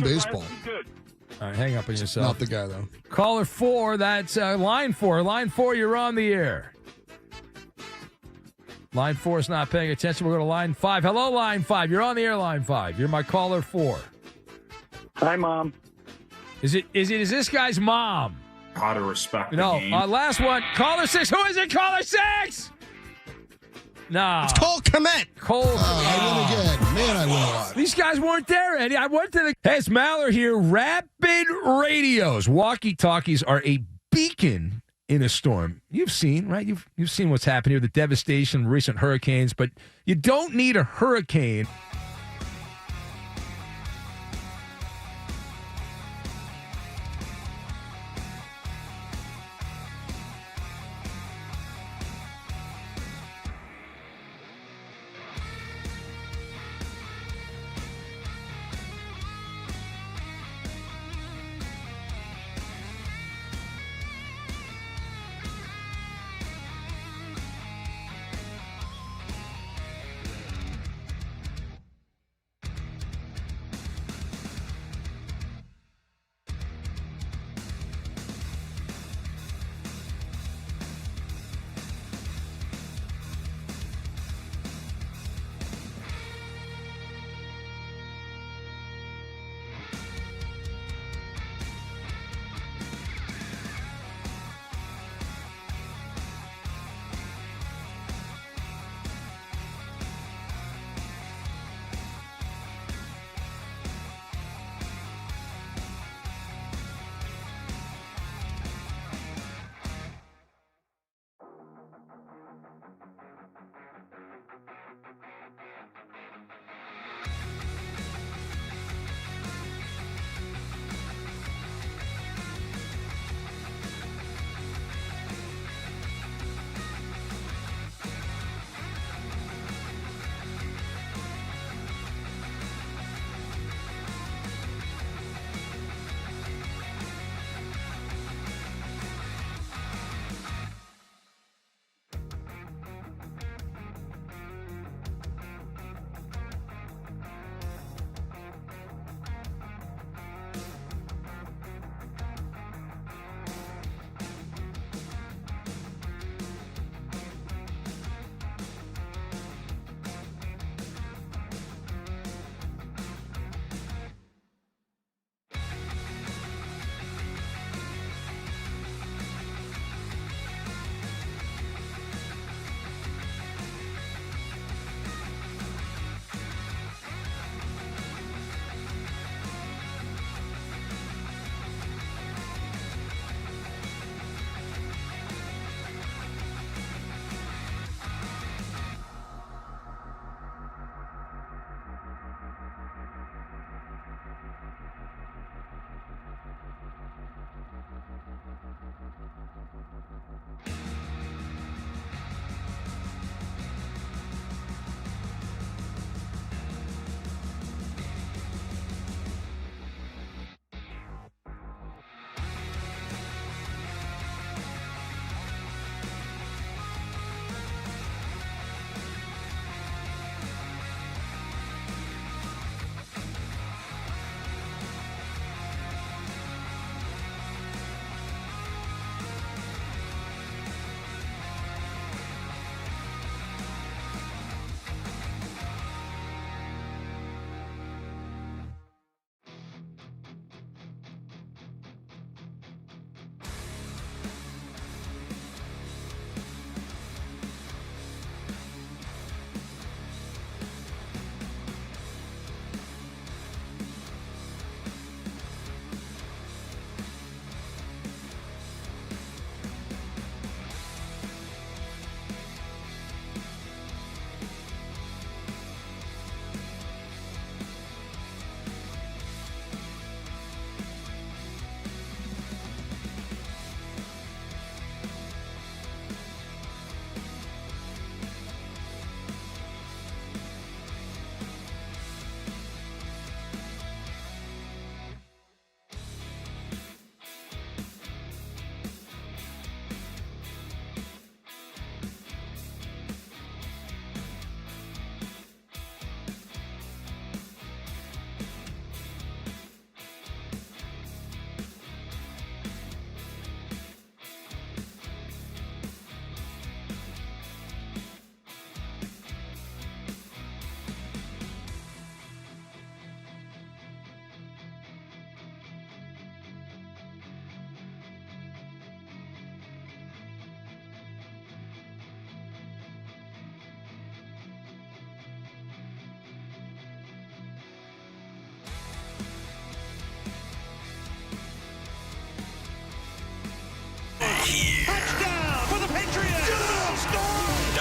baseball. Good. All right, hang up on yourself. Not the guy, though. Caller 4, that's line 4. Line 4, you're on the air. Line 4 is not paying attention. We'll go to line 5. Hello, line 5. You're on the air, line 5. You're my caller 4. Hi, Mom. Is this guy's mom? How to respect the No. game. Last one. Caller 6. Who is it? Caller 6? No. It's Cole Kmet. Cole. I win again. Man, I win a lot. These guys weren't there, Eddie. I went to the... Hey, it's Maller here. Rapid radios. Walkie-talkies are a beacon in a storm. You've seen, right? You've seen what's happened here, the devastation of recent hurricanes, but you don't need a hurricane.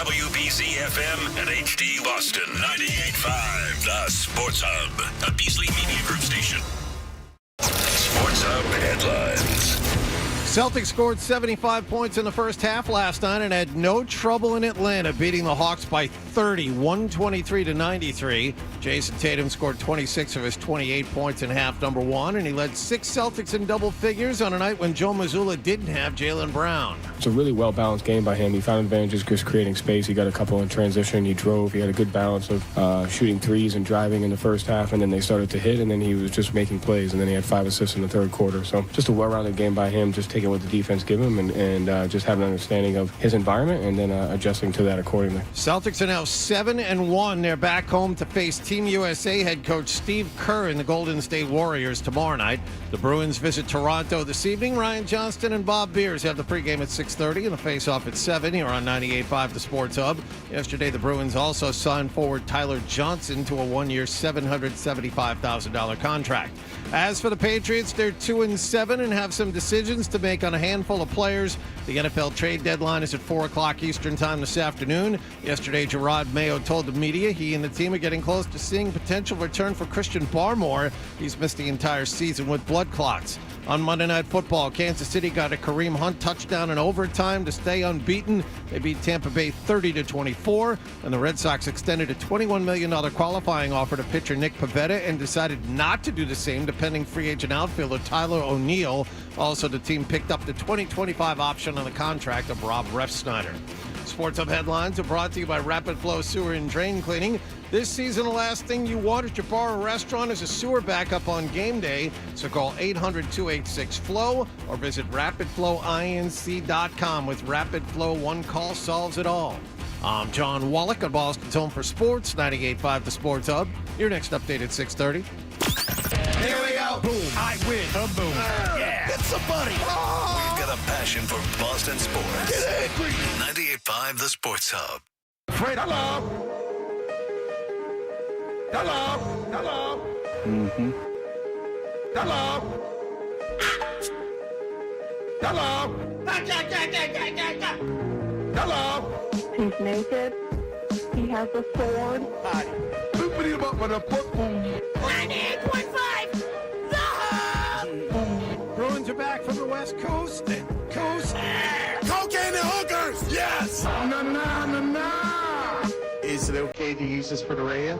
WBZ FM and HD Boston 98.5, the Sports Hub, a Beasley Media Group station. Sports Hub headlines. Celtics scored 75 points in the first half last night and had no trouble in Atlanta, beating the Hawks by 30, 123-93. Jason Tatum scored 26 of his 28 points in half number one, and he led 6 Celtics in double figures on a night when Joe Mazzulla didn't have Jaylen Brown. It's a really well-balanced game by him. He found advantages just creating space. He got a couple in transition. He drove. He had a good balance of shooting threes and driving in the first half, and then they started to hit, and then he was just making plays, and then he had 5 assists in the third quarter. So just a well-rounded game by him, just taking what the defense give him and just having an understanding of his environment and then adjusting to that accordingly. Celtics are now 7-1. They're back home to face Team USA head coach Steve Kerr and the Golden State Warriors tomorrow night. The Bruins visit Toronto this evening. Ryan Johnston and Bob Beers have the pregame at 6:30 and the face-off at 7 here on 98.5 The Sports Hub. Yesterday, the Bruins also signed forward Tyler Johnson to a one-year $775,000 contract. As for the Patriots, they're 2-7 and have some decisions to make on a handful of players. The NFL trade deadline is at 4 o'clock Eastern time this afternoon. Yesterday, Gerard Mayo told the media he and the team are getting close to seeing potential return for Christian Barmore. He's missed the entire season with blood clots. On Monday Night Football, Kansas City got a Kareem Hunt touchdown in overtime to stay unbeaten. They beat Tampa Bay 30-24, and the Red Sox extended a $21 million qualifying offer to pitcher Nick Pivetta and decided not to do the same to pending free agent outfielder Tyler O'Neill. Also, the team picked up the 2025 option on the contract of Rob Refsnyder. Sports Hub headlines are brought to you by Rapid Flow Sewer and Drain Cleaning. This season, the last thing you want at your bar or restaurant is a sewer backup on game day. So call 800-286-FLOW or visit rapidflowinc.com. With Rapid Flow, one call solves it all. I'm John Wallach on Boston's Home for Sports, 98.5 The Sports Hub. Your next update at 6:30. Here we go. Boom. I win. Boom. Yeah. It's a buddy. We've got a passion for Boston sports. Get angry. 98.5 The Sports Hub. Fred, hello. Hello. Hello. Mm-hmm. Hello. Hello. Hello. He's naked. He has a sword. Open him up with a football. 98.5. Bruins are back from the West Coast. Coast. Cocaine and hookers. Yes. Is it okay to use this for the radio?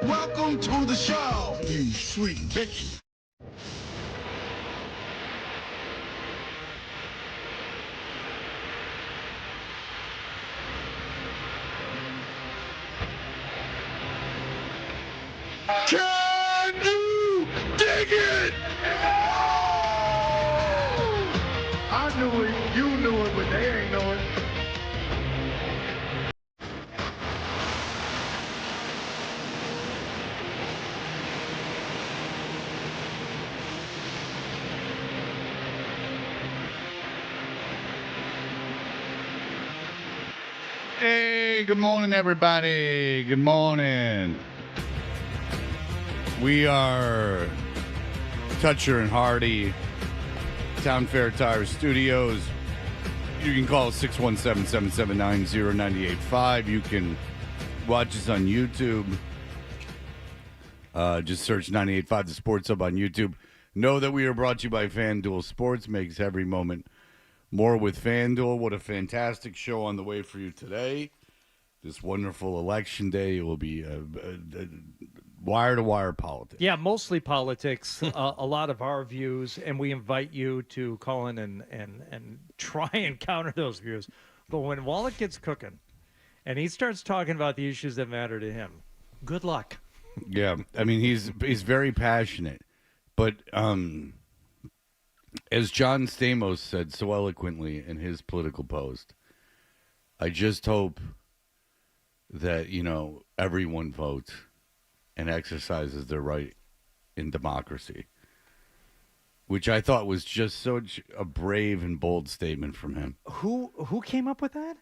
Welcome to the show, you sweet bitch. Can you dig it? I knew it, you knew it, but they ain't know it. Hey, good morning, everybody. Good morning. We are Toucher and Hardy, Town Fair Tire Studios. You can call 617-779-0985. You can watch us on YouTube. Just search 98.5 The Sports Hub on YouTube. Know that we are brought to you by FanDuel Sports. Makes every moment more with FanDuel. What a fantastic show on the way for you today. This wonderful election day. It will be wire-to-wire politics. Yeah, mostly politics, a lot of our views, and we invite you to call in and try and counter those views. But when Wallach gets cooking and he starts talking about the issues that matter to him, good luck. Yeah, I mean, he's very passionate. But as John Stamos said so eloquently in his political post, I just hope that, everyone votes and exercises their right in democracy, which I thought was just such a brave and bold statement from him. Who came up with that?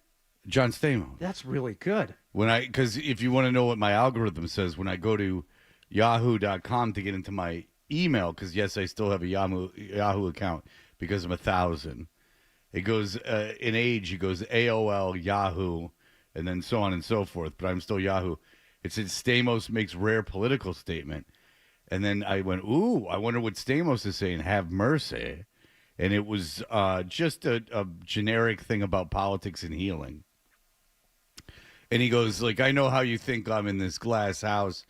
John Stamos. That's really good. Because if you want to know what my algorithm says, when I go to yahoo.com to get into my email, because yes, I still have a Yahoo account because I'm 1,000. It goes in age. It goes AOL, Yahoo, and then so on and so forth. But I'm still Yahoo. It said Stamos makes rare political statement. And then I went, ooh, I wonder what Stamos is saying. Have mercy. And it was just a generic thing about politics and healing. And he goes, like, I know how you think I'm in this glass house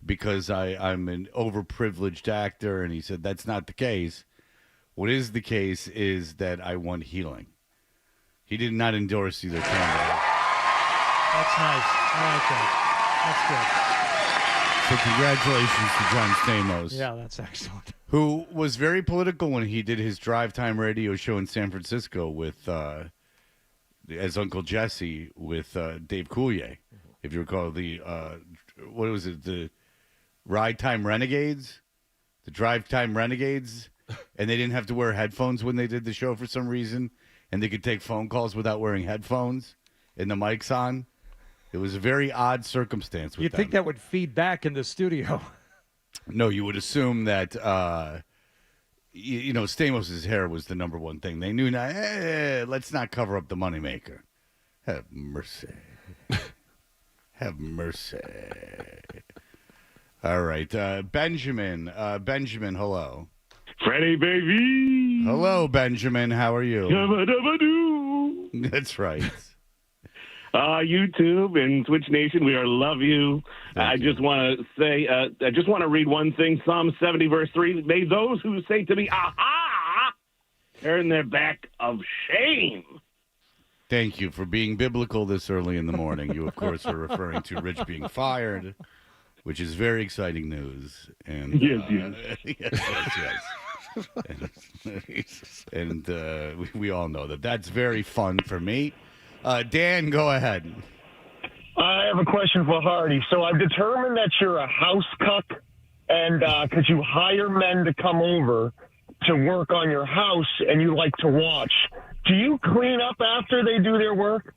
because I'm an overprivileged actor. And he said, that's not the case. What is the case is that I want healing. He did not endorse either candidate. That's nice. I like that. So congratulations to John Stamos. Yeah, that's excellent. Who was very political when he did his drive time radio show in San Francisco with, as Uncle Jesse, with Dave Coulier. If you recall what was it, the Ride Time Renegades? The Drive Time Renegades? And they didn't have to wear headphones when they did the show for some reason. And they could take phone calls without wearing headphones and the mic's on. It was a very odd circumstance with You'd think that would feed back in the studio. No, you would assume that, Stamos' hair was the number one thing. They knew, let's not cover up the moneymaker. Have mercy. Have mercy. All right. Benjamin. Benjamin, hello. Freddie, baby. Hello, Benjamin. How are you? Yabba-dabba-doo. That's right. YouTube and Switch Nation, we love you. I just want to say, I just want to read one thing. Psalm 70, verse 3. May those who say to me, aha, turn their back of shame. Thank you for being biblical this early in the morning. You, of course, are referring to Rich being fired, which is very exciting news. And yes. And we all know that that's very fun for me. Dan, go ahead. I have a question for Hardy. So I've determined that you're a house cuck, and because you hire men to come over to work on your house, and you like to watch. Do you clean up after they do their work?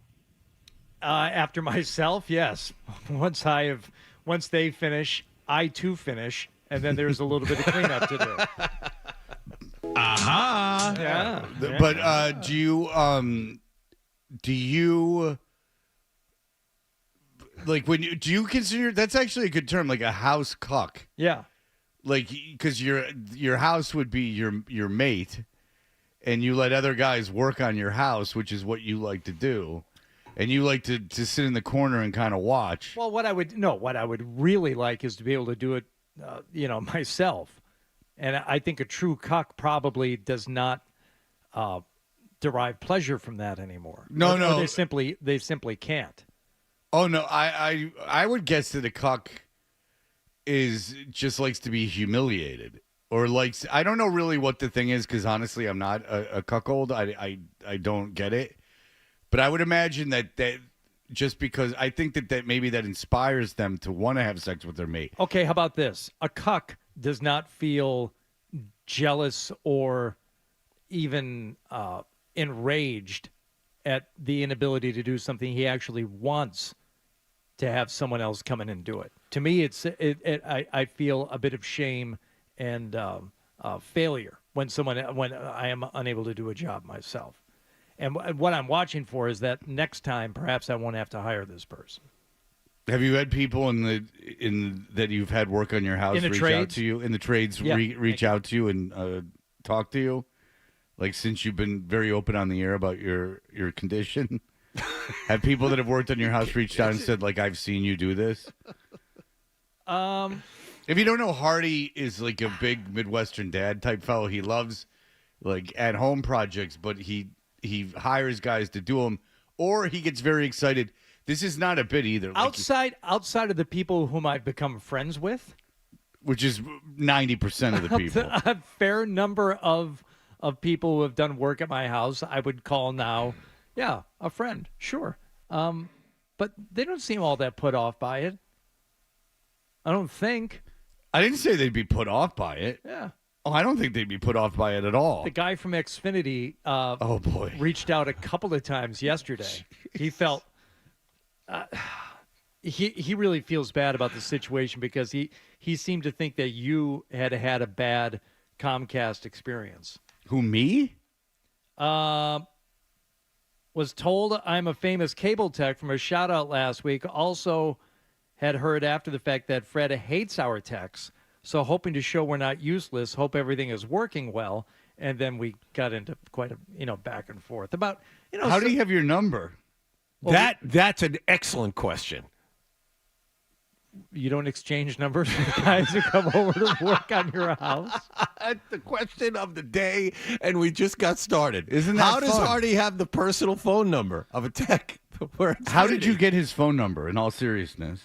After myself, yes. Once they finish, I too finish, and then there's a little bit of cleanup to do. Aha! Yeah. But do you like do you consider that's actually a good term, like a house cuck? Yeah. Like, because your house would be your mate, and you let other guys work on your house, which is what you like to do, and you like to sit in the corner and kind of watch. Well, what I would really like is to be able to do it, myself. And I think a true cuck probably does not derive pleasure from that anymore. No. They simply can't. Oh no, I would guess that a cuck is just likes to be humiliated, or likes, I don't know really what the thing is, because honestly I'm not a cuckold. I don't get it, but I would imagine that just because I think that maybe that inspires them to want to have sex with their mate. Okay, how about this? A cuck does not feel jealous or even enraged at the inability to do something. He actually wants to have someone else come in and do it. To me, I feel a bit of shame and failure when I am unable to do a job myself. And what I'm watching for is that next time, perhaps I won't have to hire this person. Have you had people in that you've had work on your house reach out to you in the trades, reach out to you and talk to you? Like, since you've been very open on the air about your condition, have people that have worked on your house reached out and said, like, I've seen you do this? If you don't know, Hardy is like a big Midwestern dad type fellow. He loves like at home projects, but he hires guys to do them, or he gets very excited. This is not a bit either. Outside of the people whom I've become friends with, which is 90% of the people, a fair number of people who have done work at my house, I would call now, a friend, sure. But they don't seem all that put off by it. I don't think. I didn't say they'd be put off by it. Yeah. Oh, I don't think they'd be put off by it at all. The guy from Xfinity oh boy, reached out a couple of times yesterday. Jeez. He felt he really feels bad about the situation because he seemed to think that you had a bad Comcast experience. Who, me? Was told I'm a famous cable tech from a shout out last week. Also had heard after the fact that Fred hates our techs. So hoping to show we're not useless, hope everything is working well. And then we got into quite a, back and forth about, How do you have your number? Well, that's an excellent question. You don't exchange numbers with the guys who come over to work on your house? That's the question of the day, and we just got started. Isn't that How does fun? Hardy have the personal phone number of a tech? How did you get his phone number, in all seriousness?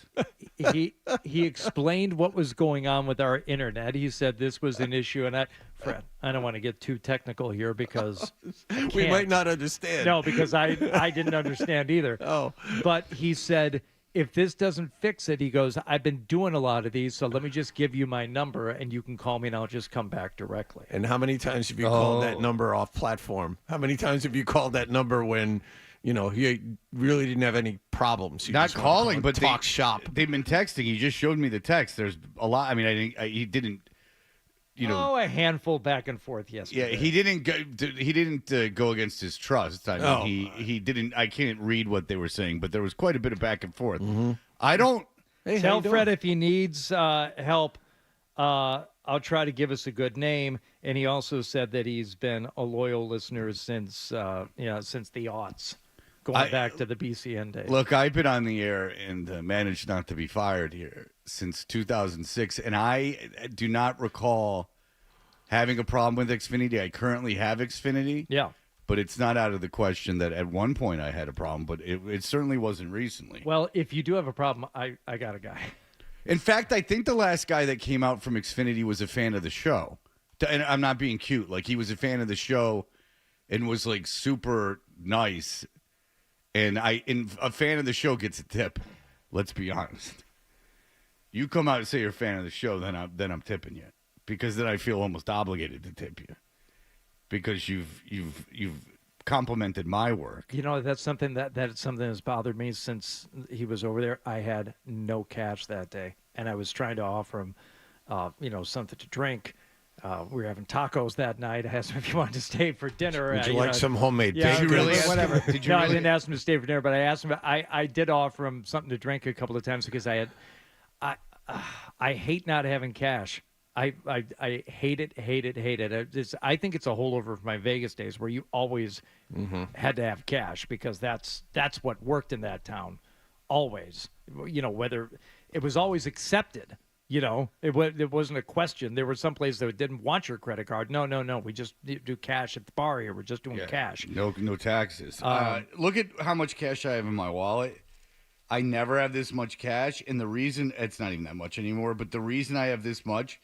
He explained what was going on with our internet. He said this was an issue, and Fred, I don't want to get too technical here because we might not understand. No, because I didn't understand either. Oh. But he said, if this doesn't fix it, he goes, I've been doing a lot of these, so let me just give you my number, and you can call me, and I'll just come back directly. And how many times have you called that number off platform? How many times have you called that number when, you really didn't have any problems? You Not just wanted to calling, but talk shop. They've been texting. He just showed me the text. There's a lot. I mean, he didn't. A handful back and forth yesterday. Yeah, he didn't go against his trust. I mean, he didn't. I can't read what they were saying, but there was quite a bit of back and forth. Mm-hmm. I don't. Hey, Tell Fred if he needs help, I'll try to give us a good name. And he also said that he's been a loyal listener since the aughts, going back to the BCN days. Look, I've been on the air and managed not to be fired here since 2006, and I do not recall having a problem with Xfinity. I currently have Xfinity. Yeah. But it's not out of the question that at one point I had a problem, but it certainly wasn't recently. Well, if you do have a problem, I got a guy. In fact, I think the last guy that came out from Xfinity was a fan of the show. And I'm not being cute. Like, he was a fan of the show and was, like, super nice. And a fan of the show gets a tip. Let's be honest. You come out and say you're a fan of the show, then I'm tipping you. Because then I feel almost obligated to tip you. Because you've complimented my work. That's something that's something that's bothered me since he was over there. I had no cash that day, and I was trying to offer him, something to drink. We were having tacos that night. I asked him if he wanted to stay for dinner. Would you like some homemade bacon? Did you really Whatever. Did you no, really? I didn't ask him to stay for dinner, but I asked him. I did offer him something to drink a couple of times because I hate not having cash. I hate it. I think it's a holdover from my Vegas days where you always had to have cash because that's what worked in that town, always. Whether it was always accepted. It wasn't a question. There were some places that didn't want your credit card. No. We just do cash at the bar here. We're just doing cash. No taxes. Look at how much cash I have in my wallet. I never have this much cash, and the reason it's not even that much anymore. But the reason I have this much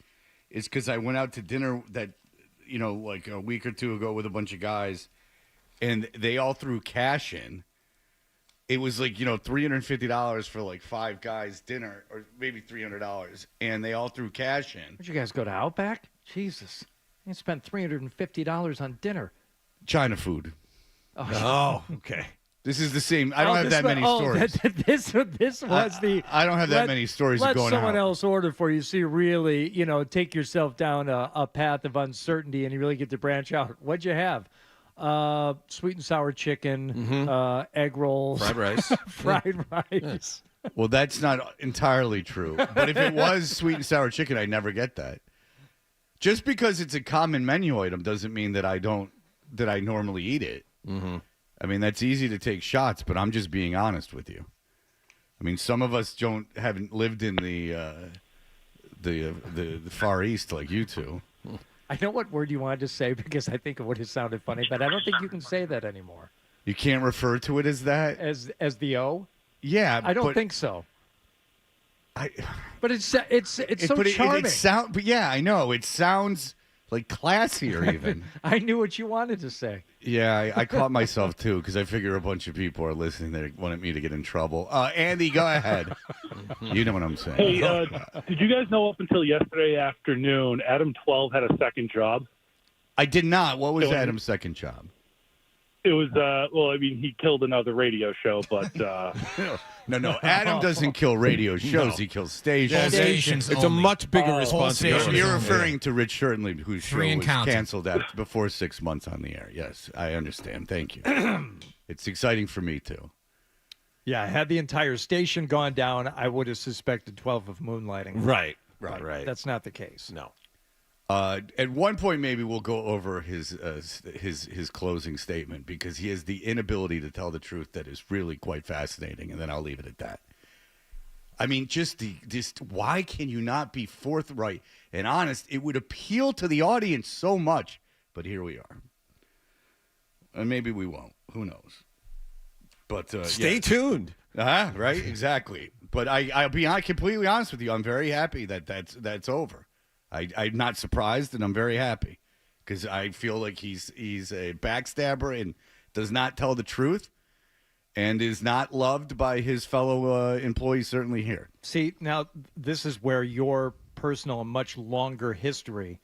is because I went out to dinner like a week or two ago with a bunch of guys, and they all threw cash in. It was like, $350 for like 5 guys dinner, or maybe $300, and they all threw cash in. Did you guys go to Outback? Jesus. You spent $350 on dinner. China food. Oh, okay. This is the same. I don't have that many stories. This was the. I don't have that many stories let going someone out. else order for you, so you really, take yourself down a path of uncertainty, and you really get to branch out. What'd you have? Sweet and sour chicken, egg rolls, fried rice. Well, that's not entirely true. But if it was sweet and sour chicken, I never get that. Just because it's a common menu item doesn't mean that I normally eat it. Mm-hmm. I mean, that's easy to take shots, but I'm just being honest with you. I mean, some of us haven't lived in the Far East like you two. I know what word you wanted to say because I think it would have sounded funny, but I don't think you can say that anymore. You can't refer to it as that? As the O? Yeah, I don't think so. But it's so charming. But yeah, I know. It sounds like classier even. I knew what you wanted to say. Yeah, I caught myself too because I figure a bunch of people are listening that wanted me to get in trouble. Andy, go ahead. You know what I'm saying. Hey, did you guys know up until yesterday afternoon, Adam 12 had a second job? I did not. What was Adam's second job? It was, he killed another radio show, but... No. Adam doesn't kill radio shows. No. He kills stations. Stations. It's only a much bigger responsibility. You're referring to Rich Shertenlieb, whose show was canceled before 6 months on the air. Yes, I understand. Thank you. It's exciting for me too. Yeah, had the entire station gone down, I would have suspected 12 of moonlighting. Right. That's not the case. No. At one point, maybe we'll go over his closing statement because he has the inability to tell the truth that is really quite fascinating, and then I'll leave it at that. I mean, just why can you not be forthright and honest? It would appeal to the audience so much, but here we are. And maybe we won't. Who knows? But stay tuned. Right, exactly. But I'll be completely honest with you. I'm very happy that that's over. I'm not surprised, and I'm very happy because I feel like he's a backstabber and does not tell the truth, and is not loved by his fellow employees. Certainly here. See, now this is where your personal and much longer history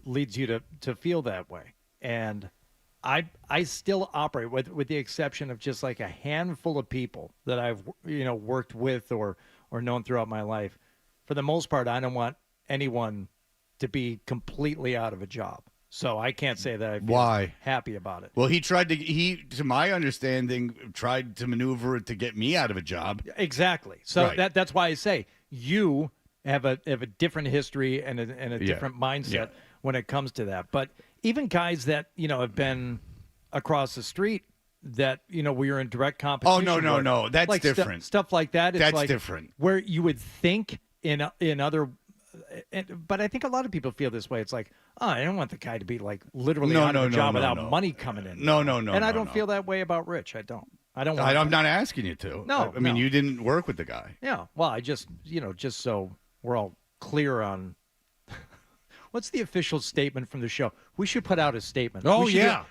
leads you to feel that way, and I still operate with the exception of just like a handful of people that I've worked with or known throughout my life. For the most part, I don't want anyone to be completely out of a job. So I can't say that I feel happy about it. Well, to my understanding, tried to maneuver it to get me out of a job. Exactly. So right. that's why I say you have a different history and a different mindset when it comes to that. But even guys that, have been across the street that, we were in direct competition. Oh, no. That's like different. Stuff like that. It's that's different. Where you would think in other, but I think a lot of people feel this way. It's like, I don't want the guy to be like literally out of a job without money coming in. No. And I don't feel that way about Rich. I don't. I'm not asking you to. No. I mean, you didn't work with the guy. Yeah. Well, I just, just so we're all clear on what's the official statement from the show. We should put out a statement.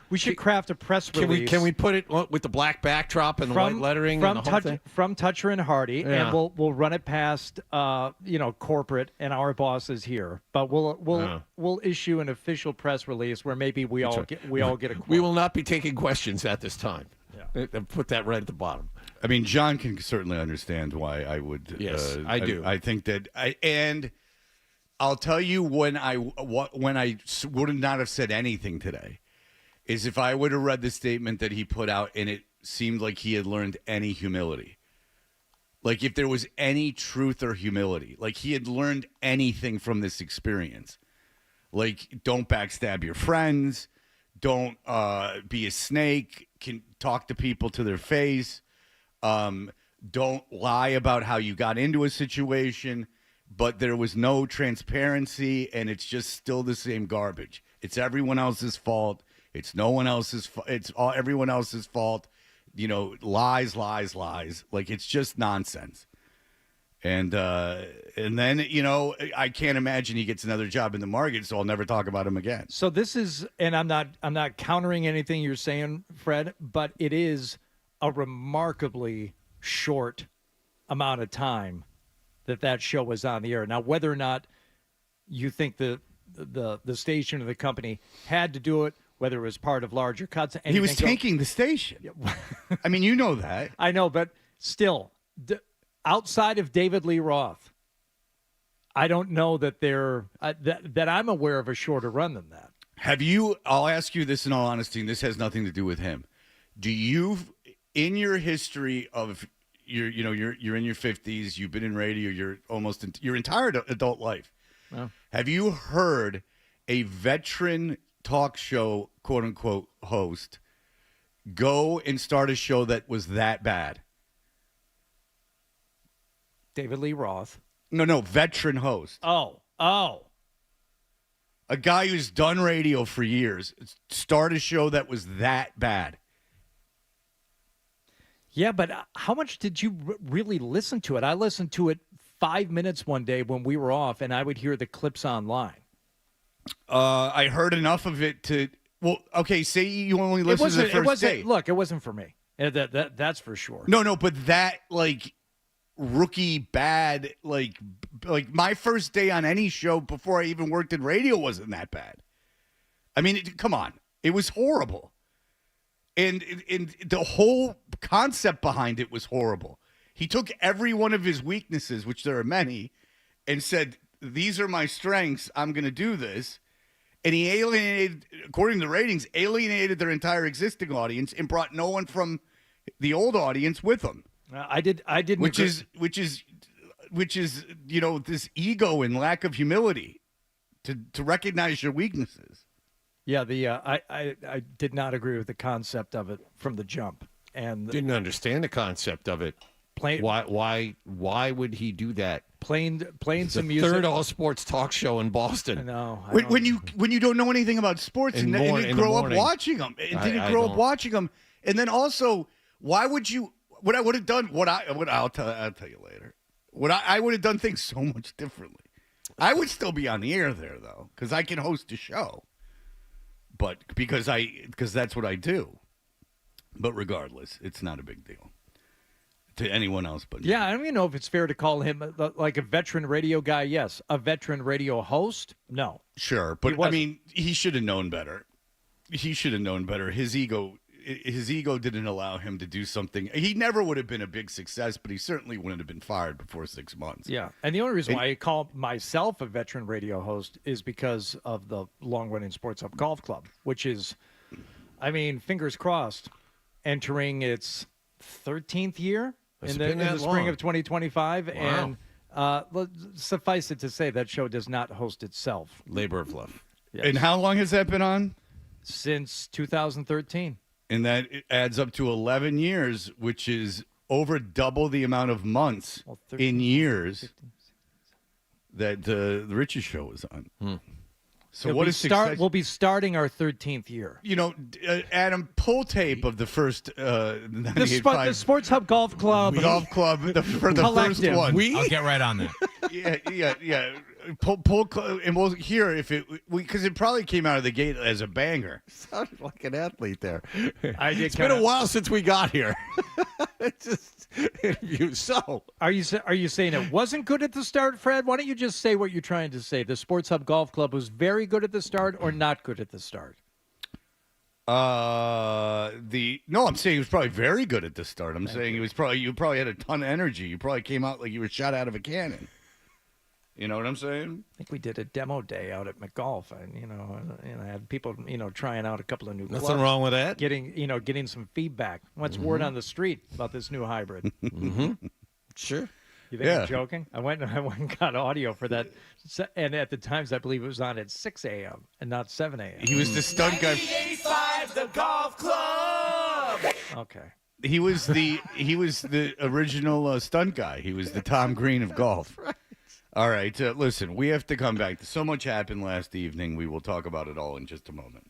We should craft a press release. Can we put it with the black backdrop and the white lettering and the whole thing? From Toucher and Hardy, and we'll run it past corporate and our bosses here. But we'll issue an official press release where maybe we all get a quote. We will not be taking questions at this time. Yeah. Put that right at the bottom. I mean, John can certainly understand why I would. Yes, I do. I think that and I'll tell you when I would not have said anything today is if I would have read the statement that he put out and it seemed like he had learned any humility. Like if there was any truth or humility, like he had learned anything from this experience. Like don't backstab your friends, don't be a snake, can talk to people to their face, don't lie about how you got into a situation. But there was no transparency, and it's just still the same garbage. It's everyone else's fault. It's no one else's. It's all everyone else's fault. Lies. Like it's just nonsense. And then I can't imagine he gets another job in the market, so I'll never talk about him again. So this is, and I'm not countering anything you're saying, Fred, but it is a remarkably short amount of time that show was on the air. Now, whether or not you think the station or the company had to do it, whether it was part of larger cuts, he was tanking the station. I mean, you know that. I know, but still, outside of David Lee Roth, I don't know that that I'm aware of a shorter run than that. Have you? I'll ask you this in all honesty, and this has nothing to do with him. Do you, in your history of you're in your 50s. You've been in radio. You're almost your entire adult life. Oh. Have you heard a veteran talk show, quote unquote, host go and start a show that was that bad? David Lee Roth. No, veteran host. Oh. A guy who's done radio for years start a show that was that bad. Yeah, but how much did you really listen to it? I listened to it 5 minutes one day when we were off, and I would hear the clips online. I heard enough of it to. Well, okay, say you only listened to the first day. Look, it wasn't for me. That's for sure. No, but that rookie bad like my first day on any show before I even worked in radio wasn't that bad. I mean, come on, it was horrible. And the whole concept behind it was horrible. He took every one of his weaknesses, which there are many, and said, these are my strengths. I'm going to do this. and he alienated, according to the ratings, alienated their entire existing audience and brought no one from the old audience with him. I didn't. Which is this ego and lack of humility to recognize your weaknesses. Yeah, I did not agree with the concept of it from the jump, and Didn't understand the concept of it. Why would he do that? playing some The music. third all sports talk show in Boston. No, When you don't know anything about sports and didn't grow up watching them, and then also, why would you? What I would have done? I'll tell you later. I would have done things so much differently. I would still be on the air there though, because I can host a show. But because that's what I do. But regardless, it's not a big deal to anyone else but me. Yeah, I don't even know if it's fair to call him like a veteran radio guy. Yes, a veteran radio host. No, Sure, but I mean, he should have known better. He should have known better. His ego didn't allow him to do something. He never would have been a big success, but he certainly wouldn't have been fired before 6 months. Yeah, and the only reason why I call myself a veteran radio host is because of the long-running Sports Hub Golf Club, which is, I mean, fingers crossed, entering its 13th year in the spring of 2025. Wow. And suffice it to say, that show does not host itself. Labor of love. Yes. And how long has that been on? Since 2013. And that adds up to 11 years, which is over double the amount of months in years 15, that the Richie Show was on. So We'll be starting our 13th year. You know, Adam, pull tape of the first The Sports Hub Golf Club. for the Collective. first one. I'll get right on that. Yeah. Pull, and we'll hear if because it probably came out of the gate as a banger. Sounded like an athlete there. It's been a while since we got here. It's just interview. So, are you saying it wasn't good at the start, Fred? Why don't you just say what you're trying to say? The Sports Hub Golf Club was very good at the start, or not good at the start? No, I'm saying he was probably very good at the start. I'm saying you probably had a ton of energy. You probably came out like you were shot out of a cannon. You know what I'm saying? I think we did a demo day out at McGolf, and I had people, trying out a couple of new clubs. nothing wrong with that. Getting some feedback. What's word on the street about this new hybrid? Sure. You think I'm joking? I went and got audio for that, and at the times I believe it was on at 6 a.m. and not 7 a.m. He was the stunt guy. 98.5 The Golf Club. Okay. He was the original stunt guy. He was the Tom Green of golf. All right, listen, we have to come back. So much happened last evening. We will talk about it all in just a moment.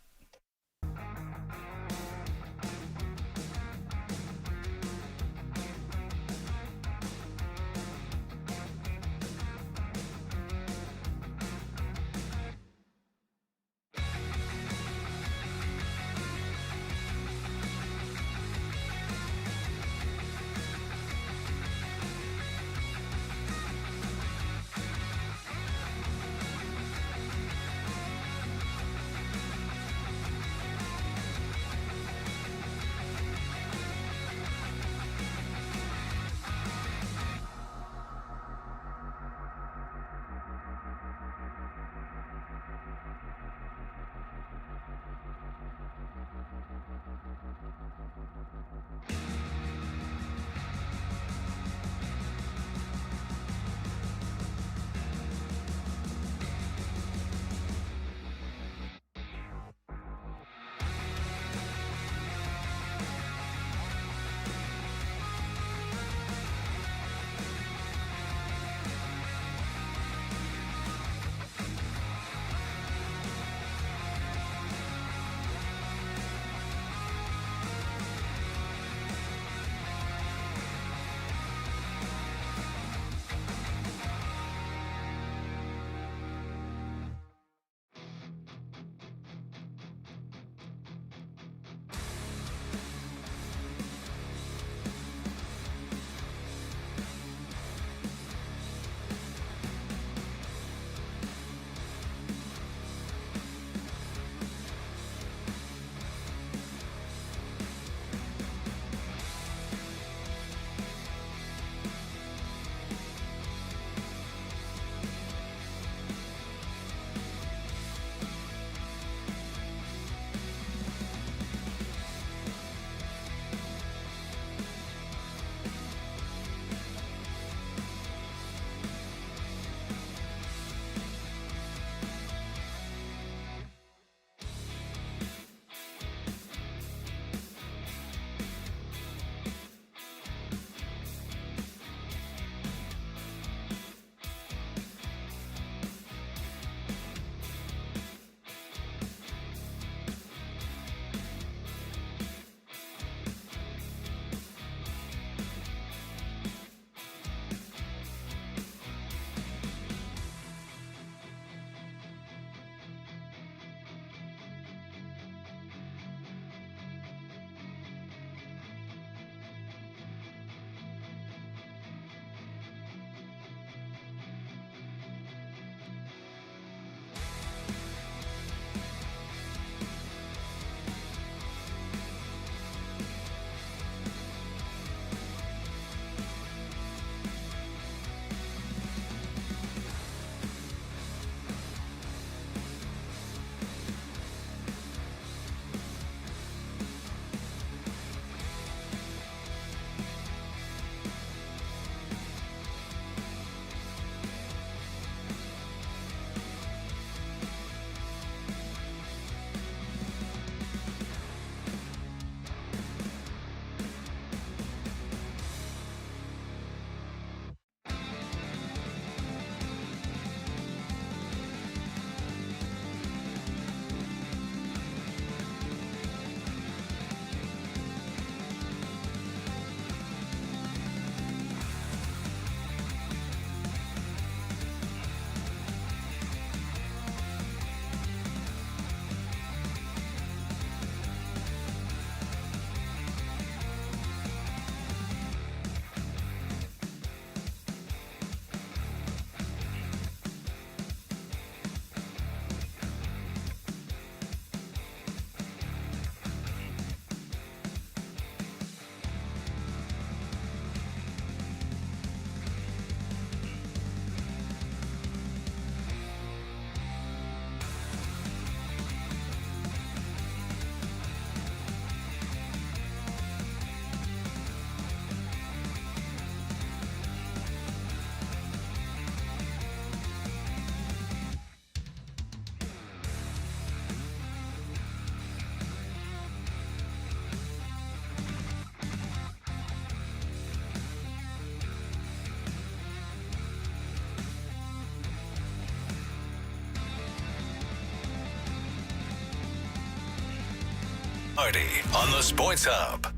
Hardy on the Sports Hub.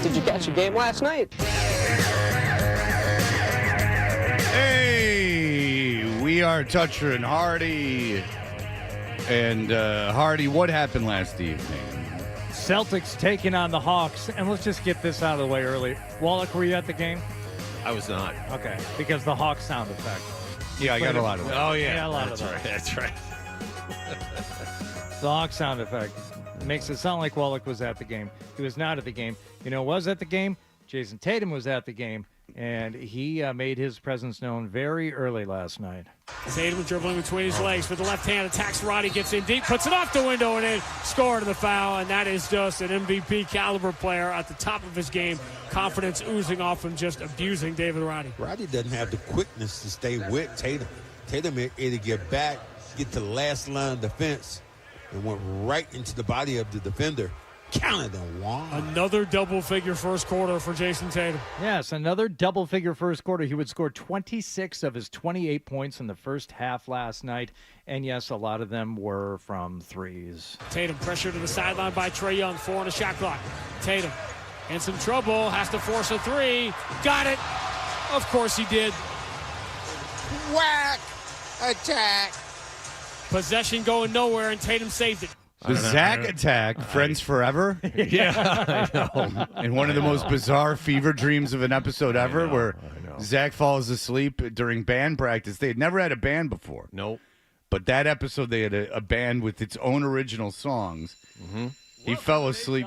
Did you catch a game last night? Hey, we are Toucher and Hardy. And Hardy, what happened last evening? Celtics taking on the Hawks. And let's just get this out of the way early. Wallach, were you at the game? I was not. Okay, because the Hawks sound effect. Yeah, I got a lot of that. Oh, yeah. A lot That's of right. that. That's right. The Hawks sound effect makes it sound like Wallach was at the game. He was not at the game. You know, was at the game. Jason Tatum was at the game, and he made his presence known very early last night. Tatum dribbling between his legs with the left hand, attacks Roddy, gets in deep, puts it off the window, and then scored the foul. And that is just an MVP caliber player at the top of his game. Confidence oozing off him, just abusing David Roddy. Roddy doesn't have the quickness to stay with Tatum. Tatum had to get back, get to the last line of defense, and went right into the body of the defender. Counted and won. Another double-figure first quarter for Jason Tatum. Yes, another double-figure first quarter. He would score 26 of his 28 points in the first half last night. And, yes, a lot of them were from threes. Tatum pressure to the sideline by Trae Young. 4 on the shot clock. Tatum in some trouble. Has to force a three. Got it. Of course he did. Whack! Attack! Possession going nowhere, and Tatum saved it. The Zach attack, Friends Forever. Yeah, I know. And one of the most bizarre fever dreams of an episode ever, where Zach falls asleep during band practice. They had never had a band before. Nope. But that episode, they had a band with its own original songs. Mm-hmm. He fell asleep.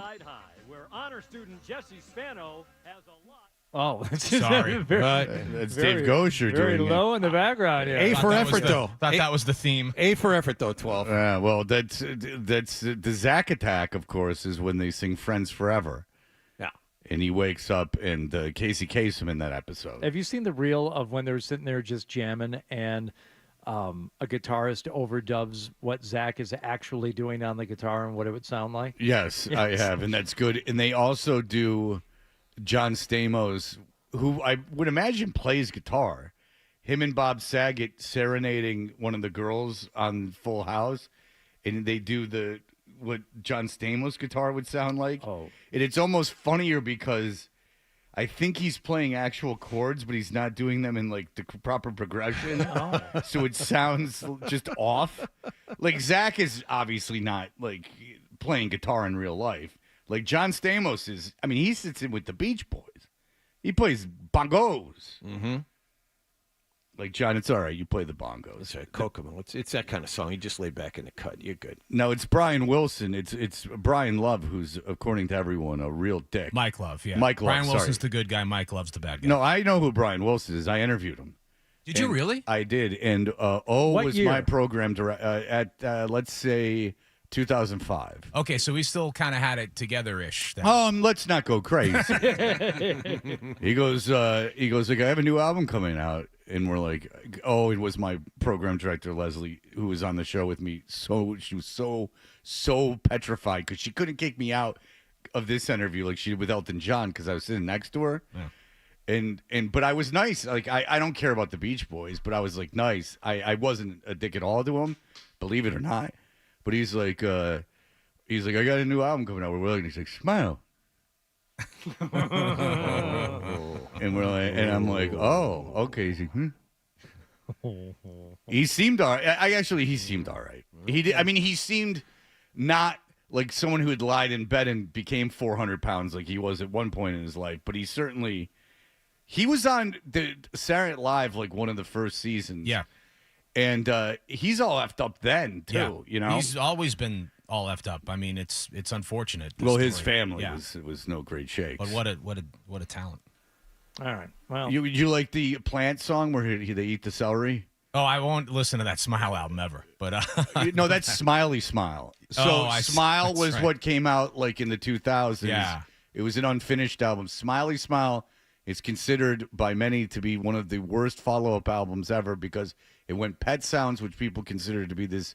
Where honor student Jesse Spano has a lot. Oh, Sorry. That's Dave Gosher very doing low in the background. Yeah. A for effort, though. Thought that was the theme. A for effort, though, 12. Well, that's the Zach attack, of course, is when they sing Friends Forever. Yeah. And he wakes up, and Casey Kasem in that episode. Have you seen the reel of when they're sitting there just jamming and a guitarist overdubs what Zach is actually doing on the guitar and what it would sound like? Yes, I have, and that's good. And they also do John Stamos, who I would imagine plays guitar. Him and Bob Saget serenading one of the girls on Full House, and they do what John Stamos guitar would sound like. Oh. And it's almost funnier because I think he's playing actual chords, but he's not doing them in like the proper progression. Oh. So it sounds just off. Like Zach is obviously not like playing guitar in real life. Like John Stamos is, I mean, he sits in with the Beach Boys. He plays bongos. Mm-hmm. Like, John, it's all right. You play the bongos. That's right. Kokomo. It's that kind of song. You just lay back in the cut. You're good. No, it's Brian Wilson. It's Brian Love, who's, according to everyone, a real dick. Mike Love, yeah. Mike Love, Brian Wilson's sorry. the good guy. Mike Love's the bad guy. No, I know who Brian Wilson is. I interviewed him. Did you really? I did. And What was year? my program at, let's say, 2005. Okay, so we still kind of had it together-ish. Then. Let's not go crazy. He goes, like, I have a new album coming out. And we're like, oh, it was my program director, Leslie, who was on the show with me. So she was so petrified because she couldn't kick me out of this interview like she did with Elton John because I was sitting next to her. Yeah. But I was nice. Like, I don't care about the Beach Boys, but I was like nice. I wasn't a dick at all to him, believe it or not. But he's like, I got a new album coming out. We're like, he's like, smile. And we're like, and I'm like, oh, okay. He's like, He seemed all right. He seemed all right. He did. I mean, he seemed not like someone who had lied in bed and became 400 pounds like he was at one point in his life. But he was on the Saturday Night Live like one of the first seasons. Yeah. And he's all effed up then, too, Yeah. you know? He's always been all effed up. I mean, it's unfortunate. Well, his story. family Yeah. was no great shakes. But what a talent. All right. Well, You like the Plant song where they eat the celery? Oh, I won't listen to that Smile album ever. But No, that's Smiley Smile. So Oh, Smile that's was right. what came out like in the 2000s. Yeah. It was an unfinished album. Smiley Smile is considered by many to be one of the worst follow-up albums ever because it went Pet Sounds, which people consider to be this.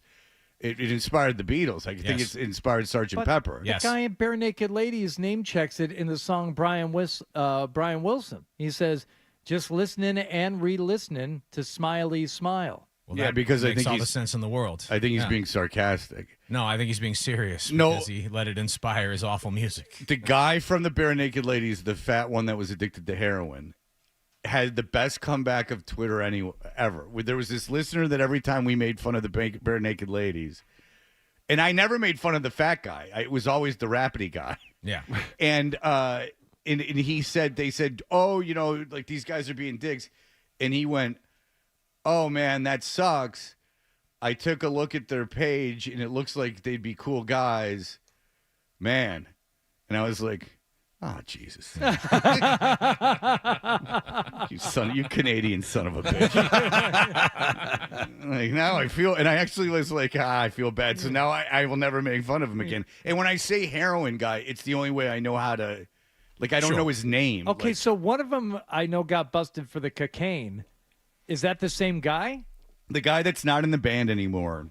It inspired the Beatles. I think Yes. it's inspired Sgt. Pepper. The guy in Bare Naked Ladies name checks it in the song Brian Wilson. He says, just listening and re-listening to Smiley Smile. Well, Yeah, that because I makes think all he's the sense in the world. I think he's Yeah. being sarcastic. No, I think he's being serious No. because he let it inspire his awful music. The guy from the Bare Naked Ladies, the fat one that was addicted to heroin, had the best comeback of Twitter ever. There was this listener that every time we made fun of the Bare Naked Ladies, and I never made fun of the fat guy. It was always the rapidy guy. Yeah. And he said, they said, oh, like these guys are being dicks. And he went, oh, man, that sucks. I took a look at their page, and it looks like they'd be cool guys. Man. And I was like, oh, Jesus. you Canadian son of a bitch. Like, now I feel, and I actually was like, I feel bad. So now I will never make fun of him again. And when I say heroin guy, it's the only way I know how to, like, I don't know his name. Okay, Like, so one of them I know got busted for the cocaine. Is that the same guy? the guy that's not in the band anymore,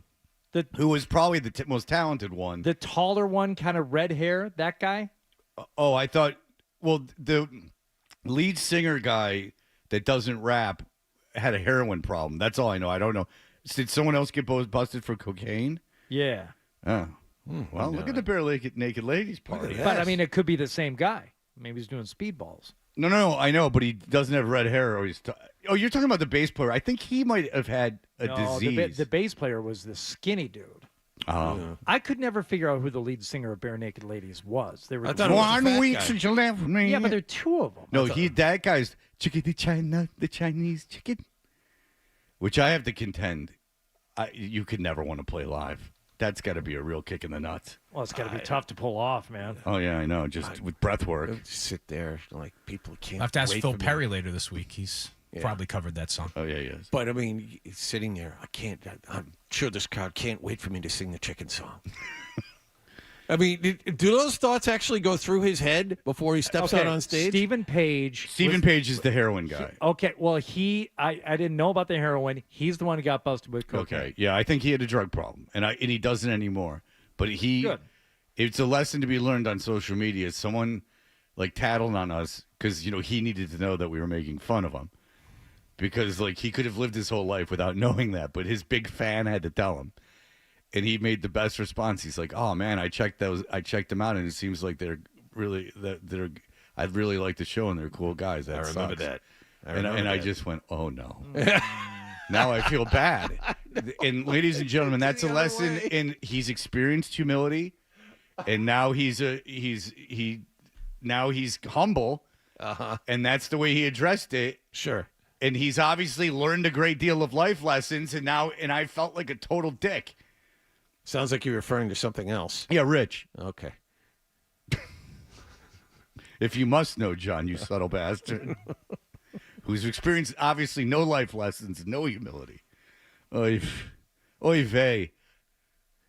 who was probably the most talented one. The taller one, kind of red hair, that guy? Oh, I thought, well, the lead singer guy that doesn't rap had a heroin problem. That's all I know. I don't know. Did someone else get busted for cocaine? Yeah. Oh. Well, look at the Bare Naked Ladies party. But, I mean, it could be the same guy. Maybe he's doing speedballs. No, I know, but he doesn't have red hair. Or you're talking about the bass player. I think he might have had a disease. The bass player was the skinny dude. Oh. I could never figure out who the lead singer of Bare Naked Ladies was. They were I thought it was the 1 week since you left me. Yeah, but there are two of them. No, that guy's chicken the Chinese chicken, which I have to contend, you could never want to play live. That's got to be a real kick in the nuts. Well, it's got to be tough to pull off, man. Oh yeah, I know. Just with breath work. Just sit there like people can't. I have to ask wait Phil for me. Perry later this week. He's probably covered that song. Oh yeah, he is. But I mean, sitting there, I'm sure this crowd can't wait for me to sing the chicken song. I mean, do those thoughts actually go through his head before he steps out on stage? Stephen Page. Stephen Page is the heroin guy. Okay, well, I didn't know about the heroin. He's the one who got busted with cocaine. Okay, yeah, I think he had a drug problem, and he doesn't anymore. But it's a lesson to be learned on social media. Someone like tattled on us because he needed to know that we were making fun of him, because like he could have lived his whole life without knowing that, but his big fan had to tell him. And he made the best response. He's like, "Oh man, I checked them out, and it seems like they're I really like the show, and they're cool guys." That I remember sucks. that. And I just went, "Oh no." Now I feel bad. And ladies and gentlemen, that's a lesson. And he's experienced humility, and now he's humble, and that's the way he addressed it. Sure. And he's obviously learned a great deal of life lessons, and I felt like a total dick. Sounds like you're referring to something else. Yeah, Rich. Okay. If you must know, John, you subtle bastard, who's experienced obviously no life lessons, no humility. Oy vey.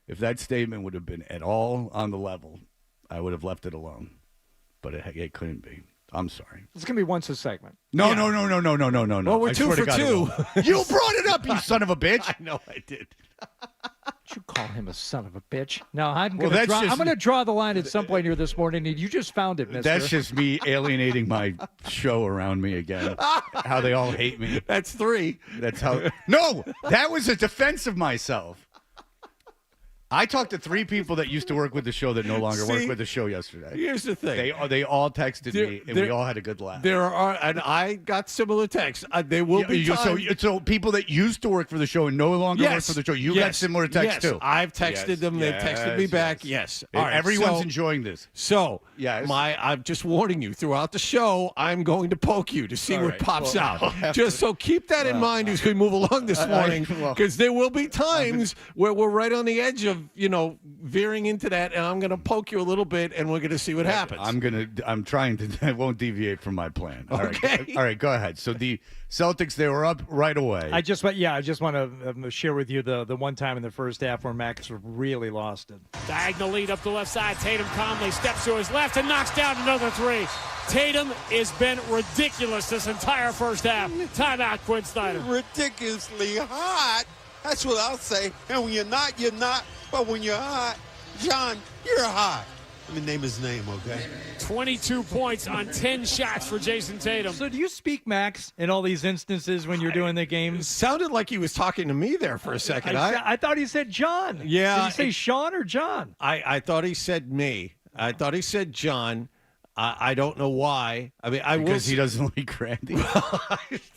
If that statement would have been at all on the level, I would have left it alone. But it couldn't be. I'm sorry. It's going to be once a segment. No. Well, we're I 2 swear to for God, 2. You brought it up, you son of a bitch. I know I did. You call him a son of a bitch. No, I'm Well, going that's to draw the line at some point here this morning, and you just found it, mister. That's just me alienating my show around me again. How they all hate me. That's 3. That's how. No, that was a defense of myself. I talked to 3 people that used to work with the show that no longer work with the show yesterday. Here's the thing. They all texted me, and we all had a good laugh. There are, and I got similar texts. There will be times. So people that used to work for the show and no longer work for the show, you got similar texts too. I've texted them. They've texted me back. Yes. All right, everyone's enjoying this. So, yes. I'm just warning you. Throughout the show, I'm going to poke you to see what pops out. Just so keep that in mind as we move along this morning, because there will be times where we're right on the edge of veering into that, and I'm going to poke you a little bit, and we're going to see what happens. I'm trying to. I won't deviate from my plan. Okay. All right. Go ahead. So the Celtics, they were up right away. I just want to share with you the one time in the first half where Max really lost it. Diagonal lead up the left side. Tatum calmly steps to his left and knocks down another 3. Tatum has been ridiculous this entire first half. Timeout, Quinn Snyder. Ridiculously hot. That's what I'll say. And when you're not, you're not. But when you're hot, John, you're hot. Let me name his name, okay? 22 points on 10 shots for Jason Tatum. So do you speak Max in all these instances when you're doing the game? It sounded like he was talking to me there for a second. I thought he said John. Yeah. Did he say Sean or John? I thought he said me. I thought he said John. I don't know why. I mean, because he doesn't like Randy.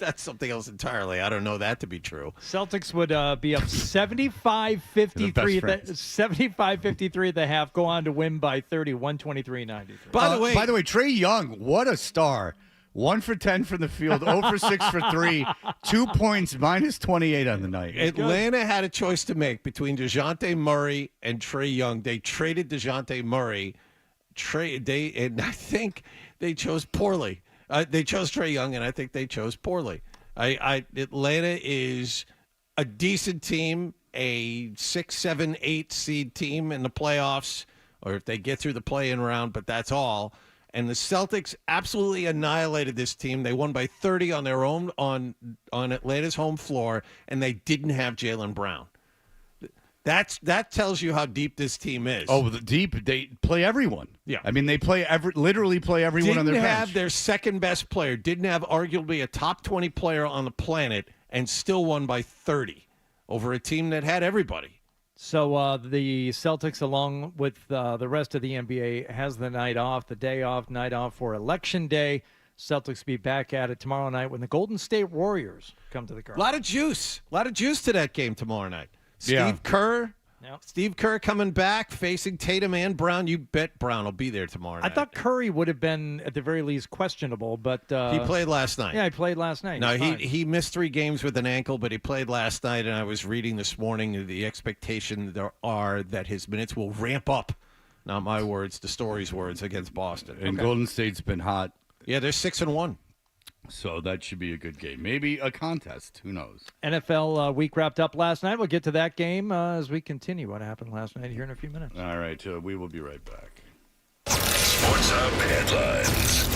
That's something else entirely. I don't know that to be true. Celtics would be up 75-53 75-53 at the half, go on to win by 30, 123-93. By the way, Trae Young, what a star. 1 for 10 from the field, 0 for 6 for 3, 2 points, minus 28 on the night. Atlanta had a choice to make between DeJounte Murray and Trae Young. They traded DeJounte Murray. And I think they chose poorly. They chose Trae Young, and I think they chose poorly. Atlanta is a decent team, a 6, 7, 8 seed team in the playoffs, or if they get through the play-in round, but that's all. And the Celtics absolutely annihilated this team. They won by 30 on their own on Atlanta's home floor, and they didn't have Jaylen Brown. That tells you how deep this team is. Oh, the deep. They play everyone. Yeah. I mean, they literally play everyone on their bench. Didn't have their second best player. Didn't have arguably a top 20 player on the planet, and still won by 30 over a team that had everybody. So the Celtics, along with the rest of the NBA, has the night off for Election Day. Celtics be back at it tomorrow night when the Golden State Warriors come to the Garden. A lot of juice to that game tomorrow night. Steve Kerr coming back, facing Tatum and Brown. You bet Brown will be there tomorrow night. I thought Curry would have been, at the very least, questionable, but... he played last night. Yeah, he played last night. No, he missed 3 games with an ankle, but he played last night, and I was reading this morning the expectation there are that his minutes will ramp up. Not my words, the story's words against Boston. And Golden State's been hot. Yeah, they're 6-1. So that should be a good game. Maybe a contest. Who knows? NFL week wrapped up last night. We'll get to that game as we continue what happened last night here in a few minutes. All right. We will be right back. Sports Hub headlines.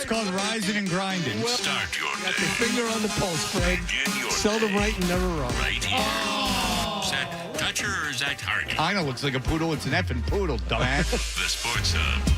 called rising and grinding. Start your Got day. your finger on the pulse, Fred. Begin your Seldom right and never wrong. right here. Is that Dutcher or is that Hardy? I know, looks like a poodle. It's an effing poodle, dumbass. The Sports Hub.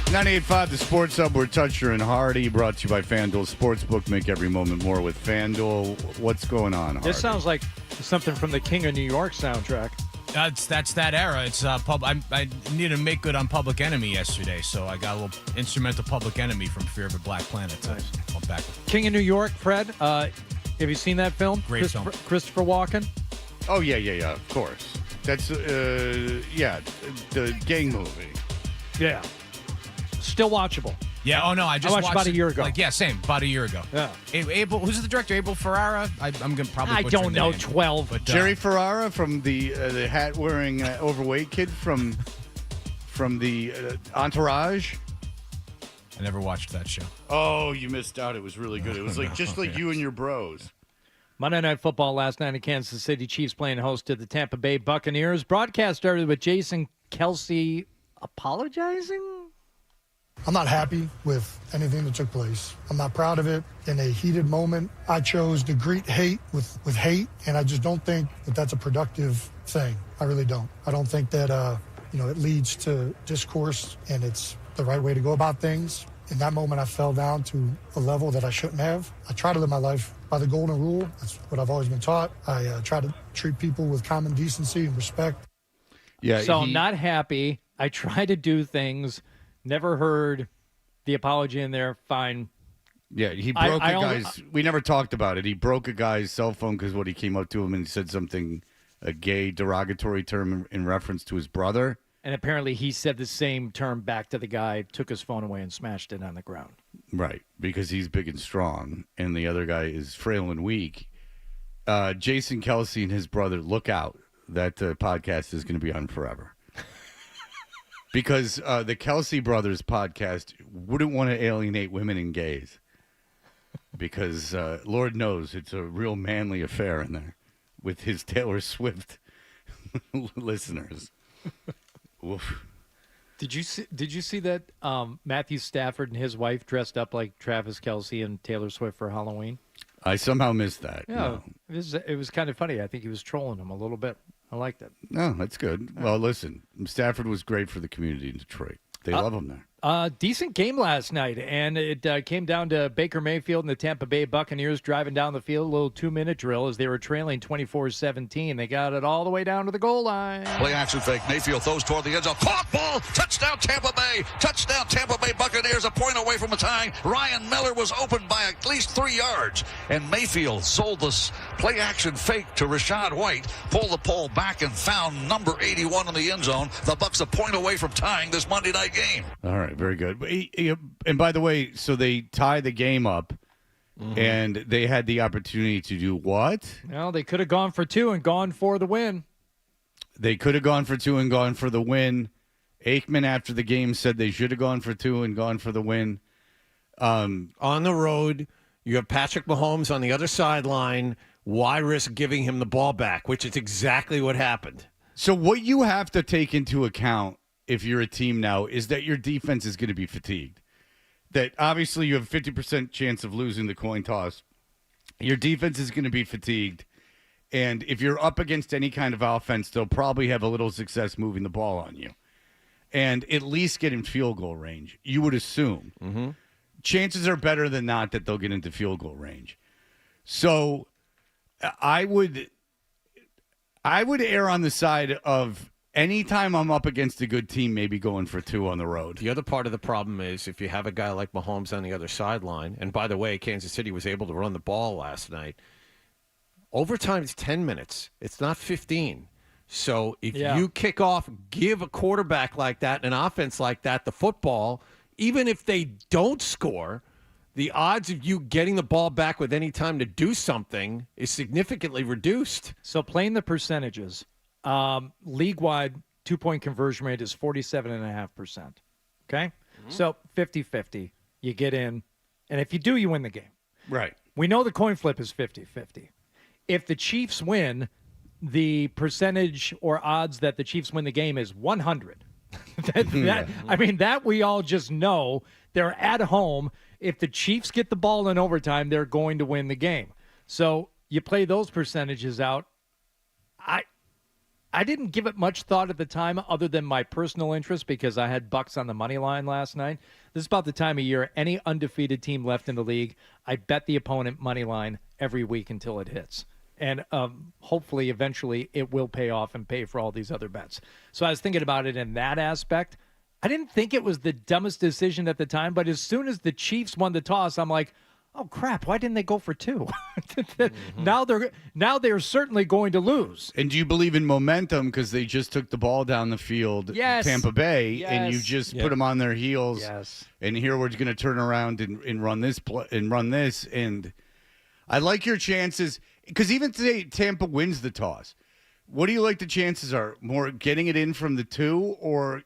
98.5, the Sports Hub. We're Toucher and Hardy, brought to you by FanDuel Sportsbook. Make every moment more with FanDuel. What's going on, Hardy? This sounds like something from the King of New York soundtrack. That's that era. It's I needed to make good on Public Enemy yesterday, so I got a little instrumental Public Enemy from Fear of a Black Planet. Nice. I'm back. King of New York, Fred. Have you seen that film? Great film. Christopher Walken. Oh, yeah, of course. That's, the gang movie. Yeah. Still watchable. Yeah. Oh no, I just watched about a year ago. Same. About a year ago. Yeah. Abel, who's the director? Abel Ferrara. I'm gonna probably. I butcher don't the know. name. 12. But, Jerry Ferrara from the hat-wearing overweight kid from the Entourage. I never watched that show. Oh, you missed out. It was really good. It was like just like you and your bros. Monday Night Football last night in Kansas City. Chiefs playing host to the Tampa Bay Buccaneers. Broadcast started with Jason Kelsey apologizing. I'm not happy with anything that took place. I'm not proud of it. In a heated moment, I chose to greet hate with hate, and I just don't think that that's a productive thing. I really don't. I don't think that, it leads to discourse, and it's the right way to go about things. In that moment, I fell down to a level that I shouldn't have. I try to live my life by the golden rule. That's what I've always been taught. I try to treat people with common decency and respect. Yeah. So I'm not happy. I try to do things. Never heard the apology in there. Fine. Yeah, he broke a guy's. We never talked about it. He broke a guy's cell phone because he came up to him and he said something, a gay derogatory term in reference to his brother. And apparently he said the same term back to the guy, took his phone away and smashed it on the ground. Right, because he's big and strong, and the other guy is frail and weak. Jason Kelsey and his brother, look out. That podcast is going to be on forever. Because the Kelsey Brothers podcast wouldn't want to alienate women and gays. Because Lord knows it's a real manly affair in there with his Taylor Swift listeners. Oof. Did you see that Matthew Stafford and his wife dressed up like Travis Kelce and Taylor Swift for Halloween? I somehow missed that. Yeah, No. it was kind of funny. I think he was trolling him a little bit. I liked it. No, that's good. Well, listen, Stafford was great for the community in Detroit. They love him there. Decent game last night, and it came down to Baker Mayfield and the Tampa Bay Buccaneers driving down the field, a little 2-minute drill as they were trailing 24-17. They got it all the way down to the goal line. Play action fake. Mayfield throws toward the end zone. Caught ball. Touchdown Tampa Bay. Touchdown Tampa Bay Buccaneers. A point away from the tying. Ryan Miller was open by at least 3 yards. And Mayfield sold this play action fake to Rashad White. Pulled the pole back and found number 81 in the end zone. The Bucs a point away from tying this Monday night game. All right, very good. And by the way, so they tie the game up, and they had the opportunity to do what? Well, they could have gone for 2 and gone for the win. They could have gone for 2 and gone for the win. Aikman, after the game, said they should have gone for 2 and gone for the win. On the road, you have Patrick Mahomes on the other sideline. Why risk giving him the ball back, which is exactly what happened. So what you have to take into account if you're a team now is that your defense is going to be fatigued. That obviously you have a 50% chance of losing the coin toss. Your defense is going to be fatigued. And if you're up against any kind of offense, they'll probably have a little success moving the ball on you. And at least get in field goal range, you would assume. Mm-hmm. Chances are better than not that they'll get into field goal range. So I would err on the side of anytime I'm up against a good team, maybe going for 2 on the road. The other part of the problem is if you have a guy like Mahomes on the other sideline, and by the way, Kansas City was able to run the ball last night. Overtime is 10 minutes. It's not 15. So if you kick off, give a quarterback like that, an offense like that, the football, even if they don't score, the odds of you getting the ball back with any time to do something is significantly reduced. So playing the percentages. League-wide 2-point conversion rate is 47.5%. Okay? So 50-50. You get in. And if you do, you win the game. Right. We know the coin flip is 50-50. If the Chiefs win, the percentage or odds that the Chiefs win the game is 100. I mean, that we all just know. They're at home. If the Chiefs get the ball in overtime, they're going to win the game. So you play those percentages out. I didn't give it much thought at the time other than my personal interest because I had Bucks on the money line last night. This is about the time of year any undefeated team left in the league, I bet the opponent money line every week until it hits. And hopefully, eventually, it will pay off and pay for all these other bets. So I was thinking about it in that aspect. I didn't think it was the dumbest decision at the time, but as soon as the Chiefs won the toss, I'm like, oh, crap, why didn't they go for two? Now they're certainly going to lose. And do you believe in momentum because they just took the ball down the field, Yes. Tampa Bay, Yes. and you just put them on their heels. Yes. And here we're going to turn around and run this and I like your chances because even today Tampa wins the toss. What do you like the chances are? More getting it in from the 2 or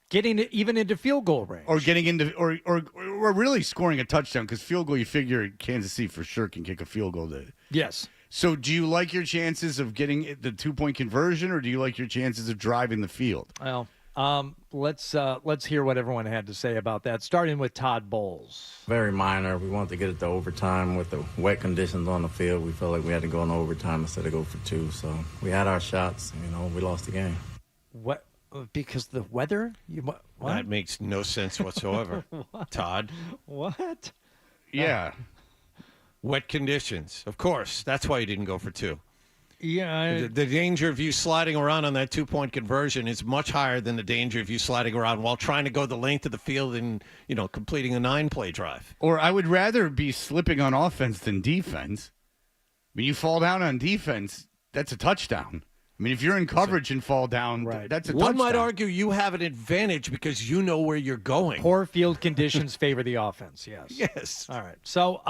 getting it even into field goal range, or getting into or really scoring a touchdown because field goal you figure Kansas City for sure can kick a field goal. Yes. So do you like your chances of getting the 2-point conversion, or do you like your chances of driving the field? Well, let's hear what everyone had to say about that. Starting with Todd Bowles. Very minor. We wanted to get it to overtime with the wet conditions on the field. We felt like we had to go into overtime instead of go for 2. So we had our shots. We lost the game. What? Because the weather? What? That makes no sense whatsoever. Todd. What? Yeah. Wet conditions. Of course. That's why you didn't go for 2. Yeah. The danger of you sliding around on that 2-point conversion is much higher than the danger of you sliding around while trying to go the length of the field and, completing a 9-play drive. Or I would rather be slipping on offense than defense. I mean, you fall down on defense, that's a touchdown. I mean, if you're in coverage and fall down, that's a touchdown. One might argue you have an advantage because you know where you're going. Poor field conditions favor the offense, yes. Yes. All right. So,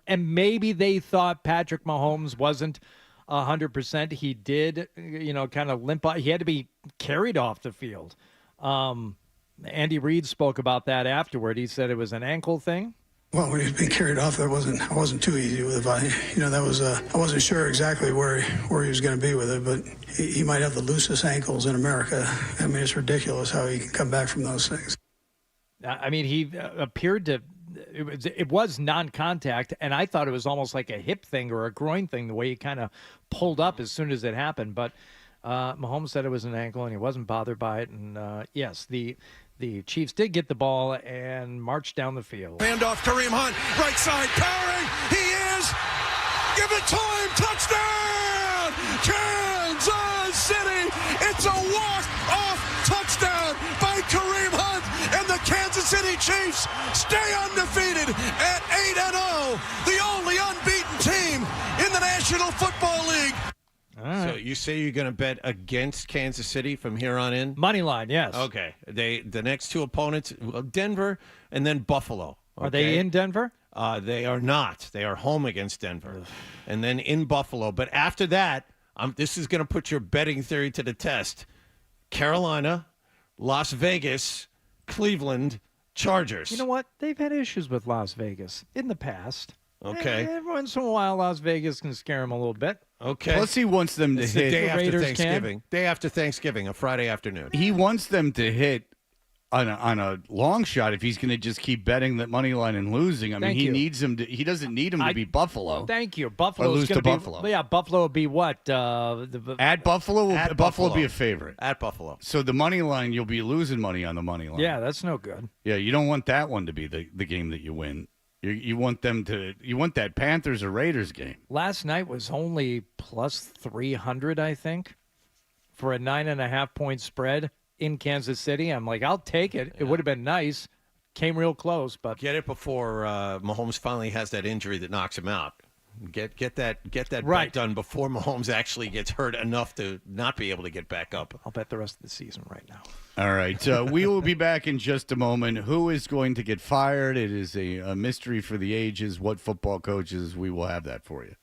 and maybe they thought Patrick Mahomes wasn't 100%. He did, kind of limp. He had to be carried off the field. Andy Reid spoke about that afterward. He said it was an ankle thing. Well, when he was being carried off, I wasn't too easy with it. I wasn't sure exactly where he was going to be with it, but he might have the loosest ankles in America. I mean, it's ridiculous how he can come back from those things. I mean, he appeared to. It was non-contact, and I thought it was almost like a hip thing or a groin thing, the way he kind of pulled up as soon as it happened. But Mahomes said it was an ankle, and he wasn't bothered by it. And, yes, the Chiefs did get the ball and marched down the field. Handoff, Kareem Hunt, right side, powering. He is. Give it time. Touchdown. Kansas City. It's a walk-off touchdown by Kareem Hunt. And the Kansas City Chiefs stay undefeated at 8-0. The only unbeaten team in the National Football League. So you say you're going to bet against Kansas City from here on in? Money line, yes. Okay. The next 2 opponents, Denver and then Buffalo. Are they in Denver? They are not. They are home against Denver. And then in Buffalo. But after that, this is going to put your betting theory to the test. Carolina, Las Vegas, Cleveland, Chargers. You know what? They've had issues with Las Vegas in the past. Okay. Every once in a while, Las Vegas can scare them a little bit. Okay. Plus, he wants them to It's hit. the day after Raiders Thanksgiving. Day after Thanksgiving, a Friday afternoon. He wants them to hit on a long shot if he's going to just keep betting that money line and losing. I mean, Thank he you. needs him to. He doesn't need him to be Buffalo. Thank you. Buffalo lose to be, Buffalo. Yeah, Buffalo would be what? At Buffalo, At Buffalo will be Buffalo. a favorite. At Buffalo. So the money line, you'll be losing money on the money line. Yeah, that's no good. Yeah, you don't want that one to be the game that you win. You want them to. You want that Panthers or Raiders game. Last night was only plus 300, I think, for a 9.5-point spread in Kansas City. I'm like, I'll take it. It would have been nice. Came real close, but Get it before Mahomes finally has that injury that knocks him out. Get that Right. bet done before Mahomes actually gets hurt enough to not be able to get back up. I'll bet the rest of the season right now. All right. We will be back in just a moment. Who is going to get fired? It is a mystery for the ages. What football coaches? We will have that for you.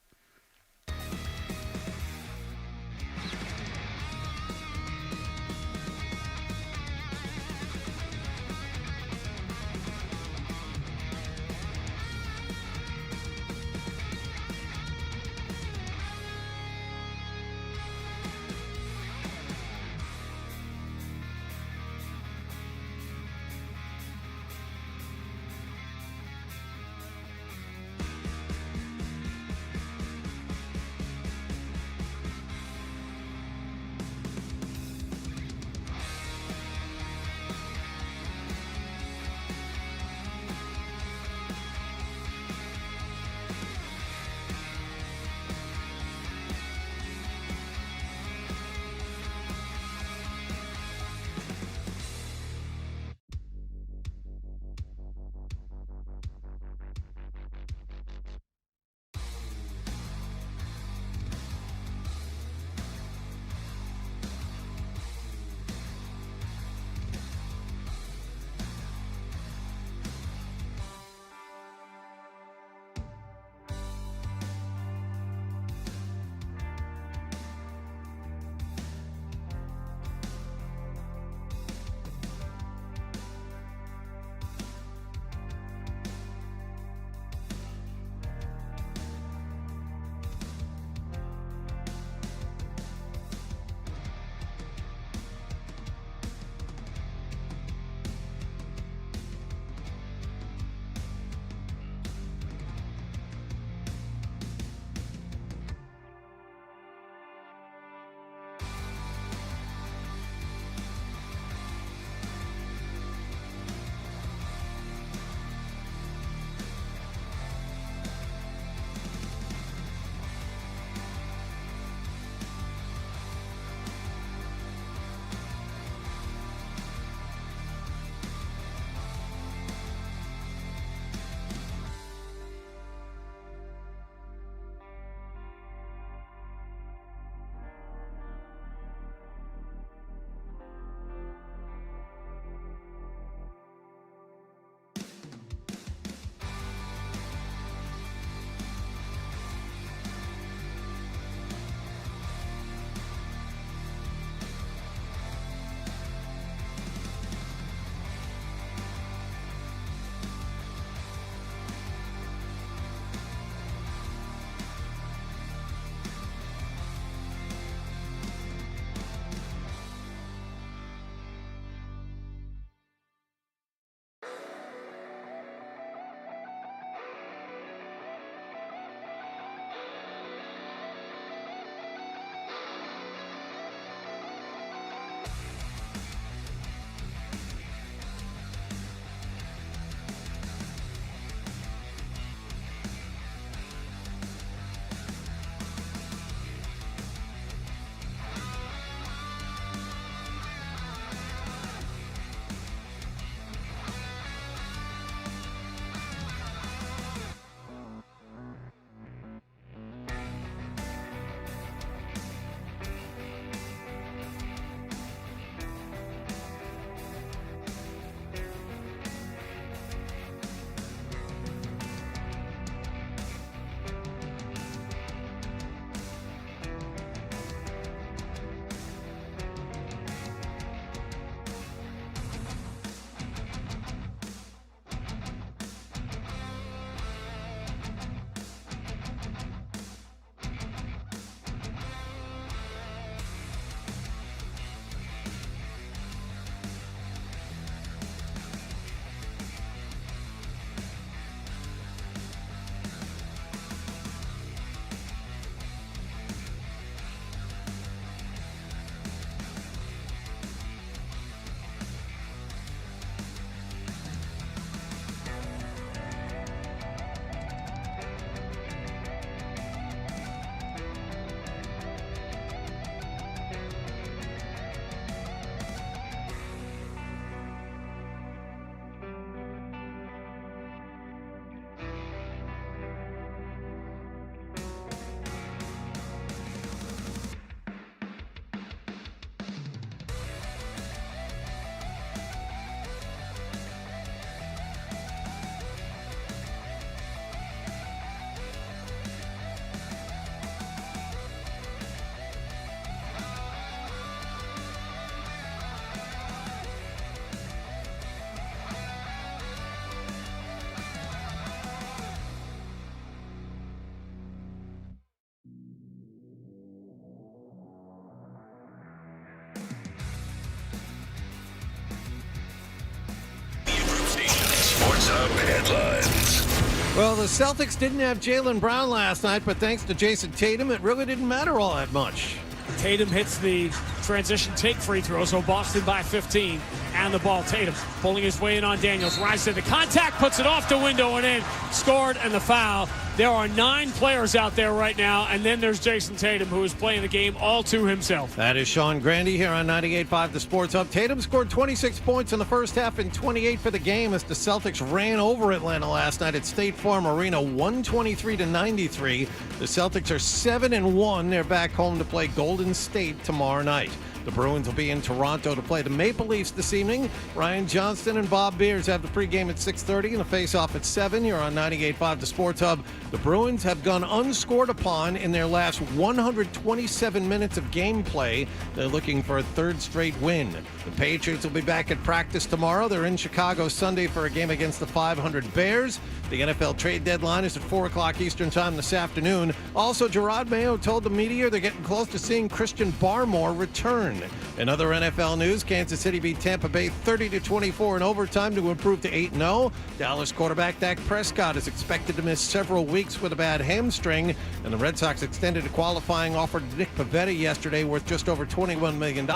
Up headlines. Well, the Celtics didn't have Jaylen Brown last night, but thanks to Jason Tatum, it really didn't matter all that much. Tatum hits the transition take free throw, so Boston by 15. And the ball, Tatum pulling his way in on Daniels. Rises to the contact, puts it off the window and in. Scored, and the foul. There are 9 players out there right now, and then there's Jason Tatum, who is playing the game all to himself. That is Sean Grandy here on 98.5 The Sports Hub. Tatum scored 26 points in the first half and 28 for the game as the Celtics ran over Atlanta last night at State Farm Arena, 123-93. The Celtics are 7-1. They're back home to play Golden State tomorrow night. The Bruins will be in Toronto to play the Maple Leafs this evening. Ryan Johnston and Bob Beers have the pregame at 6:30 and the face-off at 7. You're on 98.5 The Sports Hub. The Bruins have gone unscored upon in their last 127 minutes of gameplay. They're looking for a third straight win. The Patriots will be back at practice tomorrow. They're in Chicago Sunday for a game against the 500 Bears. The NFL trade deadline is at 4 o'clock Eastern time this afternoon. Also, Gerard Mayo told the media they're getting close to seeing Christian Barmore return. In other NFL news, Kansas City beat Tampa Bay 30-24 in overtime to improve to 8-0. Dallas quarterback Dak Prescott is expected to miss several weeks with a bad hamstring, and the Red Sox extended a qualifying offer to Nick Pivetta yesterday worth just over $21 million.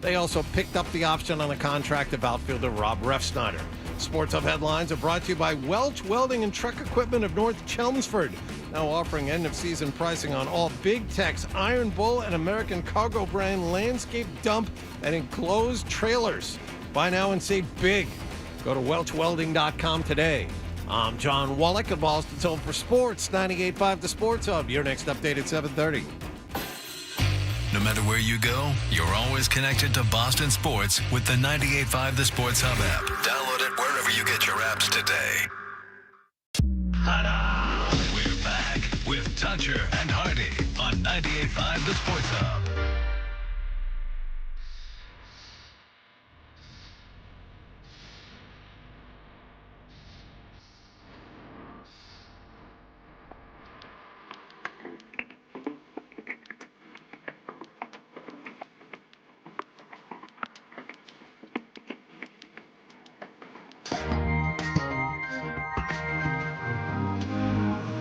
They also picked up the option on the contract of outfielder Rob Refsnyder. Sports Hub headlines are brought to you by Welch Welding and Truck Equipment of North Chelmsford. Now offering end-of-season pricing on all Big Tex, Iron Bull, and American Cargo brand landscape dump and enclosed trailers. Buy now and save big. Go to welchwelding.com today. I'm John Wallach at Boston's Home for Sports, 98.5 The Sports Hub. Your next update at 7:30. No matter where you go, you're always connected to Boston sports with the 98.5 The Sports Hub app. Download it wherever you get your apps today. Ta-da! We're back with Toucher and Hardy on 98.5 The Sports Hub.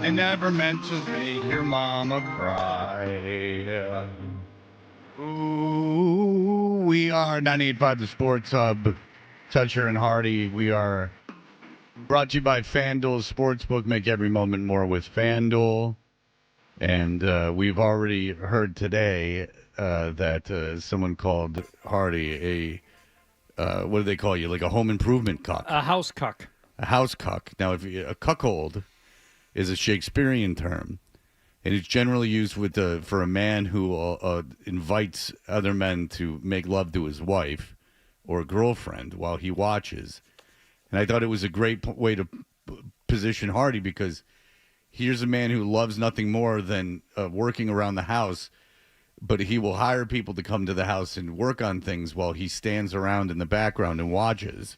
I never meant to make your mama cry. Ooh, we are 98.5 The Sports Hub, Toucher and Hardy. We are brought to you by FanDuel Sportsbook. Make every moment more with FanDuel. And we've already heard today that someone called Hardy what do they call you? Like a home improvement cuck. A house cuck. A house cuck. Now, if a cuckold is a Shakespearean term, and it's generally used for a man who invites other men to make love to his wife or girlfriend while he watches. And I thought it was a great way to position Hardy, because here's a man who loves nothing more than working around the house, but he will hire people to come to the house and work on things while he stands around in the background and watches.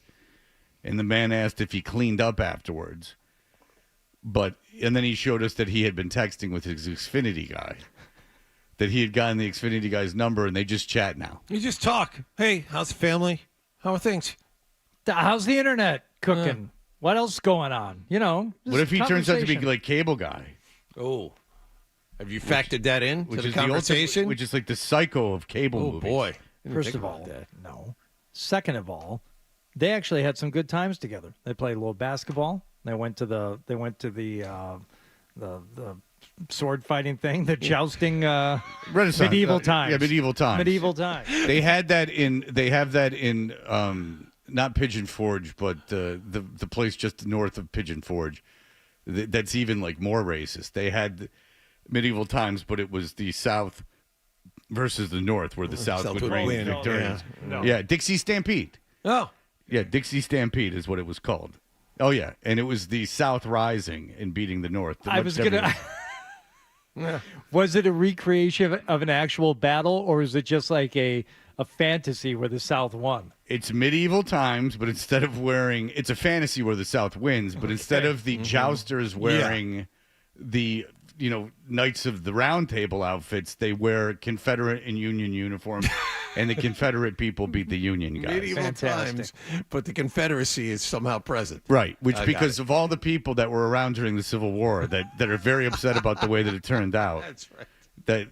And the man asked if he cleaned up afterwards. And then he showed us that he had been texting with his Xfinity guy, that he had gotten the Xfinity guy's number, and they just chat now. You just talk. Hey, how's the family? How are things? How's the internet cooking? What else going on? You know. What if he turns out to be like cable guy? Oh. Have you factored that in which to the is conversation? Which is like the psycho of cable movies. Oh, boy. First of all, no. Second of all, they actually had some good times together. They played a little basketball. They went to the sword fighting thing, the jousting medieval times. Yeah, medieval times. Medieval times. They have that in not Pigeon Forge, but the place just north of Pigeon Forge. That's even like more racist. They had medieval times, but it was the South versus the North, where the South would reign victorious. Yeah, Dixie Stampede. Oh. Yeah, Dixie Stampede is what it was called. Oh, yeah, and it was the South rising and beating the North. Was it a recreation of an actual battle, or is it just like a fantasy where the South won? It's medieval times, but instead of wearing... It's a fantasy where the South wins, but instead of the jousters wearing the... Knights of the Round Table outfits, they wear Confederate and Union uniforms and the Confederate people beat the Union guys. Medieval times, but the Confederacy is somehow present. Right, which I got because it. of all the people that were around during the Civil War that are very upset about the way that it turned out. That's right. That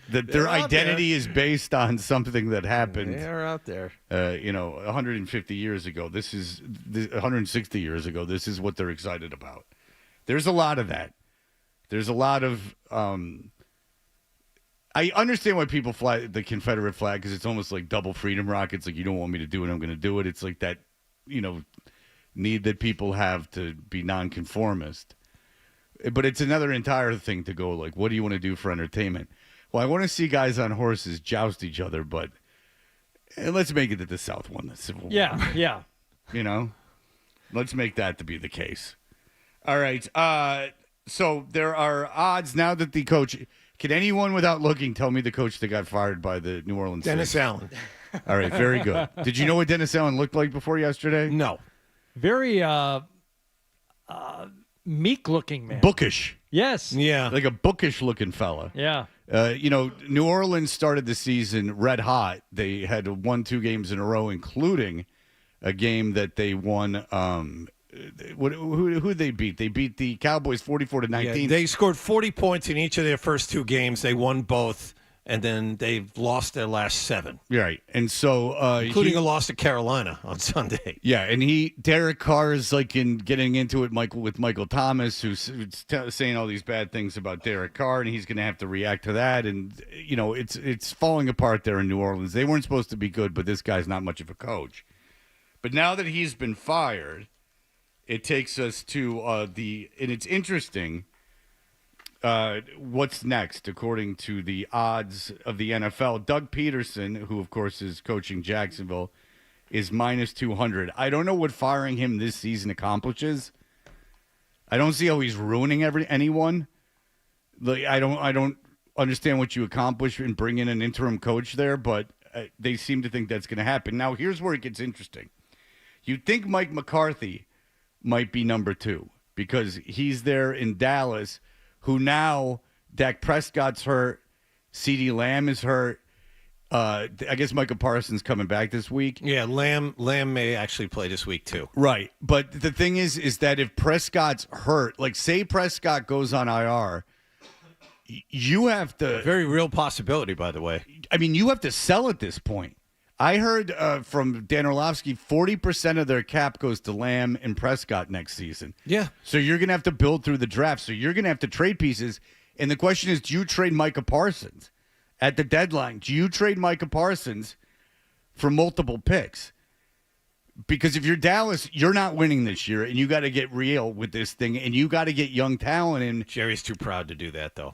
their They're out identity there. is based on something that happened. They're out there. 150 years ago. 160 years ago. This is what they're excited about. There's a lot of that. There's a lot of. I understand why people fly the Confederate flag because it's almost like double freedom rock. It's like you don't want me to do it, I'm going to do it. It's like that, need that people have to be nonconformist. But it's another entire thing to go like, what do you want to do for entertainment? Well, I want to see guys on horses joust each other, but let's make it that the South won the Civil War. Yeah. Let's make that to be the case. All right. So there are odds now that the coach. Can anyone without looking tell me the coach that got fired by the New Orleans Dennis Saints? Allen. All right. Very good. Did you know what Dennis Allen looked like before yesterday? No. Very meek-looking man. Bookish. Yes. Yeah. Like a bookish-looking fella. Yeah. New Orleans started the season red hot. They had won 2 games in a row, including a game that they won. Who they beat? They beat the Cowboys 44-19. Yeah, they scored 40 points in each of their first 2 games. They won both, and then they've lost their last 7. Right, and so including a loss to Carolina on Sunday. Yeah, and Derek Carr is getting into it, with Michael Thomas, who's saying all these bad things about Derek Carr, and he's going to have to react to that. And it's falling apart there in New Orleans. They weren't supposed to be good, but this guy's not much of a coach. But now that he's been fired, it takes us to and it's interesting. What's next, according to the odds of the NFL? Doug Peterson, who of course is coaching Jacksonville, is minus 200. I don't know what firing him this season accomplishes. I don't see how he's ruining anyone. I don't understand what you accomplish in bringing an interim coach there, but they seem to think that's going to happen. Now, here's where it gets interesting. You'd think Mike McCarthy might be number 2 because he's there in Dallas, who now Dak Prescott's hurt, CeeDee Lamb is hurt. I guess Micah Parsons coming back this week. Yeah, Lamb may actually play this week too. Right, but the thing is that if Prescott's hurt, like say Prescott goes on IR, you have to. A very real possibility, by the way. I mean, you have to sell at this point. I heard from Dan Orlovsky, 40% of their cap goes to Lamb and Prescott next season. Yeah. So you're going to have to build through the draft. So you're going to have to trade pieces. And the question is, do you trade Micah Parsons at the deadline? Do you trade Micah Parsons for multiple picks? Because if you're Dallas, you're not winning this year, and you got to get real with this thing, and you got to get young talent in. Jerry's too proud to do that, though.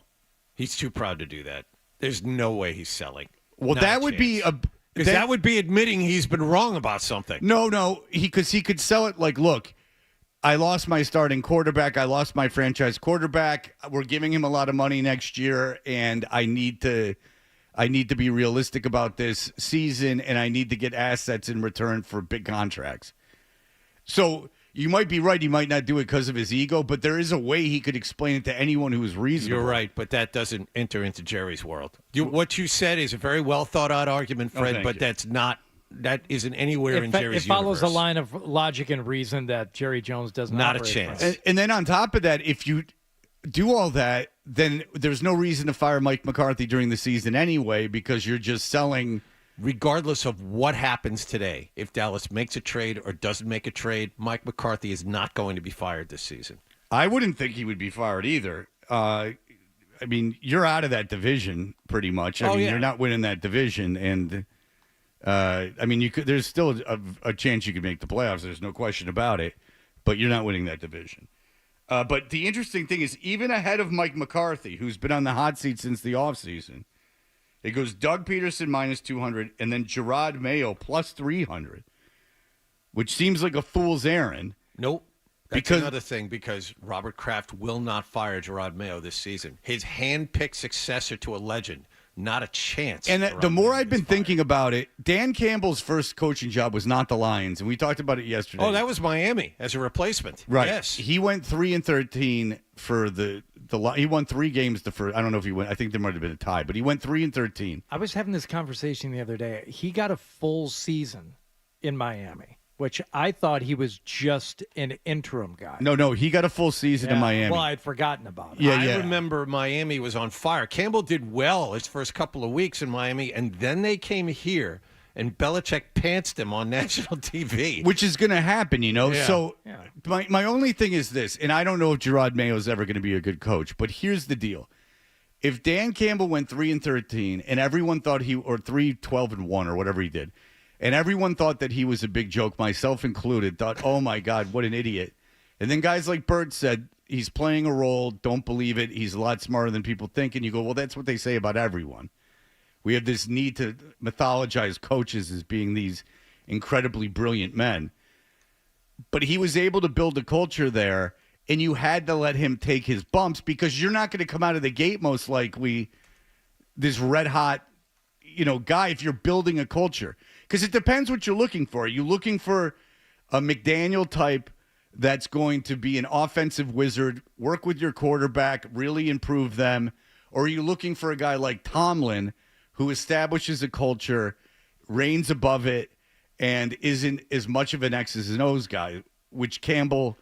He's too proud to do that. There's no way he's selling. Well, that would be a... Because that would be admitting he's been wrong about something. No, because he could sell it like, look, I lost my starting quarterback. I lost my franchise quarterback. We're giving him a lot of money next year, and I need to be realistic about this season, and I need to get assets in return for big contracts. So you might be right. He might not do it because of his ego, but there is a way he could explain it to anyone who is reasonable. You're right, but that doesn't enter into Jerry's world. What you said is a very well thought out argument, Fred, but that isn't anywhere in Jerry's It follows universe. a line of logic and reason that Jerry Jones does Not a operate chance. from. And then on top of that, if you do all that, then there's no reason to fire Mike McCarthy during the season anyway, because you're just selling. Regardless of what happens today, if Dallas makes a trade or doesn't make a trade, Mike McCarthy is not going to be fired this season. I wouldn't think he would be fired either. I mean, you're out of that division pretty much. I mean, you're not winning that division, and I mean, there's still a chance you could make the playoffs. There's no question about it, but you're not winning that division. But the interesting thing is, even ahead of Mike McCarthy, who's been on the hot seat since the offseason, it goes Doug Peterson minus 200, and then Gerard Mayo plus 300, which seems like a fool's errand. Nope. That's another thing, because Robert Kraft will not fire Gerard Mayo this season. His hand-picked successor to a legend. Not a chance. And the more I've been thinking about it, Dan Campbell's first coaching job was not the Lions, and we talked about it yesterday. Oh, that was Miami as a replacement. Right. Yes. He went 3-13 for the he won 3 games the first. I don't know if he went. I think there might have been a tie, but he went 3-13. I was having this conversation the other day. He got a full season in Miami, which I thought he was just an interim guy. No, he got a full season in Miami. Well, I'd forgotten about it. Yeah, I remember Miami was on fire. Campbell did well his first couple of weeks in Miami, and then they came here, and Belichick pantsed him on national TV. Which is going to happen, Yeah. So my only thing is this, and I don't know if Gerard Mayo is ever going to be a good coach, but here's the deal. If Dan Campbell went 3-13 and everyone thought or 3-12-1 or whatever he did, and everyone thought that he was a big joke, myself included, thought, oh, my God, what an idiot. And then guys like Bert said, he's playing a role, don't believe it, he's a lot smarter than people think. And you go, well, that's what they say about everyone. We have this need to mythologize coaches as being these incredibly brilliant men. But he was able to build a culture there, and you had to let him take his bumps because you're not going to come out of the gate most likely this red-hot guy if you're building a culture. Because it depends what you're looking for. Are you looking for a McDaniel type that's going to be an offensive wizard, work with your quarterback, really improve them? Or are you looking for a guy like Tomlin who establishes a culture, reigns above it, and isn't as much of an X's and O's guy, which Campbell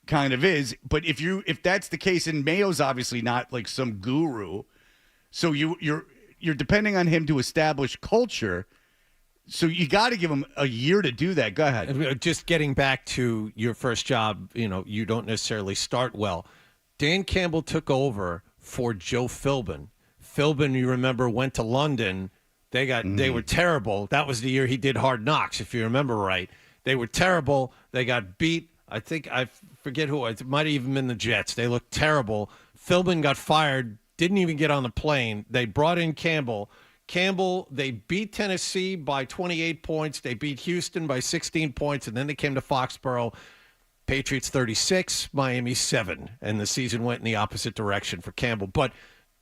kind of is? But if that's the case, and Mayo's obviously not like some guru, so you're depending on him to establish culture. So you got to give him a year to do that. Go ahead. Just getting back to your first job, you don't necessarily start well. Dan Campbell took over for Joe Philbin. Philbin, you remember, went to London. They were terrible. That was the year he did Hard Knocks, if you remember right. They were terrible. They got beat. I forget who. It might have even been the Jets. They looked terrible. Philbin got fired, didn't even get on the plane. They brought in Campbell. They beat Tennessee by 28 points. They beat Houston by 16 points, and then they came to Foxborough. Patriots 36, Miami 7, and the season went in the opposite direction for Campbell. But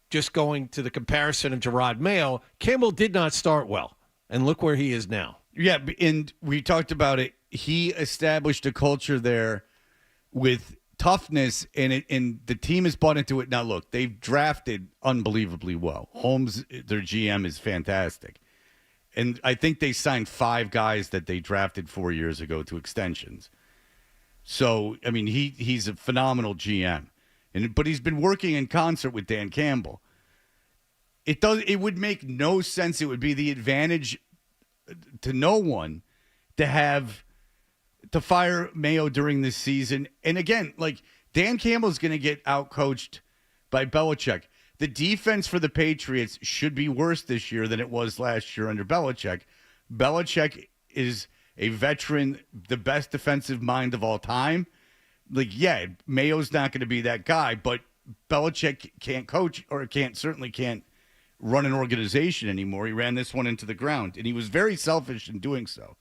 just going to the comparison of Gerard Mayo, Campbell did not start well, and look where he is now. Yeah, and we talked about it. He established a culture there with toughness, and the team has bought into it. Now, look, they've drafted unbelievably well. Holmes, their GM, is fantastic. And I think they signed 5 guys that they drafted 4 years ago to extensions. So, I mean, he's a phenomenal GM. But he's been working in concert with Dan Campbell. It would make no sense. It would be the advantage to no one to fire Mayo during this season. And again, like, Dan Campbell's going to get outcoached by Belichick. The defense for the Patriots should be worse this year than it was last year under Belichick. Belichick is a veteran, the best defensive mind of all time. Like, yeah, Mayo's not going to be that guy, but Belichick can't coach or certainly can't run an organization anymore. He ran this one into the ground, and he was very selfish in doing so.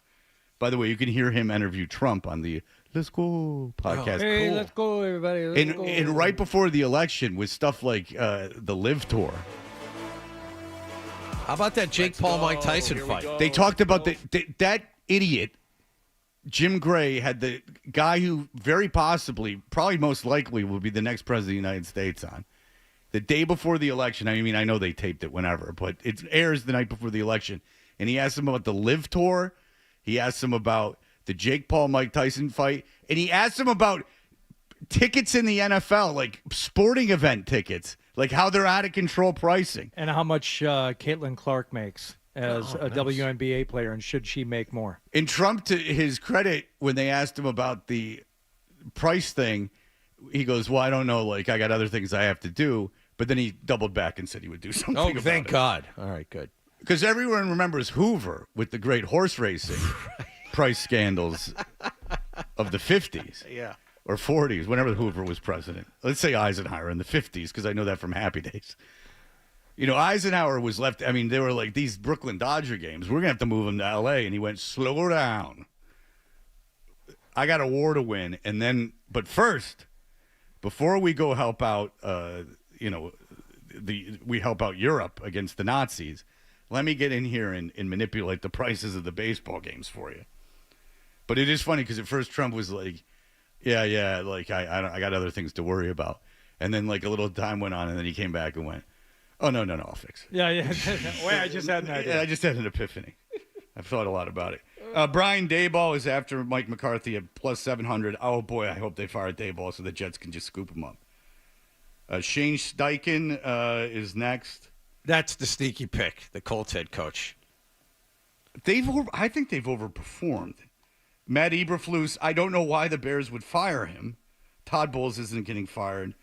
By the way, you can hear him interview Trump on the Let's Go podcast. Hey, cool. Let's go, everybody. Let's go. And right before the election with stuff like the Live Tour. How about that Jake Paul, Mike Tyson fight? They talked about that idiot, Jim Gray, had the guy who very possibly, probably most likely, will be the next president of the United States on. The day before the election, I mean, I know they taped it whenever, but it airs the night before the election. And he asked him about the Live Tour. He asked him about the Jake Paul, Mike Tyson fight. And he asked him about tickets in the NFL, like sporting event tickets, like how they're out of control pricing. And how much Caitlin Clark makes as a WNBA player, and should she make more? And Trump, to his credit, when they asked him about the price thing, he goes, well, I don't know. Like, I got other things I have to do. But then he doubled back and said he would do something about it. Oh, thank God. All right, good. Because everyone remembers Hoover with the great horse racing price scandals of the 50s. Yeah. Or 40s, whenever Hoover was president. Let's say Eisenhower in the 50s, because I know that from Happy Days. You know, Eisenhower was left, I mean, they were like, these Brooklyn Dodger games, we're going to have to move them to L.A., and he went, slow down. I got a war to win, and then, but first, before we go help out, we help out Europe against the Nazis, let me get in here and manipulate the prices of the baseball games for you. But it is funny because at first Trump was like, yeah, like I got other things to worry about. And then like a little time went on, and then he came back and went, "Oh no, I'll fix it." Yeah. Wait, I just had an idea. Yeah, I just had an epiphany. I've thought a lot about it. Brian Daboll is after Mike McCarthy at plus 700. Oh boy, I hope they fire Daboll so the Jets can just scoop him up. Shane Steichen is next. That's the sneaky pick, the Colts head coach. I think they've overperformed. Matt Eberflus, I don't know why the Bears would fire him. Todd Bowles isn't getting fired.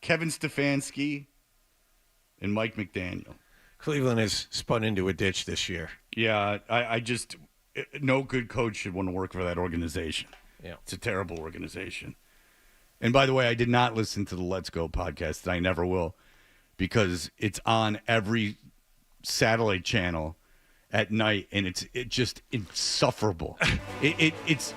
Kevin Stefanski and Mike McDaniel. Cleveland has spun into a ditch this year. Yeah, I just no good coach should want to work for that organization. Yeah. It's a terrible organization. And by the way, I did not listen to the Let's Go podcast, and I never will, because it's on every satellite channel at night, and it's just insufferable. It's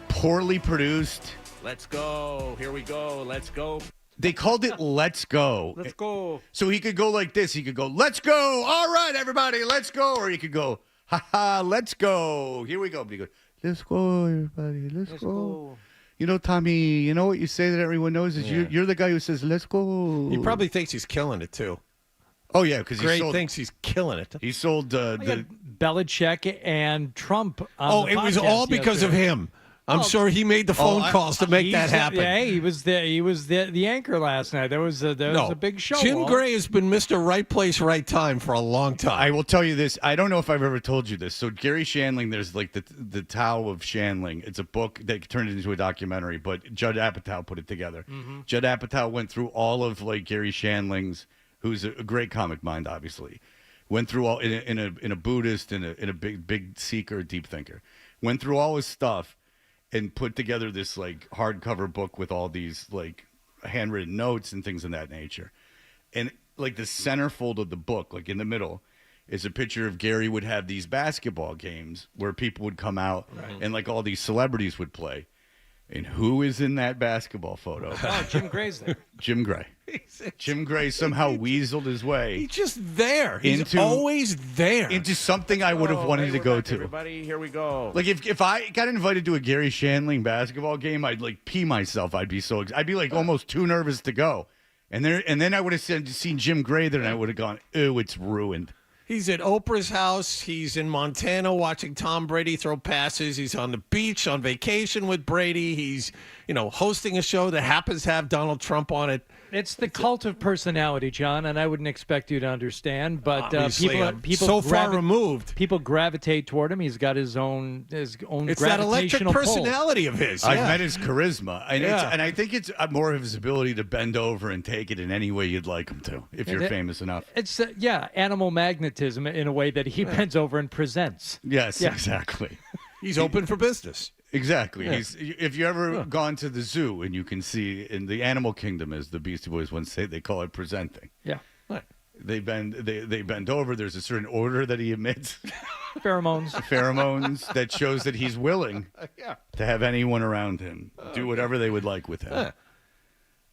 poorly produced. Let's go. Here we go. Let's go. They called it Let's Go. Let's go. So he could go like this. He could go, let's go. All right, everybody, let's go. Or he could go, ha, let's go. Here we go. But he goes, let's go, everybody. Let's go. You know, Tommy, you know what you say that everyone knows is you're the guy who says, let's go. He probably thinks he's killing it, too. Oh, yeah, because he thinks he's killing it. He sold the Belichick and Trump on the it was podcast all because of him. I'm sure he made the phone calls to make that happen. Yeah, he was the anchor last night. There was a big show. Jim Gray has been Mr. Right Place, Right Time for a long time. I will tell you this. I don't know if I've ever told you this. So Gary Shandling, there's like the Tao of Shandling. It's a book that turned into a documentary, but Judd Apatow put it together. Mm-hmm. Judd Apatow went through all of like Gary Shandling's, who's a great comic mind, obviously. Went through all in a Buddhist, in a big seeker, deep thinker. Went through all his stuff. And put together this like hardcover book with all these like handwritten notes and things of that nature. And like the centerfold of the book, like in the middle, is a picture of Gary would have these basketball games where people would come out and like all these celebrities would play. And who is in that basketball photo? Oh, Jim Gray's there. Jim Gray. Jim Gray somehow weaseled his way. He's just there. He's always there. Into something I would have wanted to go to. Everybody, here we go. Like if I got invited to a Gary Shandling basketball game, I'd like pee myself. I'd be like almost too nervous to go. And then I would have seen Jim Gray there, and I would have gone, "Ew, it's ruined." He's at Oprah's house. He's in Montana watching Tom Brady throw passes. He's on the beach on vacation with Brady. He's, hosting a show that happens to have Donald Trump on it. It's the cult of personality, John, and I wouldn't expect you to understand, but people so far removed. People gravitate toward him. He's got his own It's gravitational that electric pull. personality of his. I've met his charisma, and, Yeah. and I think it's more of his ability to bend over and take it in any way you'd like him to, if you're famous enough. It's animal magnetism in a way that he bends over and presents. Yes, Yeah. exactly. He's open for business. Exactly. Yeah. If you ever gone to the zoo and you can see in the animal kingdom, as the Beastie Boys once say, they call it presenting. Yeah. They bend over. There's a certain odor that he emits. Pheromones that shows that he's willing to have anyone around him do whatever they would like with him.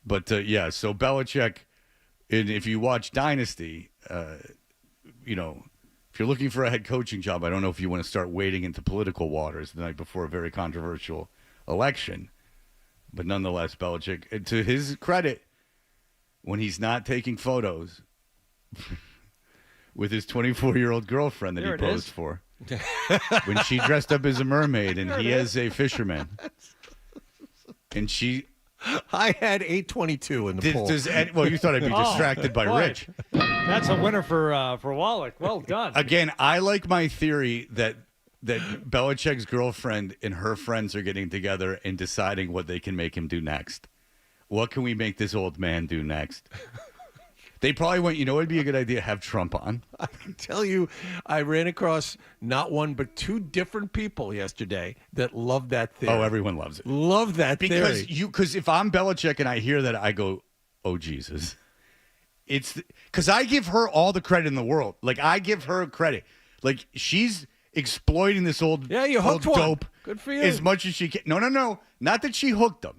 But so Belichick, and if you watch Dynasty, if you're looking for a head coaching job, I don't know if you want to start wading into political waters the night before a very controversial election. But nonetheless, Belichick, to his credit, when he's not taking photos with his 24-year-old girlfriend that he posed for, when she dressed up as a mermaid and he as a fisherman, and she... I had 822 in the poll. Well, you thought I'd be distracted by Rich. That's a winner for Wallach. Well done. Again, I like my theory that Belichick's girlfriend and her friends are getting together and deciding what they can make him do next. What can we make this old man do next? They probably went, it'd be a good idea to have Trump on. I can tell you, I ran across not one but two different people yesterday that love that theory. Oh, everyone loves it. Love that theory. Because if I'm Belichick and I hear that, I go, oh, Jesus. It's because I give her all the credit in the world. Like, I give her credit. Like, she's exploiting this old, you hooked old one. dope Good for you. as much as she can. No. Not that she hooked him.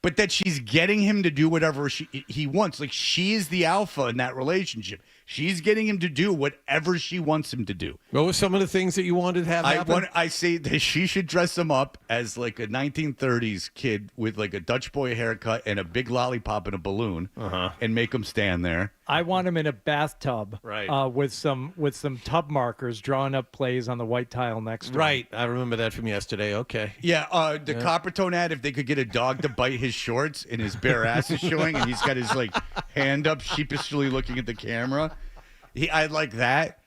But that she's getting him to do whatever he wants. Like, she is the alpha in that relationship. She's getting him to do whatever she wants him to do. What were some of the things that you wanted to have happen? I say that she should dress him up as like a 1930s kid with like a Dutch boy haircut and a big lollipop and a balloon, and make him stand there. I want him in a bathtub, right? With some tub markers, drawing up plays on the white tile next to him. Right, I remember that from yesterday. Okay, yeah. The Coppertone ad, if they could get a dog to bite his shorts and his bare ass is showing, and he's got his like hand up, sheepishly looking at the camera. I'd like that.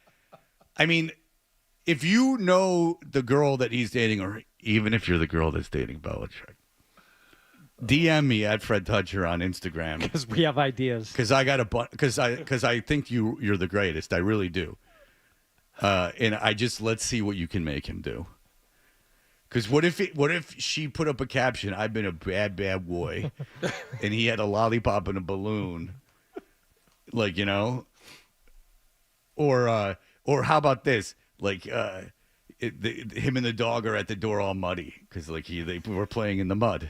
I mean, if you know the girl that he's dating, or even if you're the girl that's dating Belichick, DM me at Fred Toucher on Instagram because we have ideas. Because I got because I think you're the greatest. I really do. And let's see what you can make him do. Because what if she put up a caption? I've been a bad boy, and he had a lollipop and a balloon, like or how about this? Like him and the dog are at the door all muddy because like they were playing in the mud.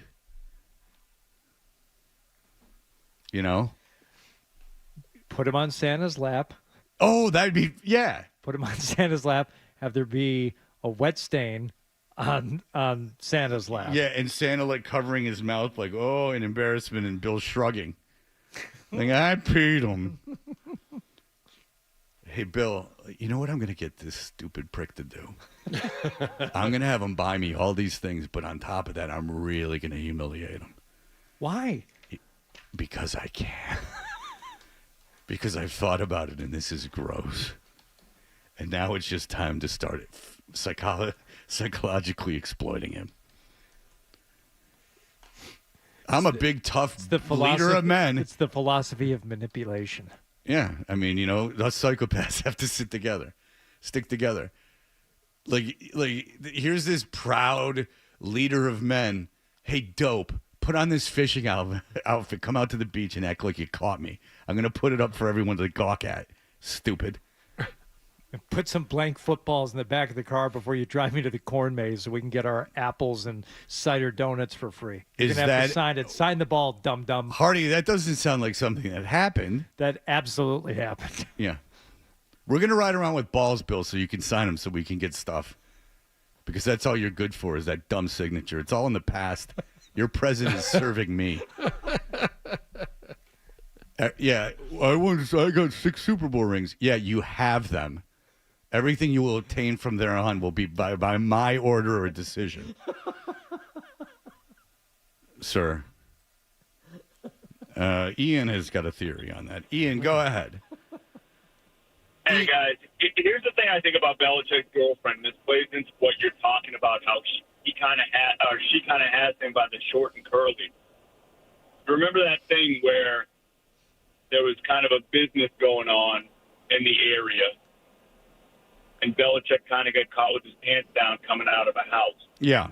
Put him on Santa's lap. Oh, that'd be Put him on Santa's lap. Have there be a wet stain on Santa's lap. Yeah, and Santa like covering his mouth like, oh, in embarrassment, and Bill shrugging. Like, I peed him. Hey, Bill, you know what I'm going to get this stupid prick to do? I'm going to have him buy me all these things, but on top of that, I'm really going to humiliate him. Why? Because I can. Because I've thought about it, and this is gross. And now it's just time to start it psychologically exploiting him. I'm a big, tough leader of men. It's the philosophy of manipulation. Yeah, I mean, us psychopaths have to stick together. Like, here's this proud leader of men. Hey, dope, put on this fishing outfit, come out to the beach and act like you caught me. I'm going to put it up for everyone to gawk at. Stupid. Put some blank footballs in the back of the car before you drive me to the corn maze so we can get our apples and cider donuts for free. You're going to have to sign it. Sign the ball, dum-dum. Hardy, that doesn't sound like something that happened. That absolutely happened. Yeah. We're going to ride around with balls, Bill, so you can sign them so we can get stuff. Because that's all you're good for is that dumb signature. It's all in the past. Your present is serving me. Yeah, I got 6 Super Bowl rings. Yeah, you have them. Everything you will obtain from there on will be by my order or decision. Sir. Ian has got a theory on that. Ian, go ahead. Hey, guys. Here's the thing I think about Belichick's girlfriend. This plays into what you're talking about, how she kind of has him by the short and curly. Remember that thing where there was kind of a business going on in the area, and Belichick kind of got caught with his pants down coming out of a house. Yeah.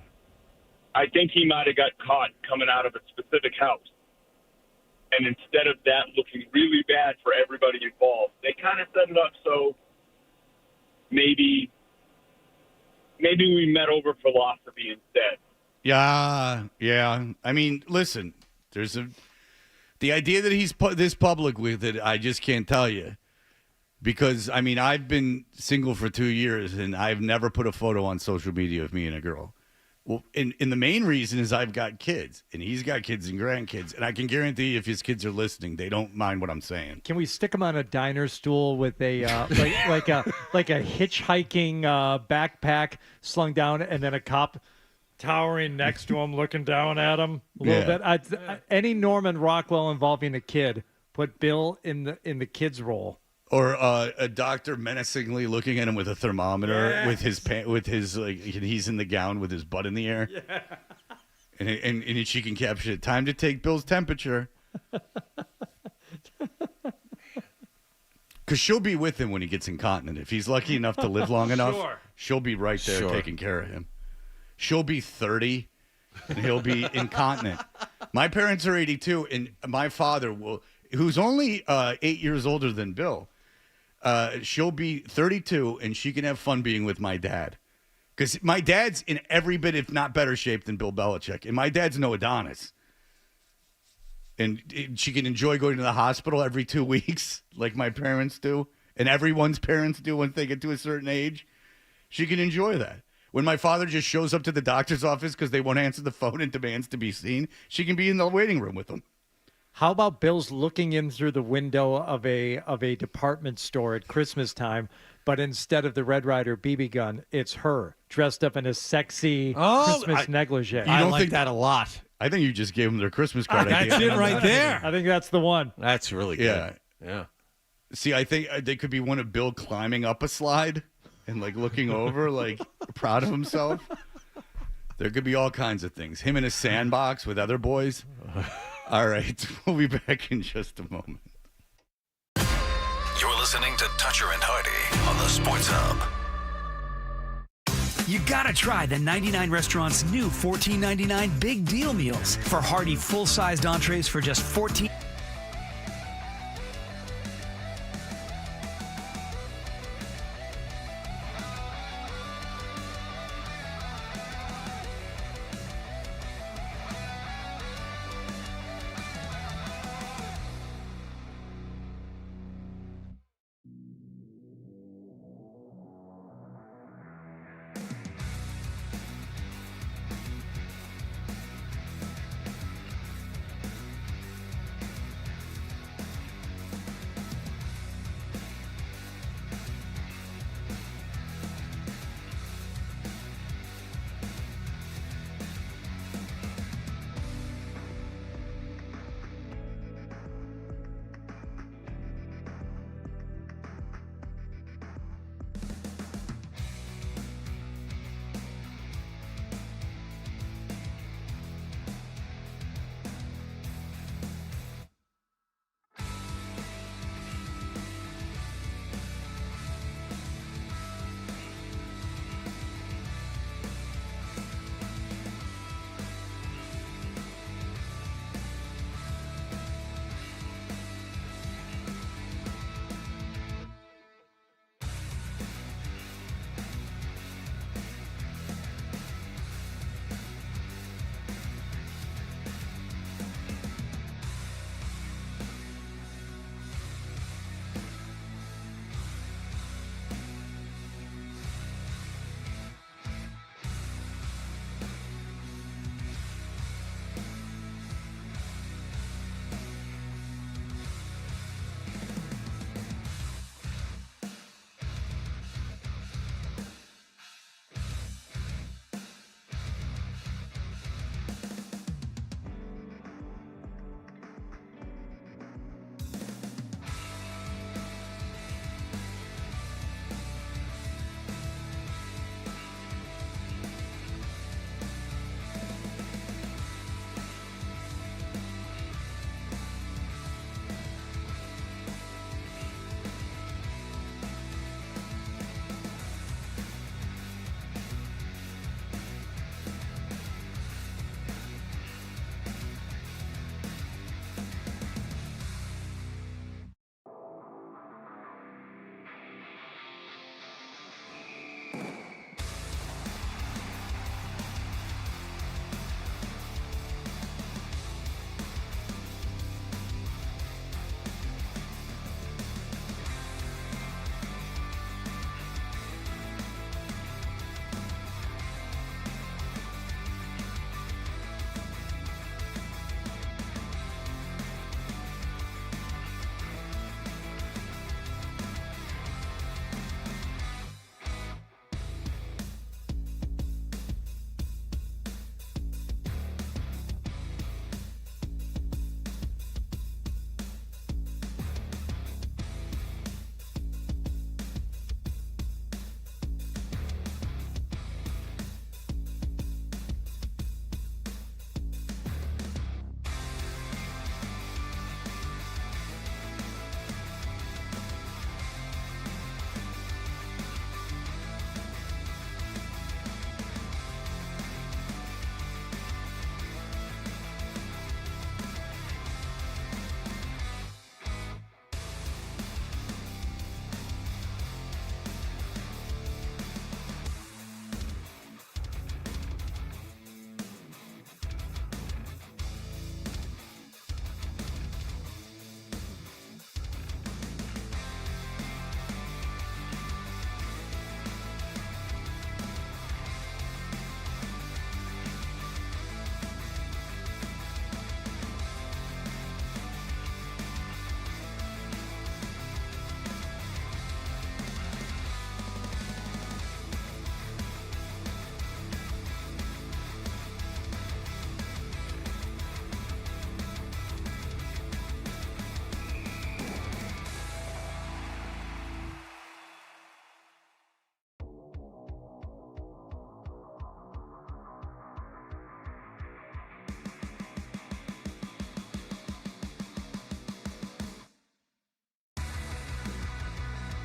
I think he might have got caught coming out of a specific house. And instead of that looking really bad for everybody involved, they kind of set it up so maybe we met over philosophy instead. Yeah. I mean, listen, the idea that he's this public with it, I just can't tell you. Because, I mean, I've been single for 2 years, and I've never put a photo on social media of me and a girl. Well, and the main reason is I've got kids, and he's got kids and grandkids, and I can guarantee if his kids are listening, they don't mind what I'm saying. Can we stick him on a diner stool with a like a hitchhiking backpack slung down, and then a cop towering next to him, looking down at him a little bit? Any Norman Rockwell involving a kid, put Bill in the kid's role. Or a doctor menacingly looking at him with a thermometer, with his like he's in the gown with his butt in the air, and she can capture it. Time to take Bill's temperature, because she'll be with him when he gets incontinent. If he's lucky enough to live long enough, she'll be right there taking care of him. She'll be 30, and he'll be incontinent. My parents are 82, and my father who's only 8 years older than Bill. She'll be 32, and she can have fun being with my dad. Because my dad's in every bit, if not better shape than Bill Belichick. And my dad's no Adonis. and she can enjoy going to the hospital every 2 weeks, like my parents do, and everyone's parents do once they get to a certain age, she can enjoy that. When my father just shows up to the doctor's office because they won't answer the phone and demands to be seen, she can be in the waiting room with them. How about Bill's looking in through the window of a department store at Christmas time, but instead of the Red Ryder BB gun, it's her dressed up in a sexy Christmas negligee. I like that a lot. I think you just gave them their Christmas card. That's it right there. I think that's the one. That's really good. Yeah. See, I think they could be one of Bill climbing up a slide and like looking over, like proud of himself. There could be all kinds of things. Him in a sandbox with other boys. All right, we'll be back in just a moment. You're listening to Toucher and Hardy on the Sports Hub. You gotta try the 99 Restaurant's new $14.99 Big Deal Meals. For hearty, full-sized entrees for just $14.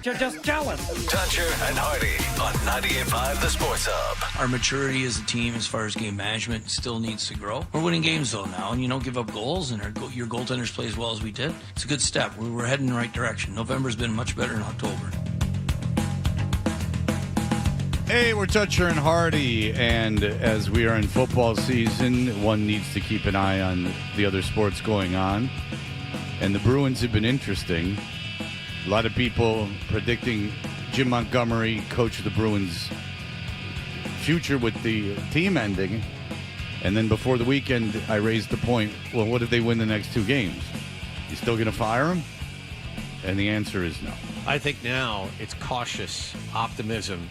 Just tell us. Dutcher and Hardy on 98.5 The Sports Hub. Our maturity as a team as far as game management still needs to grow. We're winning games, though, now, and you don't give up goals, and your goaltenders play as well as we did. It's a good step. We're heading in the right direction. November's been much better than October. Hey, we're Dutcher and Hardy, and as we are in football season, one needs to keep an eye on the other sports going on. And the Bruins have been interesting. A lot of people predicting Jim Montgomery, coach of the Bruins' future with the team ending. And then before the weekend, I raised the point, well, what if they win the next 2 games? You still going to fire him? And the answer is no. I think now it's cautious optimism.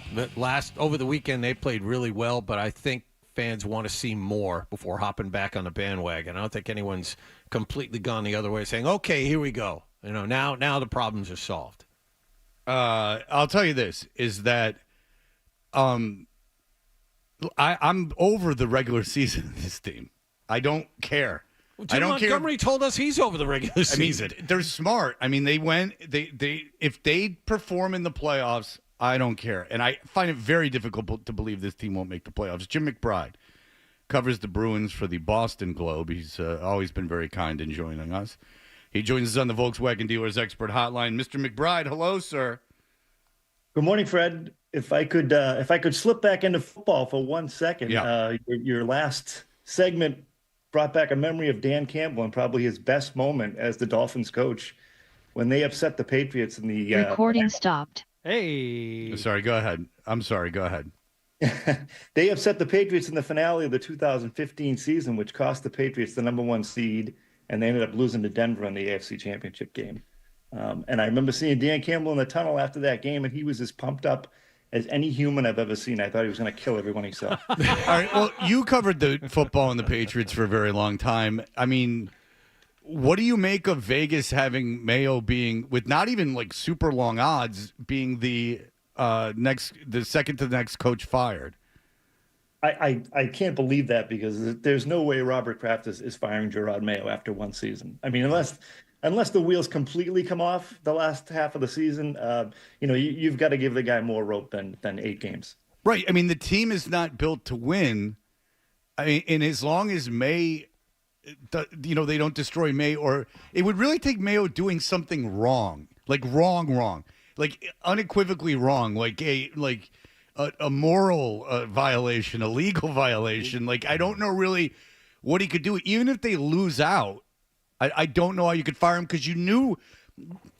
Over the weekend, they played really well, but I think fans want to see more before hopping back on the bandwagon. I don't think anyone's completely gone the other way, saying, okay, here we go. Now the problems are solved. I'll tell you this, is that I'm over the regular season of this team. I don't care. Well, Jim Montgomery told us he's over the regular season. I mean, they're smart. I mean, if they perform in the playoffs, I don't care. And I find it very difficult to believe this team won't make the playoffs. Jim McBride covers the Bruins for the Boston Globe. He's always been very kind in joining us. He joins us on the Volkswagen Dealers Expert Hotline. Mr. McBride, hello, sir. Good morning, Fred. If I could slip back into football for 1 second, your last segment brought back a memory of Dan Campbell and probably his best moment as the Dolphins coach when they upset the Patriots in the recording stopped. Hey. Sorry, go ahead. I'm sorry, go ahead. They upset the Patriots in the finale of the 2015 season, which cost the Patriots the #1 seed, and they ended up losing to Denver in the AFC Championship game. And I remember seeing Dan Campbell in the tunnel after that game, and he was as pumped up as any human I've ever seen. I thought he was going to kill everyone he saw. All right, well, you covered the football and the Patriots for a very long time. I mean, what do you make of Vegas having Mayo being, with not even like super long odds, being the second to the next coach fired? I can't believe that, because there's no way Robert Kraft is firing Gerard Mayo after 1 season. I mean, unless the wheels completely come off the last half of the season, you've got to give the guy more rope than 8 games. Right. I mean, the team is not built to win. I mean, and as long as May, they don't destroy May, or it would really take Mayo doing something wrong, like wrong, like unequivocally wrong, like a moral violation, a legal violation. Like, I don't know really what he could do. Even if they lose out, I don't know how you could fire him, because you knew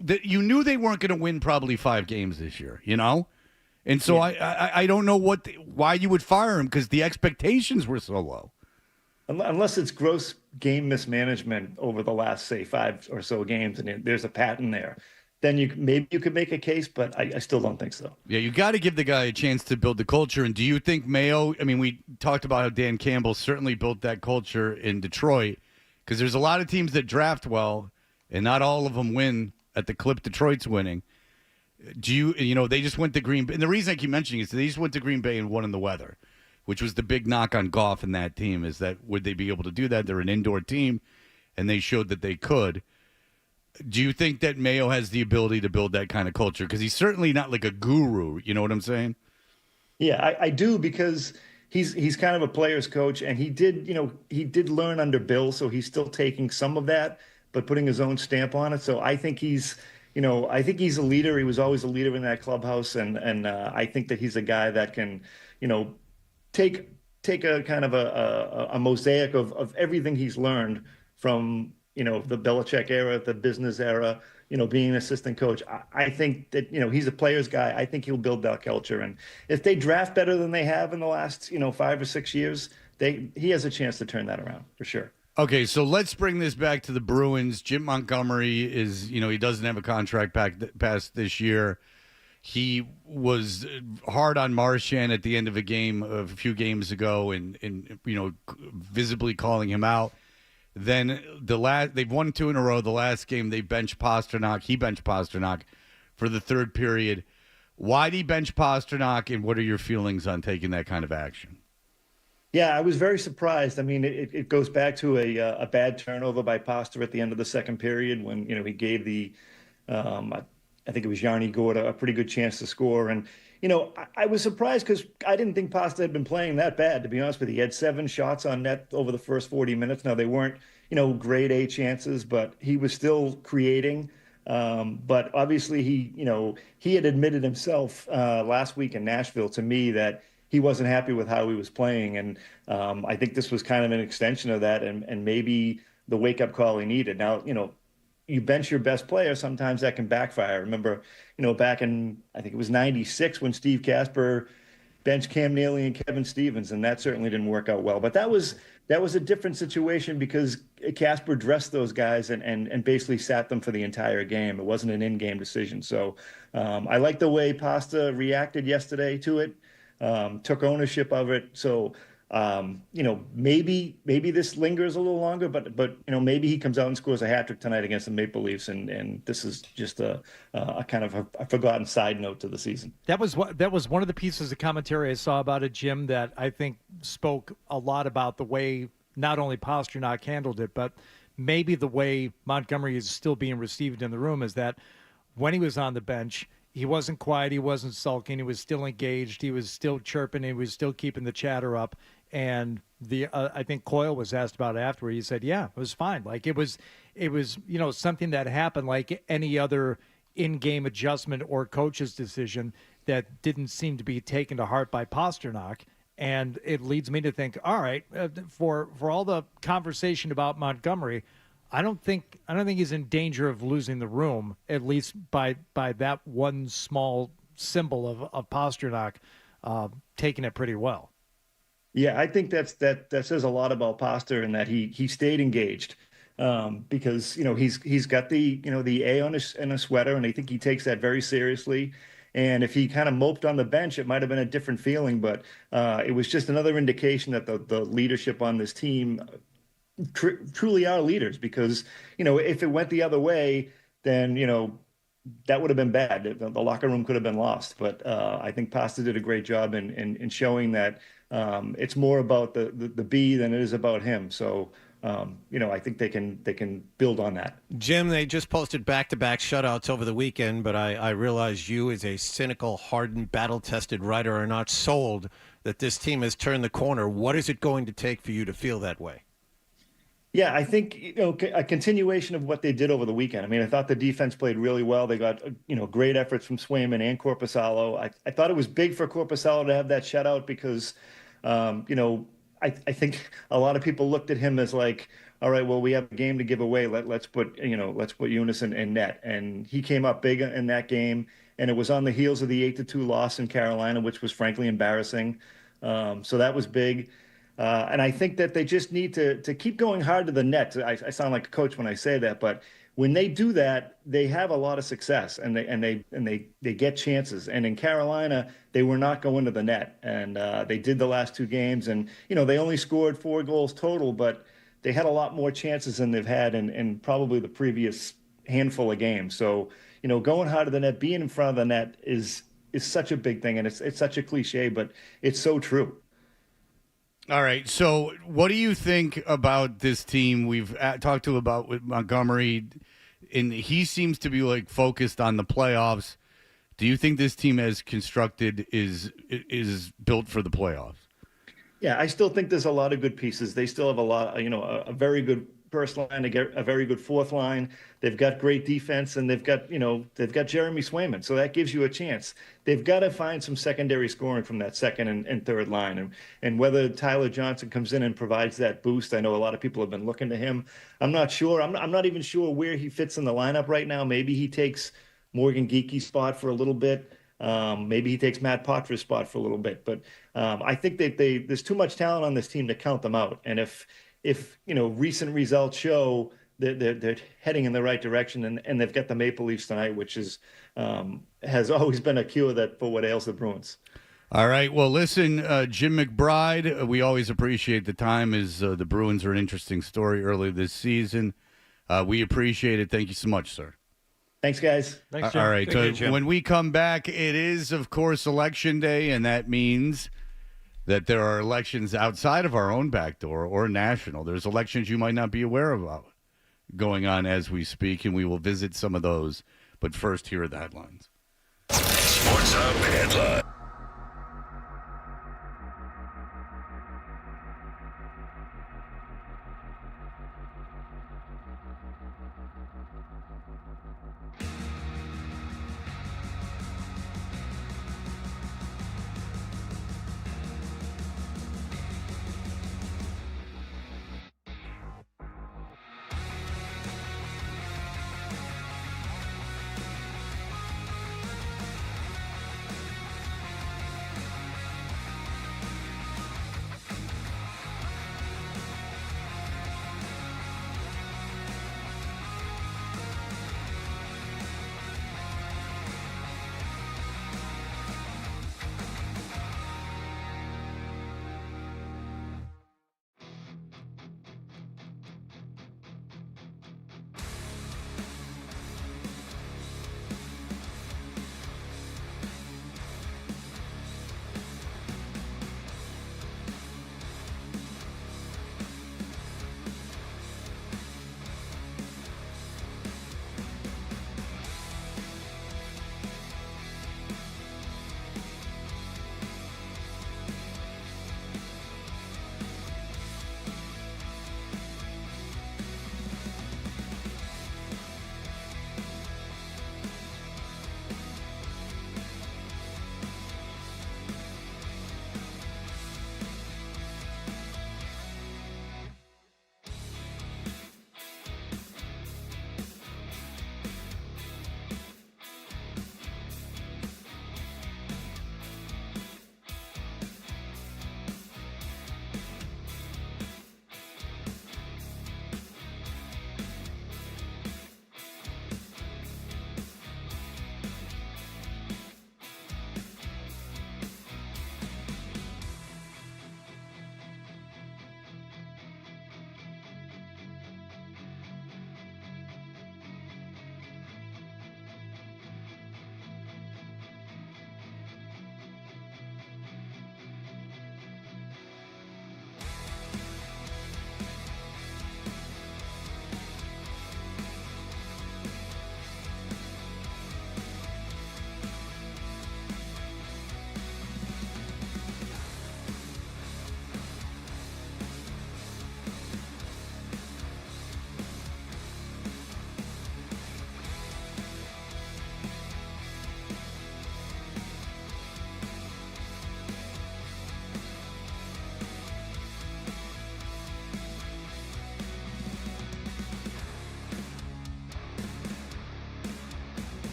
they weren't going to win probably 5 games this year, And so I don't know why you would fire him, because the expectations were so low. Unless it's gross game mismanagement over the last, say, 5 or so games, and there's a pattern there, then maybe you could make a case, but I still don't think so. Yeah, you got to give the guy a chance to build the culture. And do you think Mayo, I mean, we talked about how Dan Campbell certainly built that culture in Detroit, because there's a lot of teams that draft well, and not all of them win at the clip Detroit's winning. They just went to Green Bay. And the reason I keep mentioning is they just went to Green Bay and won in the weather, which was the big knock on Goff and that team, is that would they be able to do that? They're an indoor team, and they showed that they could. Do you think that Mayo has the ability to build that kind of culture? Because he's certainly not like a guru. You know what I'm saying? Yeah, I do, because he's kind of a player's coach, and he did learn under Bill, so he's still taking some of that, but putting his own stamp on it. So I think he's a leader. He was always a leader in that clubhouse, and I think that he's a guy that can, take a kind of a mosaic of everything he's learned from the Belichick era, the business era, being an assistant coach. I think that, he's a player's guy. I think he'll build that culture. And if they draft better than they have in the last, 5 or 6 years, he has a chance to turn that around for sure. Okay, so let's bring this back to the Bruins. Jim Montgomery is, he doesn't have a contract past this year. He was hard on Marchand at the end of a game a few games ago and visibly calling him out. Then they've won 2 in a row. The last game they benched Pasternak. He benched Pasternak for the 3rd period. Why did he bench Pasternak, and what are your feelings on taking that kind of action? Yeah, I was very surprised. I mean, it goes back to a bad turnover by Pasta at the end of the 2nd period when he gave the I think it was Yanni Gorda, a pretty good chance to score. And, I was surprised because I didn't think Pasta had been playing that bad, to be honest with you. He had 7 shots on net over the first 40 minutes. Now, they weren't, grade A chances, but he was still creating. But obviously he had admitted himself last week in Nashville to me that he wasn't happy with how he was playing. And I think this was kind of an extension of that and maybe the wake-up call he needed. Now, you bench your best player, sometimes that can backfire. I remember, back in, I think it was 96 when Steve Casper benched Cam Neely and Kevin Stevens, and that certainly didn't work out well. But that was a different situation because Casper dressed those guys and basically sat them for the entire game. It wasn't an in-game decision. So I like the way Pasta reacted yesterday to it, took ownership of it. So maybe this lingers a little longer, but maybe he comes out and scores a hat trick tonight against the Maple Leafs, and this is just a kind of a forgotten side note to the season. That was one of the pieces of commentary I saw about it, Jim, that I think spoke a lot about the way not only Pastrnak handled it, but maybe the way Montgomery is still being received in the room is that when he was on the bench, he wasn't quiet, he wasn't sulking, he was still engaged, he was still chirping, he was still keeping the chatter up. And I think Coyle was asked about it afterward. He said, "Yeah, it was fine. Like it was something that happened like any other in-game adjustment or coach's decision that didn't seem to be taken to heart by Pastrnak." And it leads me to think, all right, for all the conversation about Montgomery, I don't think he's in danger of losing the room, at least by that one small symbol of Pastrnak taking it pretty well. Yeah, I think that says a lot about Pasta and that he stayed engaged because he's got the A on his sweater, and I think he takes that very seriously. And if he kind of moped on the bench, it might have been a different feeling, but it was just another indication that the leadership on this team truly are leaders. Because if it went the other way, then that would have been bad. The locker room could have been lost. But I think Pasta did a great job in showing that. It's more about the B than it is about him. So, I think they can build on that. Jim, they just posted back-to-back shutouts over the weekend, but I realize you as a cynical, hardened, battle-tested writer are not sold that this team has turned the corner. What is it going to take for you to feel that way? Yeah, I think, a continuation of what they did over the weekend. I mean, I thought the defense played really well. They got, great efforts from Swayman and Korpisalo. I thought it was big for Korpisalo to have that shutout because, I think a lot of people looked at him as like, all right, well, we have a game to give away. Let's put Eunice in net. And he came up big in that game. And it was on the heels of the 8-2 loss in Carolina, which was frankly embarrassing. So that was big. And I think that they just need to keep going hard to the net. I sound like a coach when I say that, but when they do that, they have a lot of success and they get chances. And in Carolina, they were not going to the net, and they did the last 2 games. And they only scored 4 goals total, but they had a lot more chances than they've had in probably the previous handful of games. So going hard to the net, being in front of the net is such a big thing, and it's such a cliche, but it's so true. All right. So what do you think about this team we've talked to about with Montgomery? And he seems to be like focused on the playoffs. Do you think this team as constructed is built for the playoffs? Yeah, I still think there's a lot of good pieces. They still have a lot, a very good first line, they get a very good fourth line. They've got great defense, and they've got Jeremy Swayman. So that gives you a chance. They've got to find some secondary scoring from that second and third line. And whether Tyler Johnson comes in and provides that boost, I know a lot of people have been looking to him. I'm not sure. I'm not even sure where he fits in the lineup right now. Maybe he takes Morgan Geeky's spot for a little bit. Maybe he takes Matt Poitras' spot for a little bit. But I think that there's too much talent on this team to count them out. And if recent results show that they're heading in the right direction, and they've got the Maple Leafs tonight, which has always been a cure for what ails the Bruins. All right. Well, listen, Jim McBride, we always appreciate the time as the Bruins are an interesting story early this season. We appreciate it. Thank you so much, sir. Thanks, guys. Thanks, Jim. All right. Thank you, Jim. When we come back, it is, of course, Election Day, and that means that there are elections outside of our own back door or national. There's elections you might not be aware about going on as we speak, and we will visit some of those. But first, here are the headlines. Sports Hub headline.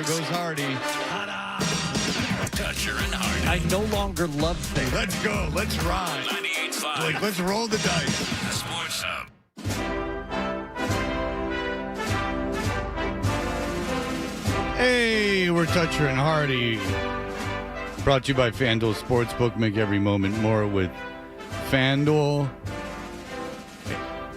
goes Hardy. Toucher and Hardy. I no longer love things. Let's go. Let's ride. 98.5. Like, let's roll the dice. The Sports Hub. Hey, we're Toucher and Hardy. Brought to you by FanDuel Sportsbook. Make every moment more with FanDuel.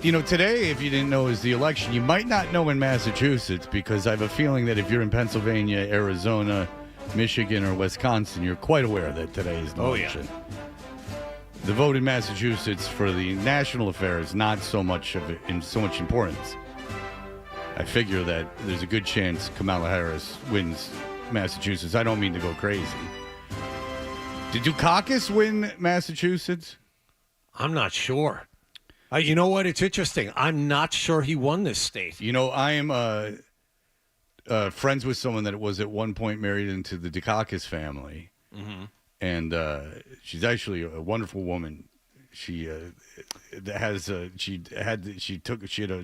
You know, today, if you didn't know, is the election. You might not know in Massachusetts because I have a feeling that if you're in Pennsylvania, Arizona, Michigan, or Wisconsin, you're quite aware that today is the election. The vote in Massachusetts for the national affair is not so much importance. I figure that there's a good chance Kamala Harris wins Massachusetts. I don't mean to go crazy. Did Dukakis win Massachusetts? I'm not sure. You know what? It's interesting. I'm not sure he won this state. You know, I am friends with someone that was at one point married into the Dukakis family. Mm-hmm. And she's actually a wonderful woman. She had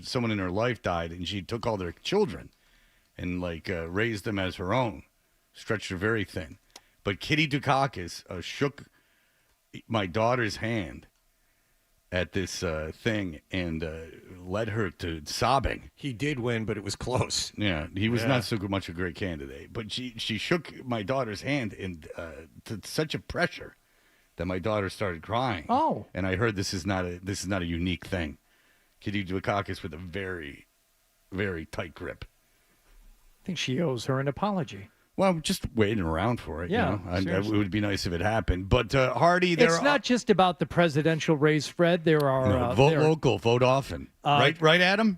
someone in her life died, and she took all their children and raised them as her own, stretched her very thin. But Kitty Dukakis shook my daughter's hand at this thing and led her to sobbing. He did win, but it was close. Yeah, he was not so much a great candidate. But she shook my daughter's hand and to such a pressure that my daughter started crying. Oh, and I heard this is not a unique thing. Kitty Dukakis with a very, very tight grip. I think she owes her an apology. Well, just waiting around for it. Yeah, you know? It would be nice if it happened. But Hardy, it's not just about the presidential race, Fred. There are vote local, vote often. Right, Adam.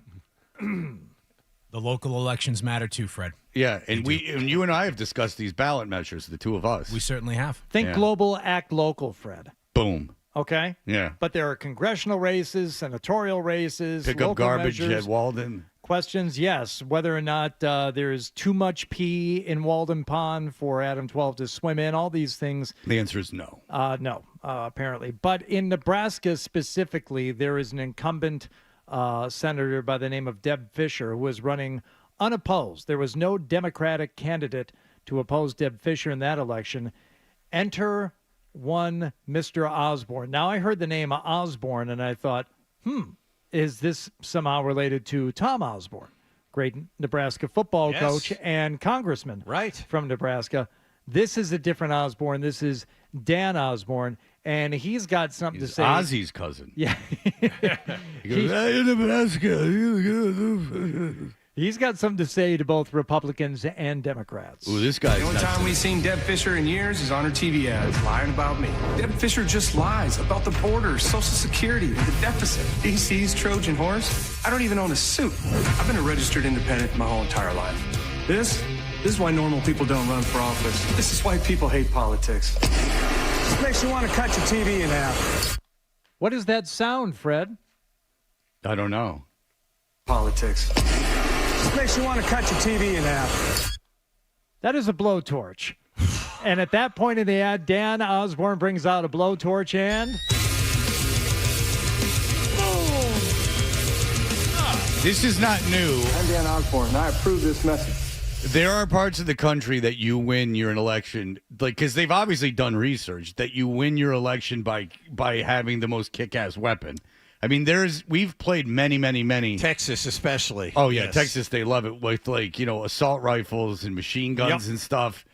The local elections matter too, Fred. Yeah, and you and I have discussed these ballot measures, the two of us. We certainly have. Think global, act local, Fred. Boom. Okay? Yeah. But there are congressional races, senatorial races, pick local up garbage measures. at Walden. Questions, yes. Whether or not there's too much pee in Walden Pond for Adam 12 to swim in, all these things. The answer is no. No, apparently. But in Nebraska specifically, there is an incumbent senator by the name of Deb Fischer who is running unopposed. There was no Democratic candidate to oppose Deb Fischer in that election. Enter one Mr. Osborne. Now, I heard the name Osborne, and I thought, is this somehow related to Tom Osborne, great Nebraska football coach and congressman from Nebraska? This is a different Osborne. This is Dan Osborne, and he's got something to say. Ozzy's cousin. Yeah. He goes, hey, Nebraska. He's got something to say to both Republicans and Democrats. Ooh, this guy's the only time we've seen Deb Fischer in years is on her TV ads, lying about me. Deb Fischer just lies about the border, Social Security, the deficit. DC's Trojan horse. I don't even own a suit. I've been a registered independent my whole entire life. This is why normal people don't run for office. This is why people hate politics. This makes you want to cut your TV in half. What does that sound, Fred? I don't know. Politics. This makes you want to cut your TV in half. That is a blowtorch. And at that point in the ad, Dan Osborne brings out a blowtorch and... boom! This is not new. I'm Dan Osborne, and I approve this message. There are parts of the country that you win your election, because they've obviously done research, that you win your election by having the most kick-ass weapon. I mean, we've played many. Texas especially. Oh, yeah, yes. Texas, they love it with, assault rifles and machine guns and stuff.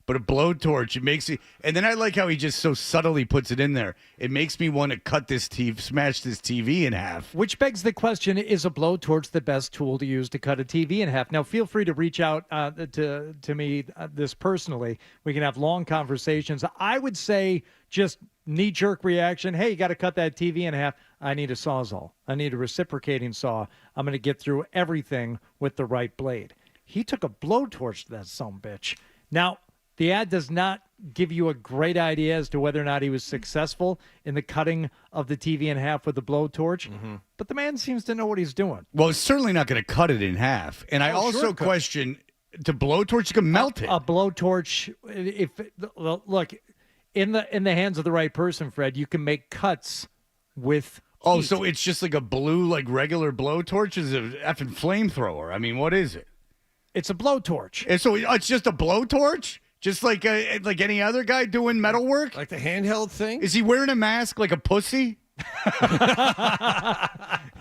But a blowtorch, it makes it... And then I like how he just so subtly puts it in there. It makes me want to smash this TV in half. Which begs the question, is a blowtorch the best tool to use to cut a TV in half? Now, feel free to reach out to me this personally. We can have long conversations. I would say just knee-jerk reaction, hey, you got to cut that TV in half. I need a Sawzall. I need a reciprocating saw. I'm going to get through everything with the right blade. He took a blowtorch to that sumbitch. Now, the ad does not give you a great idea as to whether or not he was successful in the cutting of the TV in half with the blowtorch, but the man seems to know what he's doing. Well, it's certainly not going to cut it in half. And I also question, the blowtorch, you can melt it. A blowtorch, look, in the hands of the right person, Fred, you can make cuts with heat. So it's just like a blue, regular blowtorch is an effing flamethrower. I mean, what is it? It's a blowtorch. And so it's just a blowtorch? Just like any other guy doing metal work? Like the handheld thing? Is he wearing a mask like a pussy?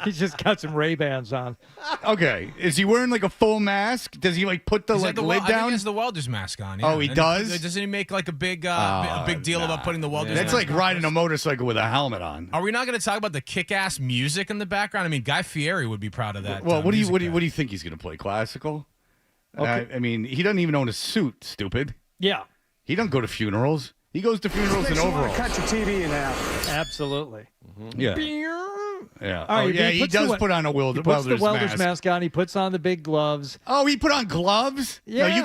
He's just got some Ray-Bans on. Okay. Is he wearing like a full mask? Does he like put the lid I think down? he has the welder's mask on. Yeah. Oh, he And does? Doesn't he make like a big deal about putting the welder's That's mask like on? riding a motorcycle with a helmet on. Are we not going to talk about the kick-ass music in the background? I mean, Guy Fieri would be proud of that. Well, what do you think he's going to play? Classical? Okay. I mean, he doesn't even own a suit, stupid. Yeah. He don't go to funerals. He goes to funerals in overalls. Cut your TV in half. Absolutely. Yeah. Yeah. All right, he does put on a He puts the welder's mask on. He puts on the big gloves. Oh, he put on gloves? Yeah. No, you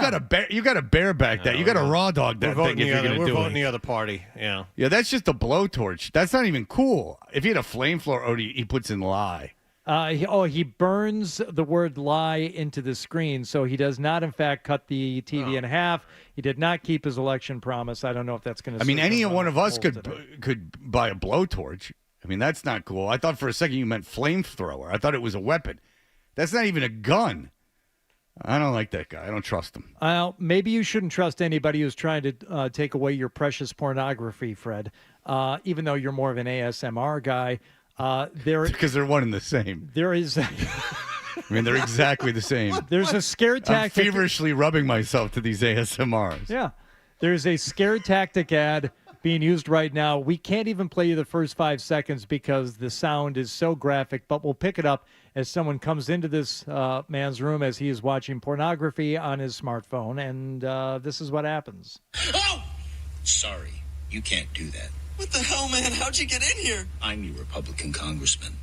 got to bareback that. You got to raw dog that thing if you're going to do it. We're voting the other party. Yeah. Yeah, that's just a blowtorch. That's not even cool. If he had a flamethrower, he puts in lie. He burns the word lie into the screen, so he does not, in fact, cut the TV in half. He did not keep his election promise. I don't know if that's going to. I mean, any one of us could buy a blowtorch. I mean, that's not cool. I thought for a second you meant flamethrower. I thought it was a weapon. That's not even a gun. I don't like that guy. I don't trust him. Maybe you shouldn't trust anybody who's trying to take away your precious pornography, Fred. Even though you're more of an ASMR guy. Because they're one and the same. There is. I mean, they're exactly the same. There's a scare tactic. I'm feverishly rubbing myself to these ASMRs. Yeah. There's a scare tactic ad being used right now. We can't even play you the first 5 seconds because the sound is so graphic, but we'll pick it up as someone comes into this man's room as he is watching pornography on his smartphone, and this is what happens. Oh! Sorry, you can't do that. What the hell, man? How'd you get in here? I'm your Republican congressman.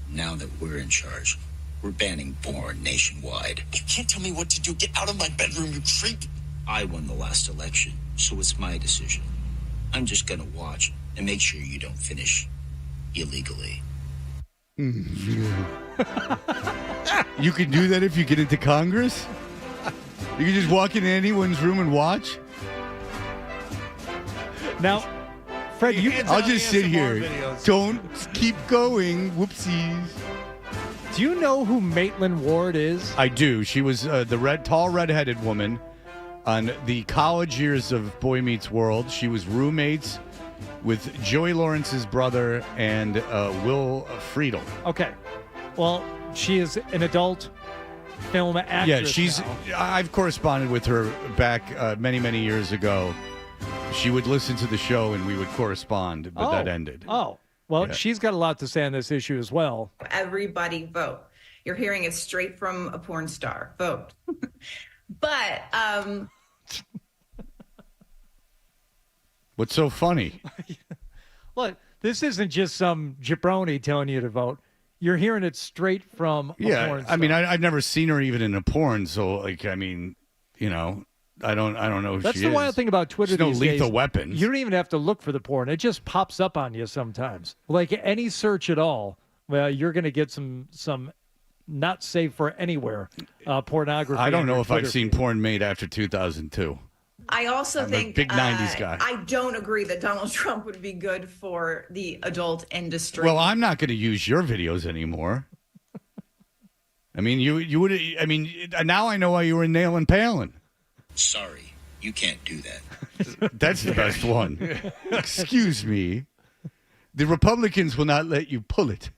Now that we're in charge, we're banning porn nationwide. You can't tell me what to do. Get out of my bedroom, you creep. I won the last election, so it's my decision. I'm just gonna watch and make sure you don't finish illegally. You can do that if you get into Congress? You can just walk into anyone's room and watch? Now, Fred, I'll just sit here. Don't keep going. Whoopsies. Do you know who Maitland Ward is? I do. She was the tall red-headed woman on the college years of Boy Meets World. She was roommates with Joey Lawrence's brother and Will Friedle. Okay. Well, she is an adult film actress. Yeah, I've corresponded with her back many, many years ago. She would listen to the show and we would correspond, but that ended. Oh, well, she's got a lot to say on this issue as well. Everybody vote. You're hearing it straight from a porn star. Vote. But what's so funny? Look, this isn't just some jabroni telling you to vote. You're hearing it straight from a porn star. I mean, I've never seen her even in a porn, so I don't know who That's she the is. wild thing about Twitter She's no these Lethal days. Weapons. You don't even have to look for the porn. It just pops up on you sometimes. Like any search at all, well, you're going to get some not safe for anywhere pornography. I don't know if I've Twitter seen feed. porn made after 2002. I also I'm think a big 90s guy. I don't agree that Donald Trump would be good for the adult industry. Well, I'm not going to use your videos anymore. I mean, you would. I mean, now I know why you were nailing Palin. Sorry, you can't do that. That's the best one. Excuse me. The Republicans will not let you pull it.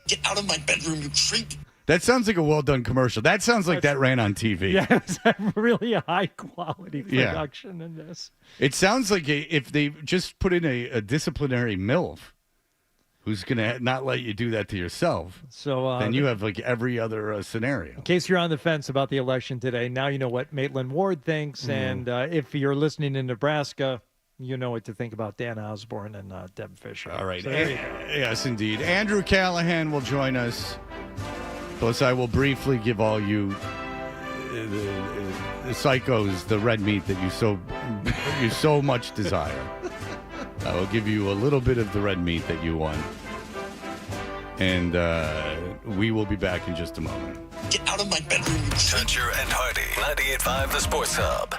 Get out of my bedroom, you creep. That sounds like a well-done commercial. That sounds like that ran on TV. Yeah, it's really a high-quality production in this. It sounds like if they just put in a disciplinary MILF who's going to not let you do that to yourself, so then you have like every other scenario. In case you're on the fence about the election today, now you know what Maitland Ward thinks. And if you're listening in Nebraska, you know what to think about Dan Osborne and Deb Fisher. All right. So there you go. Yes, indeed. Andrew Callahan will join us. Plus, I will briefly give all you the psychos the red meat that you so much desire. I will give you a little bit of the red meat that you want. And we will be back in just a moment. Get out of my bedroom, you creep. Hunter and Hardy, 98.5 The Sports Hub.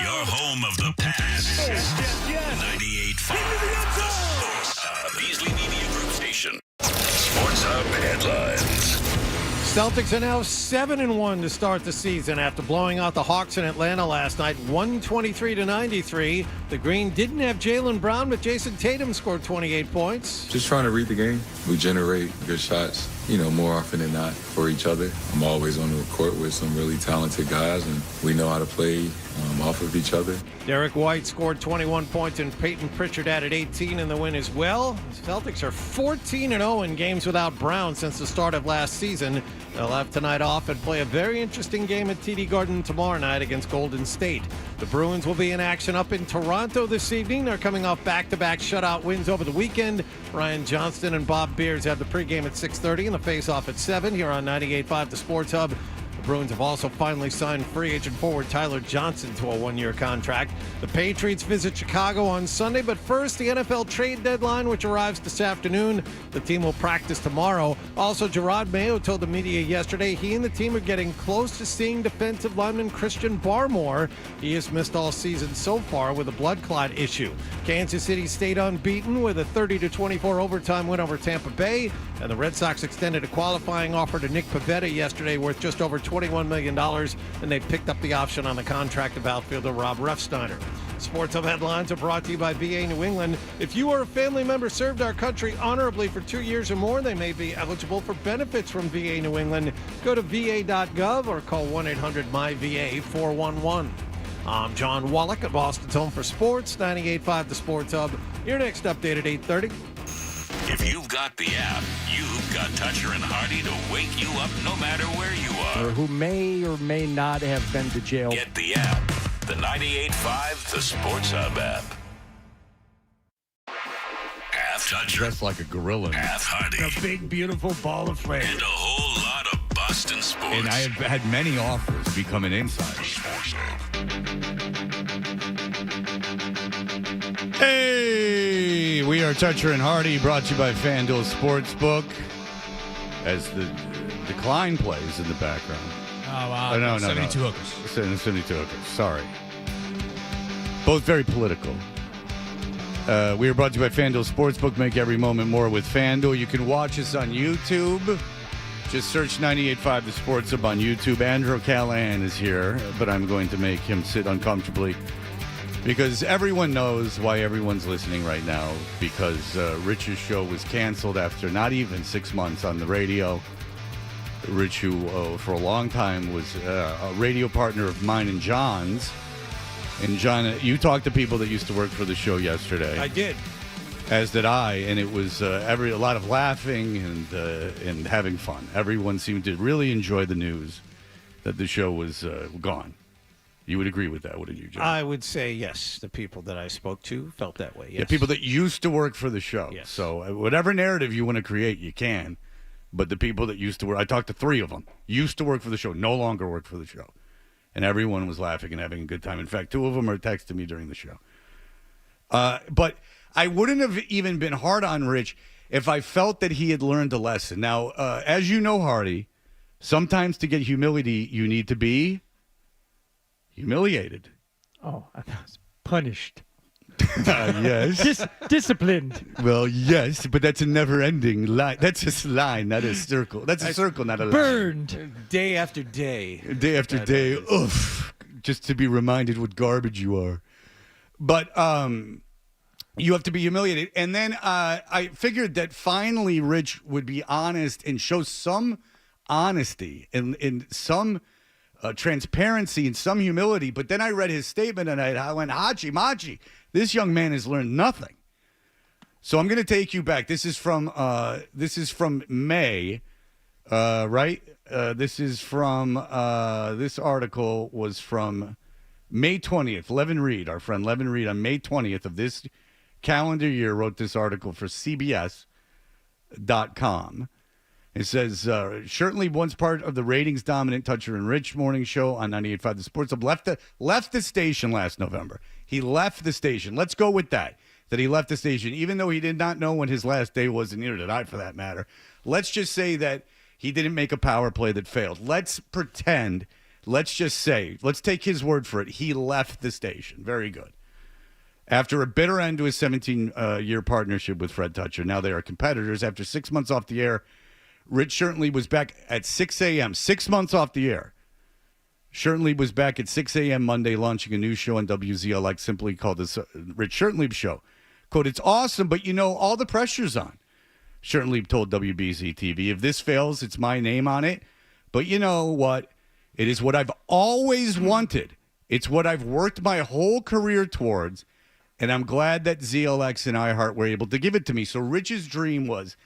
Your home of the pass. Yes. 98.5 The Sports Hub. Beasley Media Group Station. Sports Hub headlines. Celtics are now 7-1 to start the season after blowing out the Hawks in Atlanta last night, 123-93. The Green didn't have Jaylen Brown, but Jason Tatum scored 28 points. Just trying to read the game. We generate good shots, more often than not for each other. I'm always on the court with some really talented guys, and we know how to play off of each other. Derek White scored 21 points, and Peyton Pritchard added 18 in the win as well. The Celtics are 14-0 in games without Brown since the start of last season. They'll have tonight off and play a very interesting game at TD Garden tomorrow night against Golden State. The Bruins will be in action up in Toronto this evening. They're coming off back-to-back shutout wins over the weekend. Ryan Johnston and Bob Beers have the pregame at 6:30 and the face-off at 7 here on 98.5 The Sports Hub. The Bruins have also finally signed free agent forward Tyler Johnson to a one-year contract. The Patriots visit Chicago on Sunday, but first the NFL trade deadline, which arrives this afternoon. The team will practice tomorrow. Also, Gerard Mayo told the media yesterday he and the team are getting close to seeing defensive lineman Christian Barmore. He has missed all season so far with a blood clot issue. Kansas City stayed unbeaten with a 30-24 overtime win over Tampa Bay, and the Red Sox extended a qualifying offer to Nick Pivetta yesterday worth just over $21 million, and they picked up the option on the contract of outfielder Rob Refsnyder. Sports Hub headlines are brought to you by VA New England. If you or a family member served our country honorably for 2 years or more, they may be eligible for benefits from VA New England. Go to va.gov or call 1-800-MY-VA-411. I'm John Wallach at Boston's Home for Sports, 98.5 The Sports Hub. Your next update at 8:30. If you've got the app, you've got Toucher and Hardy to wake you up no matter where you are. Or who may or may not have been to jail. Get the app. The 98.5 The Sports Hub app. Half Toucher. Dressed like a gorilla. Half Hardy. A big, beautiful ball of flame. And a whole lot of Boston sports. And I have had many offers to become an insider. Hey, we are Toucher and Hardy, brought to you by FanDuel Sportsbook. As the decline plays in the background. Oh, wow. No. 72 hookers. 72 hookers. Sorry. Both very political. We are brought to you by FanDuel Sportsbook. Make every moment more with FanDuel. You can watch us on YouTube. Just search 98.5 The Sports Hub on YouTube. Andrew Callahan is here, but I'm going to make him sit uncomfortably because everyone knows why everyone's listening right now, because Rich's show was canceled after not even 6 months on the radio. Rich, who for a long time was a radio partner of mine and John's. And John, you talked to people that used to work for the show yesterday. I did. As did I, and it was a lot of laughing and having fun. Everyone seemed to really enjoy the news that the show was gone. You would agree with that, wouldn't you, John? I would say yes. The people that I spoke to felt that way, yes. Yeah, people that used to work for the show. Yes. So whatever narrative you want to create, you can. But the people that used to work, I talked to 3 of them, used to work for the show, no longer work for the show. And everyone was laughing and having a good time. In fact, 2 of them are texting me during the show. But I wouldn't have even been hard on Rich if I felt that he had learned a lesson. Now, as you know, Hardy, sometimes to get humility, you need to be humiliated. Oh, I was punished. Yes. Disciplined. Well, yes, but that's a never-ending line. That's a line, not a circle. That's a circle, not a line. Burned. Day after day. Day after day. Oof. Just to be reminded what garbage you are. But you have to be humiliated. And then I figured that finally Rich would be honest and show some honesty and some transparency and some humility. But then I read his statement and I went, Hachi, Machi, this young man has learned nothing. So I'm going to take you back. This is from May, right? This article was from May 20th. Levin Reed, our friend Levin Reed, on May 20th of this calendar year, wrote this article for CBS.com. It says, Shertenlieb, once part of the ratings-dominant Toucher and Rich morning show on 98.5 The Sports Hub, left the station last November. He left the station. Let's go with that he left the station, even though he did not know when his last day was, and neither did I, for that matter. Let's just say that he didn't make a power play that failed. Let's pretend let's take his word for it. He left the station. Very good. After a bitter end to his 17-year partnership with Fred Tutcher, now they are competitors. After 6 months off the air, Rich Shertenlieb was back at 6 a.m., 6 months off the air. Shertenlieb was back at 6 a.m. Monday, launching a new show on WZLX simply called the Rich Shertenlieb Show. Quote, it's awesome, but all the pressure's on. Shertenlieb told WBZ-TV, if this fails, it's my name on it. But you know what? It is what I've always wanted. It's what I've worked my whole career towards, and I'm glad that ZLX and iHeart were able to give it to me. So Rich's dream was,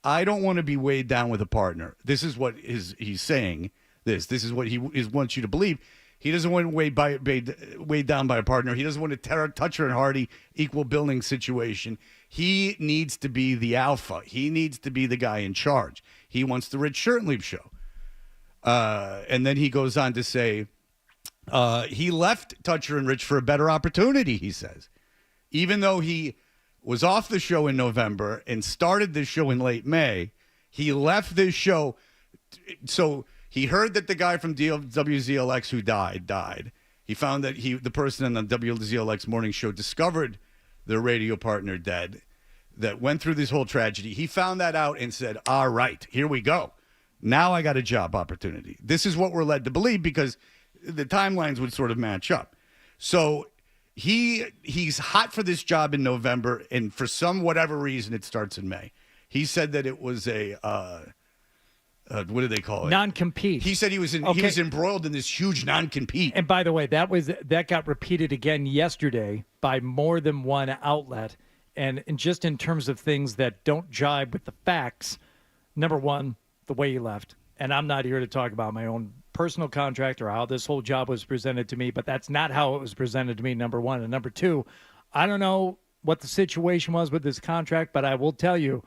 I don't want to be weighed down with a partner. This is what he's saying. This is what he wants you to believe. He doesn't want to weighed down by a partner. He doesn't want a Tutcher and Hardy equal billing situation. He needs to be the alpha. He needs to be the guy in charge. He wants the Rich Shertenlieb Show. And then he goes on to say, he left Tutcher and Rich for a better opportunity, he says. Even though he was off the show in November and started this show in late May, he left this show. So he heard that the guy from WZLX who died. He found that the person on the WZLX morning show discovered their radio partner dead, that went through this whole tragedy. He found that out and said, all right, here we go. Now I got a job opportunity. This is what we're led to believe because the timelines would sort of match up. So he's hot for this job in November, and for whatever reason, it starts in May. He said that it was a what do they call it? Non-compete. He said he was embroiled in this huge non-compete. And by the way, that got repeated again yesterday by more than one outlet. And just in terms of things that don't jibe with the facts, number one, the way he left. And I'm not here to talk about my own personal contract or how this whole job was presented to me, but that's not how it was presented to me, number one. And number two, I don't know what the situation was with this contract, but I will tell you,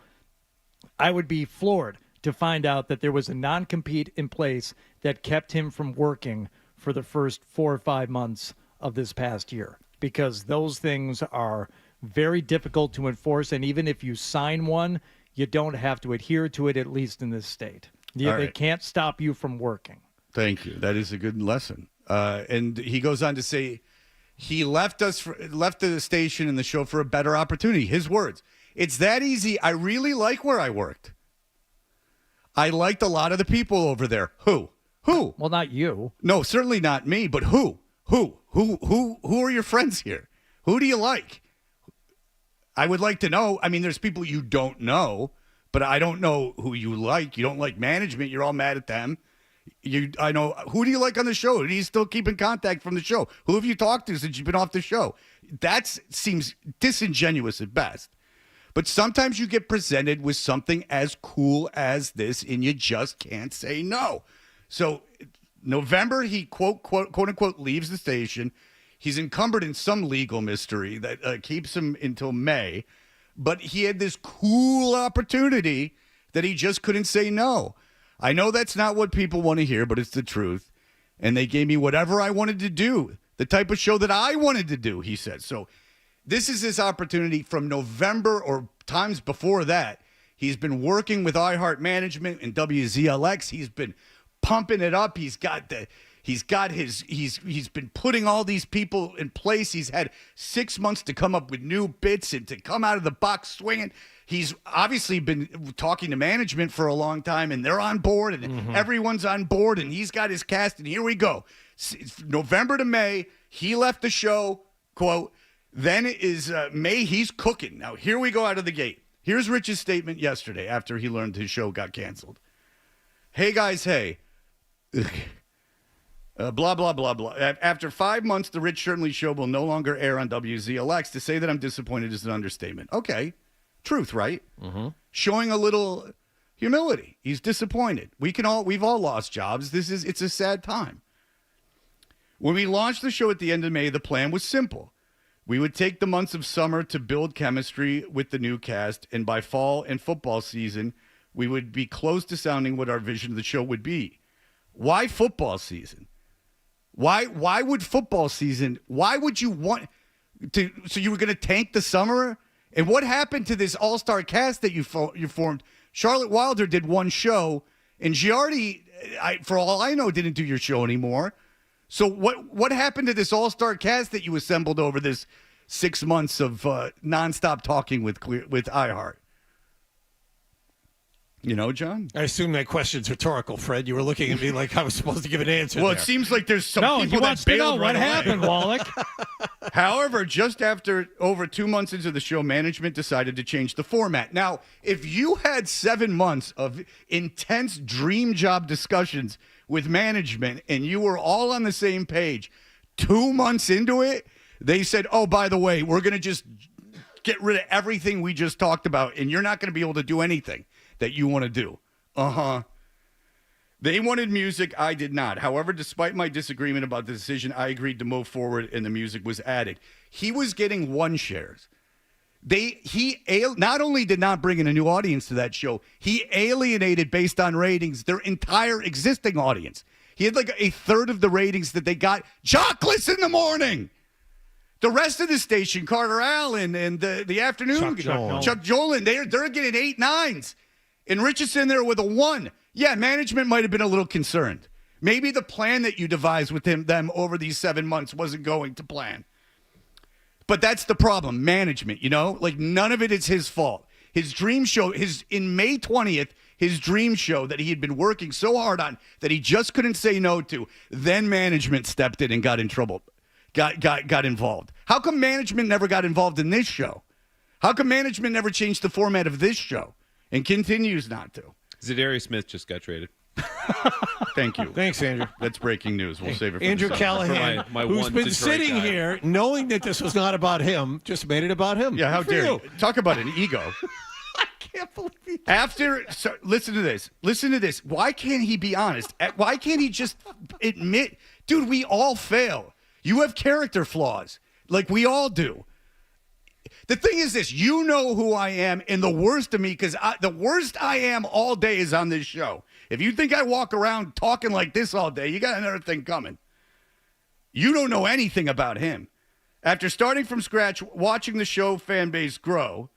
I would be floored to find out that there was a non-compete in place that kept him from working for the first 4 or 5 months of this past year, because those things are very difficult to enforce. And even if you sign one, you don't have to adhere to it, at least in this state. They can't stop you from working. Thank you. That is a good lesson. And he goes on to say he left the station and the show for a better opportunity. His words, it's that easy. I really like where I worked. I liked a lot of the people over there. Who? Well, not you. No, certainly not me, but who? Who are your friends here? Who do you like? I would like to know. I mean, there's people you don't know, but I don't know who you like. You don't like management. You're all mad at them. I know. Who do you like on the show? Do you still keep in contact from the show? Who have you talked to since you've been off the show? That seems disingenuous at best. But sometimes you get presented with something as cool as this, and you just can't say no. So November, he quote unquote leaves the station. He's encumbered in some legal mystery that keeps him until May. But he had this cool opportunity that he just couldn't say no. I know that's not what people want to hear, but it's the truth. And they gave me whatever I wanted to do, the type of show that I wanted to do, he said. So this is his opportunity from November or times before that. He's been working with iHeart Management and WZLX. He's been pumping it up. He's been putting all these people in place. He's had 6 months to come up with new bits and to come out of the box swinging. He's obviously been talking to management for a long time, and they're on board, and everyone's on board, and he's got his cast, and here we go. November to May, he left the show, quote, then is May, he's cooking. Now, here we go out of the gate. Here's Rich's statement yesterday after he learned his show got canceled. Hey, guys, hey. Blah, blah, blah, blah. After 5 months, the Rich Shertenlieb Show will no longer air on WZLX. To say that I'm disappointed is an understatement. Okay. Truth, right? Mm-hmm. Showing a little humility. He's disappointed. We've all lost jobs. It's a sad time. When we launched the show at the end of May, the plan was simple. We would take the months of summer to build chemistry with the new cast, and by fall and football season, we would be close to sounding what our vision of the show would be. Why football season? Why would football season? Why would you want to? So you were going to tank the summer? And what happened to this all-star cast that you formed? Charlotte Wilder did one show, And Giardi, for all I know, didn't do your show anymore. So what happened to this all-star cast that you assembled over this 6 months of nonstop talking with iHeart? You know, John? I assume that question's rhetorical, Fred. You were looking at me like I was supposed to give an answer. Well, there. it seems like there's some No, people he wants that to know bailed right what happened, away. Wallach. However, just after over 2 months into the show, management decided to change the format. Now, if you had 7 months of intense dream job discussions with management and you were all on the same page, 2 months into it, they said, oh, by the way, we're going to just get rid of everything we just talked about, and you're not going to be able to do anything that you want to do. Uh-huh. They wanted music. I did not. However, despite my disagreement about the decision, I agreed to move forward, and the music was added. He was getting 1 shares. He not only did not bring in a new audience to that show, he alienated, based on ratings, their entire existing audience. He had like a third of the ratings that they got. Chocolates in the morning. The rest of the station, Carter Allen and the afternoon, Chuck Jolan, they're getting 8 9s. And Rich is in there with a 1. Yeah, management might have been a little concerned. Maybe the plan that you devised with them over these 7 months wasn't going to plan. But that's the problem, management, you know? Like, none of it is his fault. His dream show, in May 20th, his dream show that he had been working so hard on that he just couldn't say no to, then management stepped in and got in trouble, got involved. How come management never got involved in this show? How come management never changed the format of this show and continues not to? Zadarius Smith just got traded. Thank you. Thanks, Andrew. That's breaking news. We'll save it for Andrew the Callahan, my who's one been Detroit sitting guy. here knowing that this was not about him, just made it about him. Yeah, how Good for dare you. you? Talk about an ego. Can't believe he Listen to this. Listen to this. Why can't he be honest? Why can't he just admit, dude, we all fail. You have character flaws, like we all do. The thing is this, you know who I am and the worst of me, because the worst I am all day is on this show. If you think I walk around talking like this all day, you got another thing coming. You don't know anything about him. After starting from scratch, watching the show fan base grow,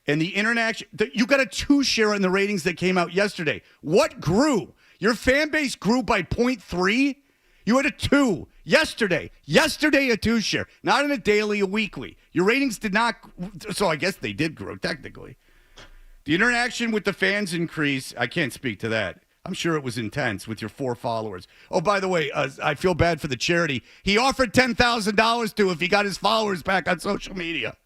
and the interaction, you got a 2 share in the ratings that came out yesterday. What grew? Your fan base grew by 0.3? You had a 2 yesterday. Yesterday, a 2 share. Not in a daily, a weekly. Your ratings did not, so I guess they did grow, technically. The interaction with the fans increased. I can't speak to that. I'm sure it was intense with your 4 followers. Oh, by the way, I feel bad for the charity. He offered $10,000 to if he got his followers back on social media.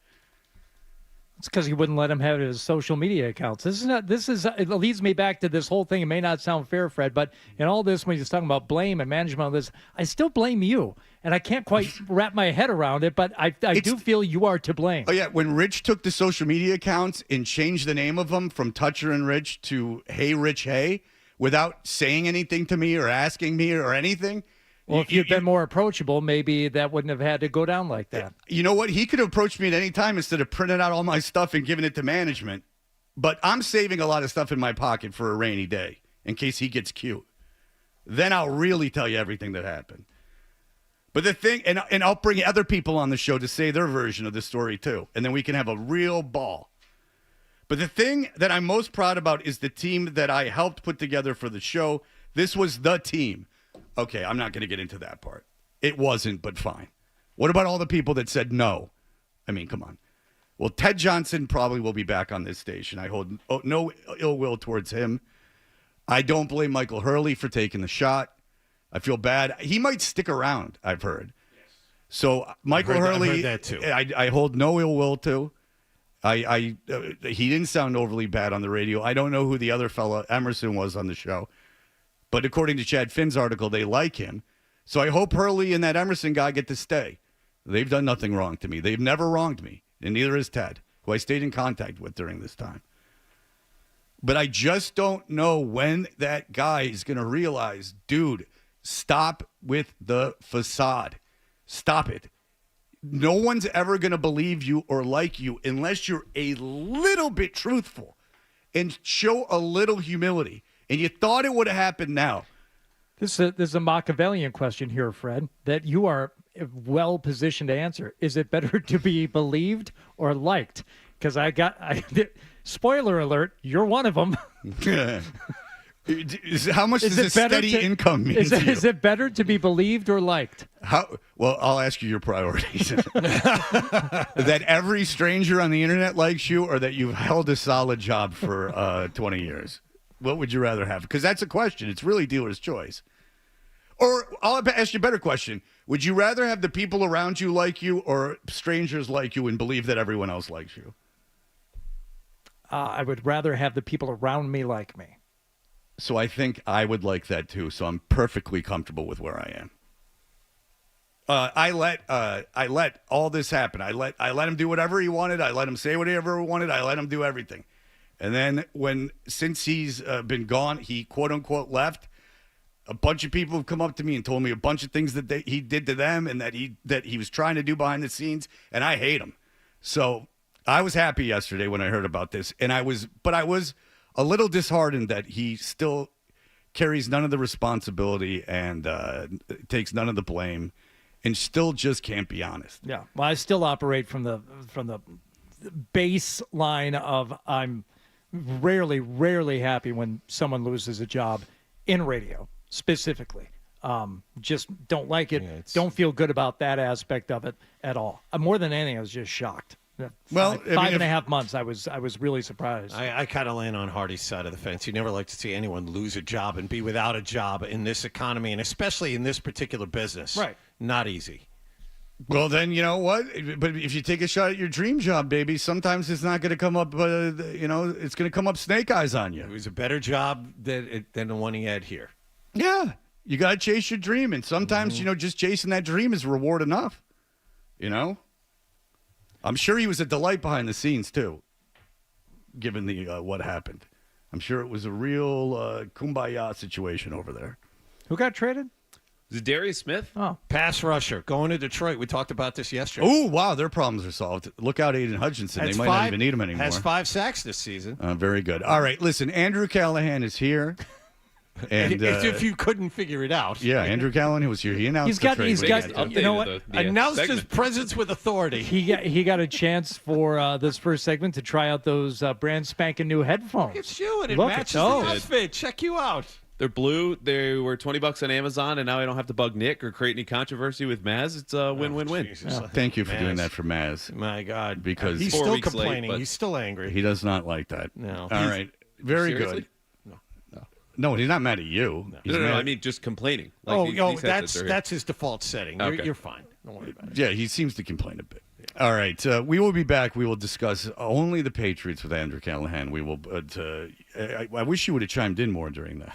It's because he wouldn't let him have his social media accounts. It leads me back to this whole thing. It may not sound fair, Fred, but in all this, when he's talking about blame and management on this, I still blame you. And I can't quite wrap my head around it, but I do feel you are to blame. Oh, yeah. When Rich took the social media accounts and changed the name of them from Toucher and Rich to Hey Rich Hey, without saying anything to me or asking me or anything. Well, if you'd been more approachable, maybe that wouldn't have had to go down like that. You know what? He could have approached me at any time instead of printing out all my stuff and giving it to management. But I'm saving a lot of stuff in my pocket for a rainy day in case he gets cute. Then I'll really tell you everything that happened. But the thing, and I'll bring other people on the show to say their version of the story too. And then we can have a real ball. But the thing that I'm most proud about is the team that I helped put together for the show. This was the team. Okay, I'm not going to get into that part. It wasn't, but fine. What about all the people that said no? I mean, come on. Well, Ted Johnson probably will be back on this station. I hold no ill will towards him. I don't blame Michael Hurley for taking the shot. I feel bad. He might stick around, I've heard. Yes. So Michael Hurley, I've heard that too. I hold no ill will to. He didn't sound overly bad on the radio. I don't know who the other fella, Emerson, was on the show. But according to Chad Finn's article, they like him. So I hope Hurley and that Emerson guy get to stay. They've done nothing wrong to me. They've never wronged me. And neither has Ted, who I stayed in contact with during this time. But I just don't know when that guy is going to realize, dude, stop with the facade. Stop it. No one's ever going to believe you or like you unless you're a little bit truthful and show a little humility. And you thought it would have happened now. This is a Machiavellian question here, Fred, that you are well positioned to answer. Is it better to be believed or liked? Because spoiler alert, you're one of them. How much does a steady income mean to you? Is it better to be believed or liked? Well, I'll ask you your priorities. That every stranger on the internet likes you, or that you've held a solid job for 20 years? What would you rather have? Because that's a question. It's really dealer's choice. Or I'll ask you a better question. Would you rather have the people around you like you, or strangers like you and believe that everyone else likes you? I would rather have the people around me like me. So I think I would like that too. So I'm perfectly comfortable with where I am. I let all this happen. I let him do whatever he wanted. I let him say whatever he wanted. I let him do everything. And then since he's been gone, he quote unquote left. A bunch of people have come up to me and told me a bunch of things that he did to them, and that he was trying to do behind the scenes, and I hate him. So I was happy yesterday when I heard about this, but I was a little disheartened that he still carries none of the responsibility and takes none of the blame, and still just can't be honest. Yeah, well, I still operate from the baseline of I'm rarely happy when someone loses a job in radio specifically. Just don't like it. Don't feel good about that aspect of it at all. More than anything, I was just shocked. Well, five and a half months, I was really surprised. I kind of land on Hardy's side of the fence. You never like to see anyone lose a job and be without a job in this economy, and especially in this particular business. Right. Not easy. Well, then, you know what? But if you take a shot at your dream job, baby, sometimes it's not going to come up, it's going to come up snake eyes on you. It was a better job than the one he had here. Yeah. You got to chase your dream. And sometimes, just chasing that dream is reward enough. I'm sure he was a delight behind the scenes, too, given the what happened. I'm sure it was a real kumbaya situation over there. Who got traded? Is it Darius Smith? Oh, pass rusher going to Detroit. We talked about this yesterday. Oh, wow, their problems are solved. Look out, Aiden Hutchinson. They might not even need him anymore. Has 5 sacks this season. Very good. All right, listen, Andrew Callahan is here. And if you couldn't figure it out. Yeah, Andrew Callahan was here. He announced the trade. He's got you know what? Announced his presence with authority. He got a chance for this first segment to try out those brand spanking new headphones. Look at you, and it Look matches at the those. outfit. Check you out. They're blue. They were $20 on Amazon, and now I don't have to bug Nick or create any controversy with Maz. It's a win-win-win. Thank you for doing that for Maz. My God. Because he's 4 still weeks complaining. late, but He's still angry. He does not like that. No. All right. Very Seriously? good. No, he's not mad at you. He's No, mad. I mean just complaining. Like, these headsets are here. that's his default setting. Okay. You're fine. Don't worry about it. Yeah, he seems to complain a bit. All right, we will be back. We will discuss only the Patriots with Andrew Callahan. We will. I wish you would have chimed in more during that.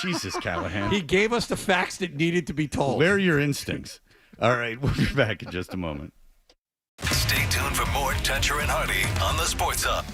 Jesus, Callahan. He gave us the facts that needed to be told. Where are your instincts? All right, we'll be back in just a moment. Stay tuned for more Toucher and Hardy on the Sports Hub.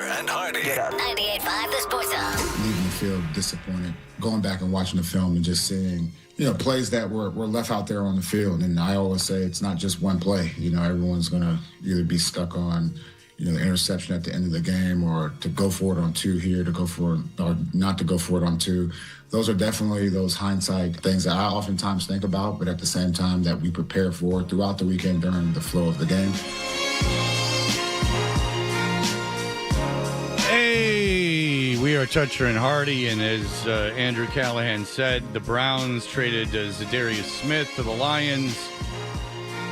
And Hardy. 98.5 The Sports Hub. Leaving the field disappointed, going back and watching the film and just seeing, plays that were left out there on the field. And I always say it's not just one play. Everyone's going to either be stuck on, the interception at the end of the game or to go for it on two here, to go for it or not to go for it on two. Those are definitely those hindsight things that I oftentimes think about, but at the same time that we prepare for throughout the weekend during the flow of the game. Hey, we are Toucher and Hardy, and as Andrew Callahan said, the Browns traded Zadarius Smith to the Lions.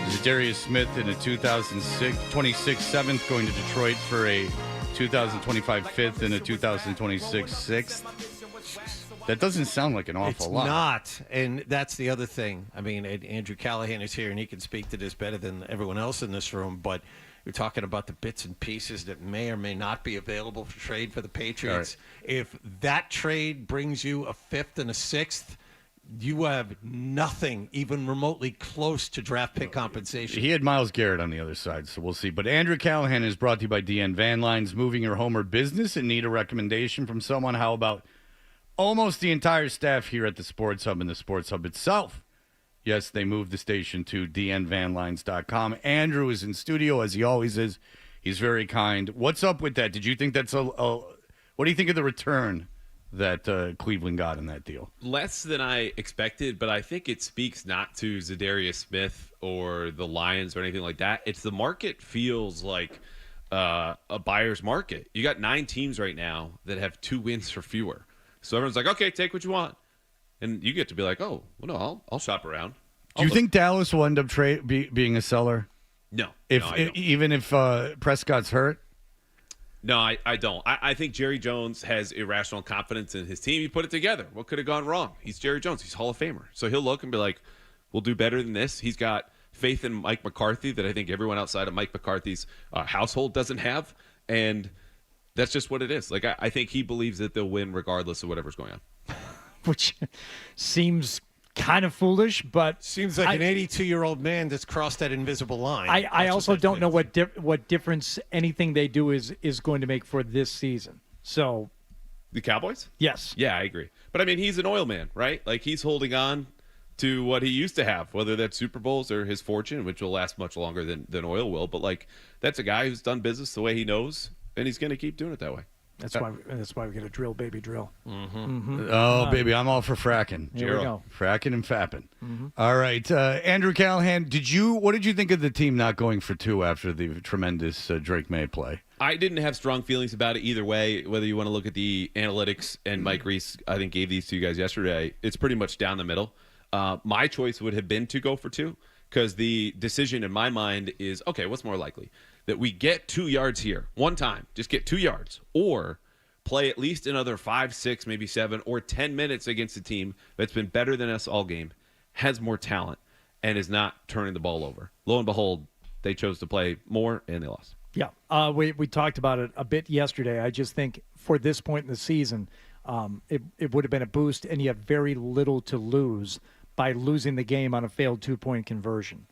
Zadarius Smith in a 2026 seventh, going to Detroit for a 2025 fifth and a 2026 sixth. That doesn't sound like an awful lot. It's not, and that's the other thing. I mean, Andrew Callahan is here, and he can speak to this better than everyone else in this room, but you're talking about the bits and pieces that may or may not be available for trade for the Patriots. Right. If that trade brings you a fifth and a sixth, you have nothing even remotely close to draft pick compensation. He had Myles Garrett on the other side, so we'll see. But Andrew Callahan is brought to you by DN Van Lines, moving your home or business and need a recommendation from someone. How about almost the entire staff here at the Sports Hub and the Sports Hub itself? Yes, they moved the station to dnvanlines.com. Andrew is in studio, as he always is. He's very kind. What's up with that? Did you think that's what do you think of the return that Cleveland got in that deal? Less than I expected, but I think it speaks not to Zadarius Smith or the Lions or anything like that. It's the market feels like a buyer's market. You got 9 teams right now that have 2 wins or fewer. So everyone's like, okay, take what you want. And you get to be like, oh, well, no, I'll shop around. Do you think Dallas will end up being a seller? No. Even if Prescott's hurt? No, I don't. I think Jerry Jones has irrational confidence in his team. He put it together. What could have gone wrong? He's Jerry Jones. He's Hall of Famer. So he'll look and be like, we'll do better than this. He's got faith in Mike McCarthy that I think everyone outside of Mike McCarthy's household doesn't have. And that's just what it is. Like, I think he believes that they'll win regardless of whatever's going on. Which seems kind of foolish, but seems like an 82-year-old man that's crossed that invisible line. I also don't know what difference anything they do is going to make for this season. So, the Cowboys? Yes. Yeah, I agree. But I mean, he's an oil man, right? Like, he's holding on to what he used to have, whether that's Super Bowls or his fortune, which will last much longer than oil will. But like, that's a guy who's done business the way he knows, and he's going to keep doing it that way. That's why we get a drill, baby, drill. Mm-hmm. Mm-hmm. Oh, baby, I'm all for fracking. Here we go. Fracking and fapping. Mm-hmm. All right, Andrew Callahan, what did you think of the team not going for 2 after the tremendous Drake May play? I didn't have strong feelings about it either way. Whether you want to look at the analytics, and Mike Reese, I think, gave these to you guys yesterday, it's pretty much down the middle. My choice would have been to go for 2, because the decision in my mind is, okay, what's more likely? That we get 2 yards here one time, just get 2 yards, or play at least another 5, 6, maybe 7, or 10 minutes against a team that's been better than us all game, has more talent, and is not turning the ball over. Lo and behold, they chose to play more, and they lost. Yeah, we talked about it a bit yesterday. I just think for this point in the season, it would have been a boost, and you have very little to lose by losing the game on a failed 2-point conversion.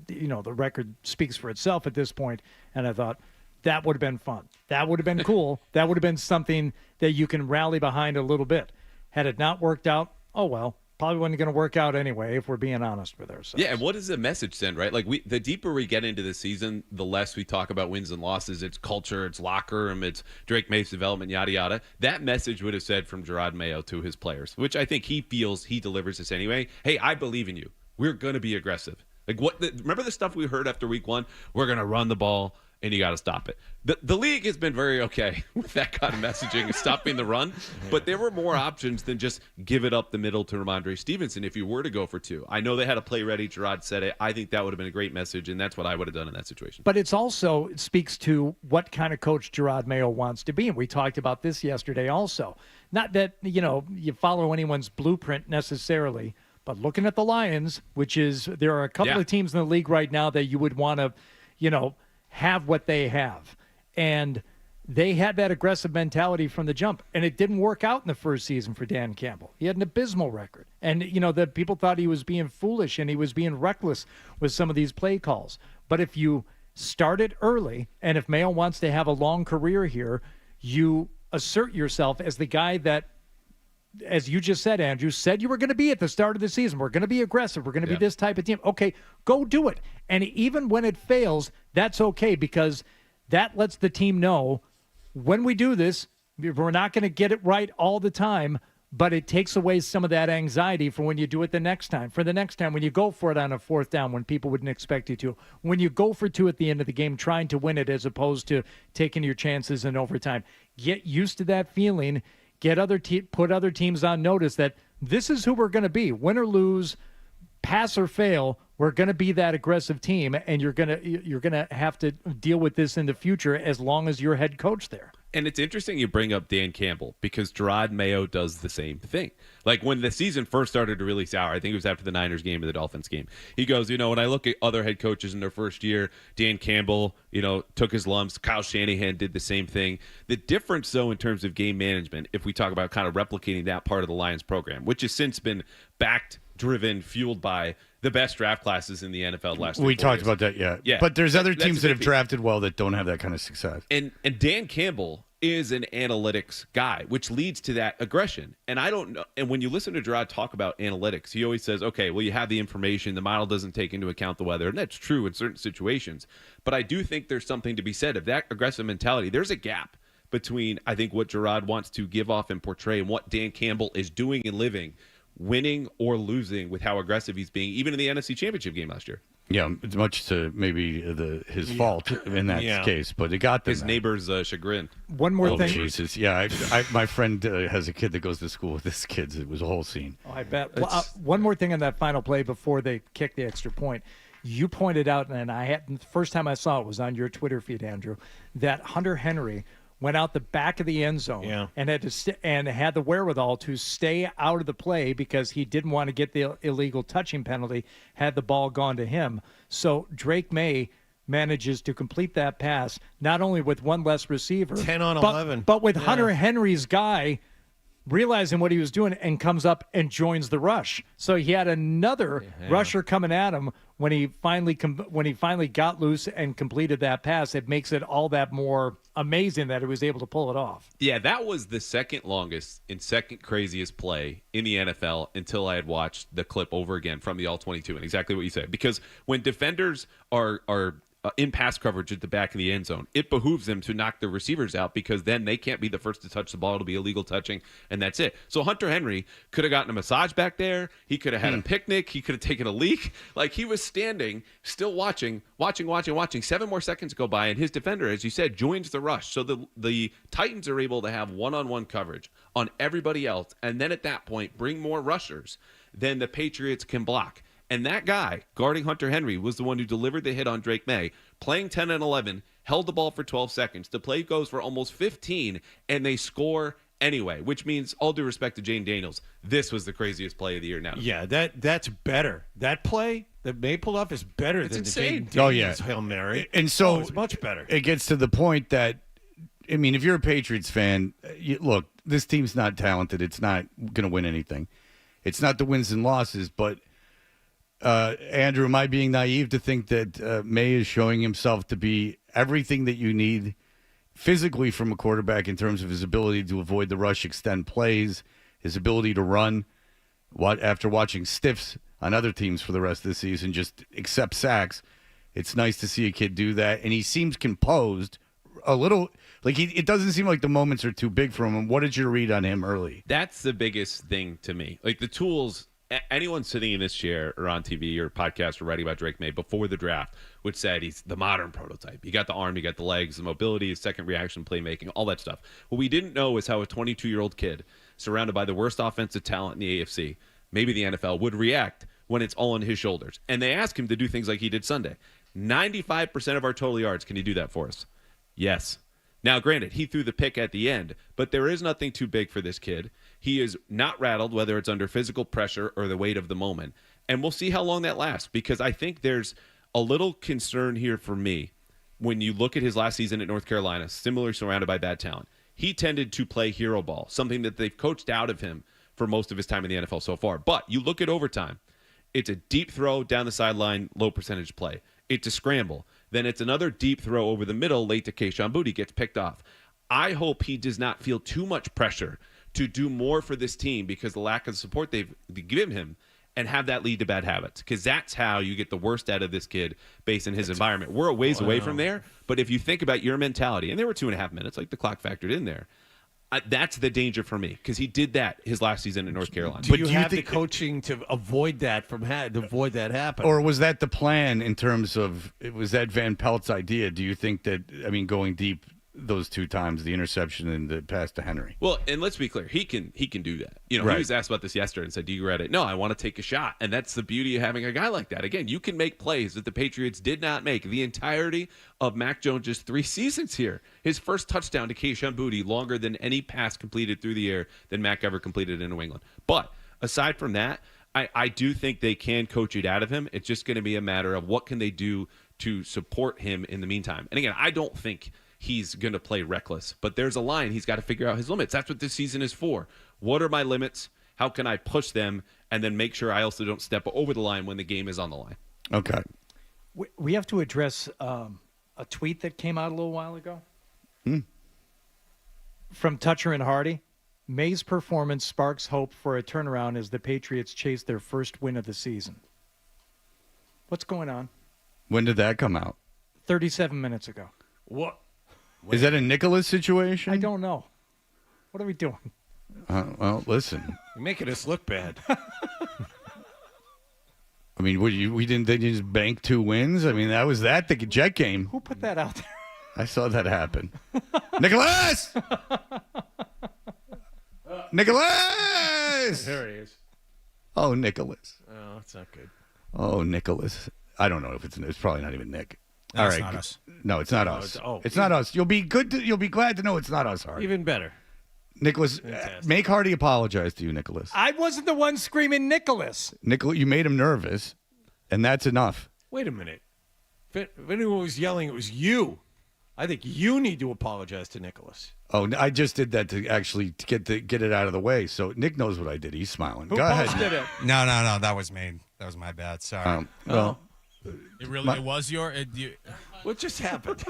The record speaks for itself at this point, and I thought that would have been fun. That would have been cool. That would have been something that you can rally behind a little bit. Had it not worked out, oh well. Probably wasn't going to work out anyway, if we're being honest with ourselves. Yeah, and what does the message send, right? Like, the deeper we get into the season, the less we talk about wins and losses. It's culture, it's locker room, it's Drake May's development, yada, yada. That message would have said from Gerard Mayo to his players, which I think he feels he delivers this anyway. Hey, I believe in you. We're going to be aggressive. Like, remember the stuff we heard after week 1? We're going to run the ball, and you got to stop it. The league has been very okay with that kind of messaging, stopping the run. But there were more options than just give it up the middle to Ramondre Stevenson if you were to go for 2. I know they had a play ready. Gerard said it. I think that would have been a great message, and that's what I would have done in that situation. But it speaks to what kind of coach Gerard Mayo wants to be. And we talked about this yesterday also. Not that, you follow anyone's blueprint necessarily, but looking at the Lions, which is there are a couple of teams in the league right now that you would want to, have what they have. And they had that aggressive mentality from the jump. And it didn't work out in the first season for Dan Campbell. He had an abysmal record. And, the people thought he was being foolish and he was being reckless with some of these play calls. But if you start it early, and if Mayo wants to have a long career here, you assert yourself as the guy that, as you just said, Andrew, said you were going to be at the start of the season. We're going to be aggressive. We're going to be this type of team. Okay, go do it. And even when it fails, that's okay, because that lets the team know when we do this, we're not going to get it right all the time, but it takes away some of that anxiety for when you do it the next time. For the next time, when you go for it on a 4th down when people wouldn't expect you to. When you go for 2 at the end of the game, trying to win it as opposed to taking your chances in overtime. Get used to that feeling. Put other teams on notice that this is who we're going to be. Win or lose, pass or fail, we're going to be that aggressive team, and you're going to have to deal with this in the future as long as you're head coach there. And it's interesting you bring up Dan Campbell, because Gerard Mayo does the same thing. Like, when the season first started to really sour, I think it was after the Niners game or the Dolphins game, he goes, when I look at other head coaches in their first year, Dan Campbell, took his lumps. Kyle Shanahan did the same thing. The difference, though, in terms of game management, if we talk about kind of replicating that part of the Lions program, which has since been backed, driven, fueled by the best draft classes in the NFL last year. We talked about that, yeah. But there's other teams that have drafted well that don't have that kind of success. And Dan Campbell is an analytics guy, which leads to that aggression. And I don't know. And when you listen to Gerard talk about analytics, he always says, okay, well, you have the information. The model doesn't take into account the weather. And that's true in certain situations. But I do think there's something to be said of that aggressive mentality. There's a gap between, I think, what Gerard wants to give off and portray and what Dan Campbell is doing and living, winning or losing with how aggressive he's being, even in the NFC Championship game last year. Yeah, much to maybe his fault in that case, but it got them. His neighbor's chagrin. One more thing. Jesus. Yeah, my friend has a kid that goes to school with this kid. It was a whole scene. Oh, I bet. Well, one more thing on that final play before they kick the extra point. You pointed out, and the first time I saw it was on your Twitter feed, Andrew, that Hunter Henry went out the back of the end zone and had the wherewithal to stay out of the play because he didn't want to get the illegal touching penalty had the ball gone to him. So Drake May manages to complete that pass, not only with one less receiver. 10 on 11. But with Hunter Henry's guy realizing what he was doing and comes up and joins the rush. So he had another rusher coming at him when he finally got loose and completed that pass. It makes it all that more amazing that he was able to pull it off. Yeah, that was the second longest and second craziest play in the NFL until I had watched the clip over again from the All-22, and exactly what you said. Because when defenders are in pass coverage at the back of the end zone, it behooves them to knock the receivers out because then they can't be the first to touch the ball. It'll be illegal touching, and that's it. So Hunter Henry could have gotten a massage back there. He could have had a picnic. He could have taken a leak. Like, he was standing, still watching. 7 more seconds go by, and his defender, as you said, joins the rush. So the Titans are able to have one-on-one coverage on everybody else, and then at that point bring more rushers than the Patriots can block. And that guy guarding Hunter Henry was the one who delivered the hit on Drake May, playing 10 and 11, held the ball for 12 seconds. The play goes for almost 15, and they score anyway, which means, all due respect to Jane Daniels, this was the craziest play of the year now. Yeah, that's better. That play that May pulled off is better than insane. the Jaden Oh, yeah. Daniels Hail Mary. And so it's much better. It gets to the point that, I mean, if you're a Patriots fan, look, this team's not talented. It's not going to win anything. It's not the wins and losses, but Andrew, am I being naive to think that May is showing himself to be everything that you need physically from a quarterback in terms of his ability to avoid the rush, extend plays, his ability to run? After watching stiffs on other teams for the rest of the season, just accept sacks, it's nice to see a kid do that. And he seems composed, a little like it doesn't seem like the moments are too big for him. What did you read on him early? That's the biggest thing to me. Like the tools, anyone sitting in this chair or on TV or podcast or writing about Drake May before the draft would say he's the modern prototype. You got the arm, you got the legs, the mobility, his second reaction, playmaking, all that stuff. What we didn't know is how a 22-year-old kid surrounded by the worst offensive talent in the AFC, maybe the NFL, would react when it's all on his shoulders. And they ask him to do things like he did Sunday. 95% of our total yards, can he do that for us? Yes. Now, granted, he threw the pick at the end, but there is nothing too big for this kid. He is not rattled, whether it's under physical pressure or the weight of the moment. And we'll see how long that lasts, because I think there's a little concern here for me when you look at his last season at North Carolina, similarly surrounded by bad talent. He tended to play hero ball, something that they've coached out of him for most of his time in the NFL so far. But you look at overtime, it's a deep throw down the sideline, low percentage play. It's a scramble. Then it's another deep throw over the middle, late to Kayshon Boutte, gets picked off. I hope he does not feel too much pressure to do more for this team because the lack of support they've given him, and have that lead to bad habits, because that's how you get the worst out of this kid based on his environment. We're a ways away from there, but if you think about your mentality, and there were 2.5 minutes, like the clock factored in there, that's the danger for me, because he did that his last season in North Carolina. Do you have the coaching to avoid that happening? Or was that the plan in terms of, was that Van Pelt's idea? Do you think that, I mean, going deep those two times, the interception and the pass to Henry? Well, and let's be clear, he can do that. You know, Right. He was asked about this yesterday and said, do you regret it? No, I want to take a shot. And that's the beauty of having a guy like that. Again, you can make plays that the Patriots did not make the entirety of Mac Jones' 3 seasons here. His first touchdown to Kayshon Boutte, longer than any pass completed through the air than Mac ever completed in New England. But aside from that, I do think they can coach it out of him. It's just going to be a matter of what can they do to support him in the meantime. And again, I don't think he's going to play reckless, but there's a line. He's got to figure out his limits. That's what this season is for. What are my limits? How can I push them? And then make sure I also don't step over the line when the game is on the line. Okay. We have to address a tweet that came out a little while ago from Toucher and Hardy. May's performance sparks hope for a turnaround as the Patriots chase their first win of the season. What's going on? When did that come out? 37 minutes ago. What? Is that a Nicholas situation? I don't know. What are we doing? Well, listen. You're making us look bad. I mean, we didn't just bank 2 wins? I mean, that was the Jet game. Who put that out there? I saw that happen. Nicholas! Nicholas! There he is. Oh, Nicholas. Oh, that's not good. Oh, Nicholas. I don't know if it's probably not even Nick. No, All it's right. not us. No, it's not us. It's not us. You'll be glad to know it's not us, Hardy. Even better. Nicholas, make Hardy apologize to you, Nicholas. I wasn't the one screaming Nicholas. Nicholas, you made him nervous, and that's enough. Wait a minute. If anyone was yelling, it was you. I think you need to apologize to Nicholas. Oh, I just did that to actually get it out of the way. So Nick knows what I did. He's smiling. Who Go ahead. posted it? No, that was me. That was my bad. Sorry. Well, It was your. What just happened?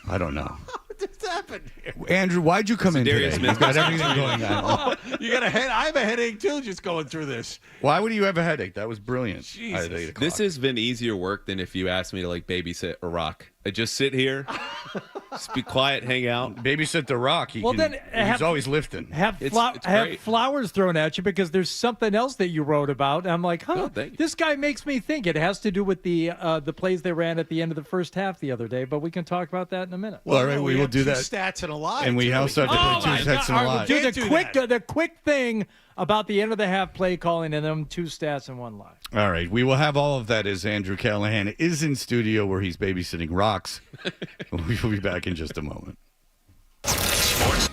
I don't know. What just happened here? Andrew, why'd you come in Darius today? Smith You've got everything going on. You got a head. I have a headache too. Just going through this. Why would you have a headache? That was brilliant. Jesus. At 8 o'clock. This has been easier work than if you asked me to babysit a rock. I just sit here, just be quiet, hang out. Babysit the rock. He's always lifting. Have great. flowers thrown at you because there's something else that you wrote about. And I'm like, Oh, thank you. this guy makes me think. It has to do with the plays they ran at the end of the first half the other day, but we can talk about that in a minute. Well, all right, we will have do 2 that. stats and a lie. And we also have to Oh, play my 2 sets God. and a All right, lot. we'll do Can't do the quick thing about the end of the half play calling and them 2 stats and 1 lie. All right, we will have all of that as Andrew Callahan is in studio where he's babysitting rocks. We will be back in just a moment. Sports.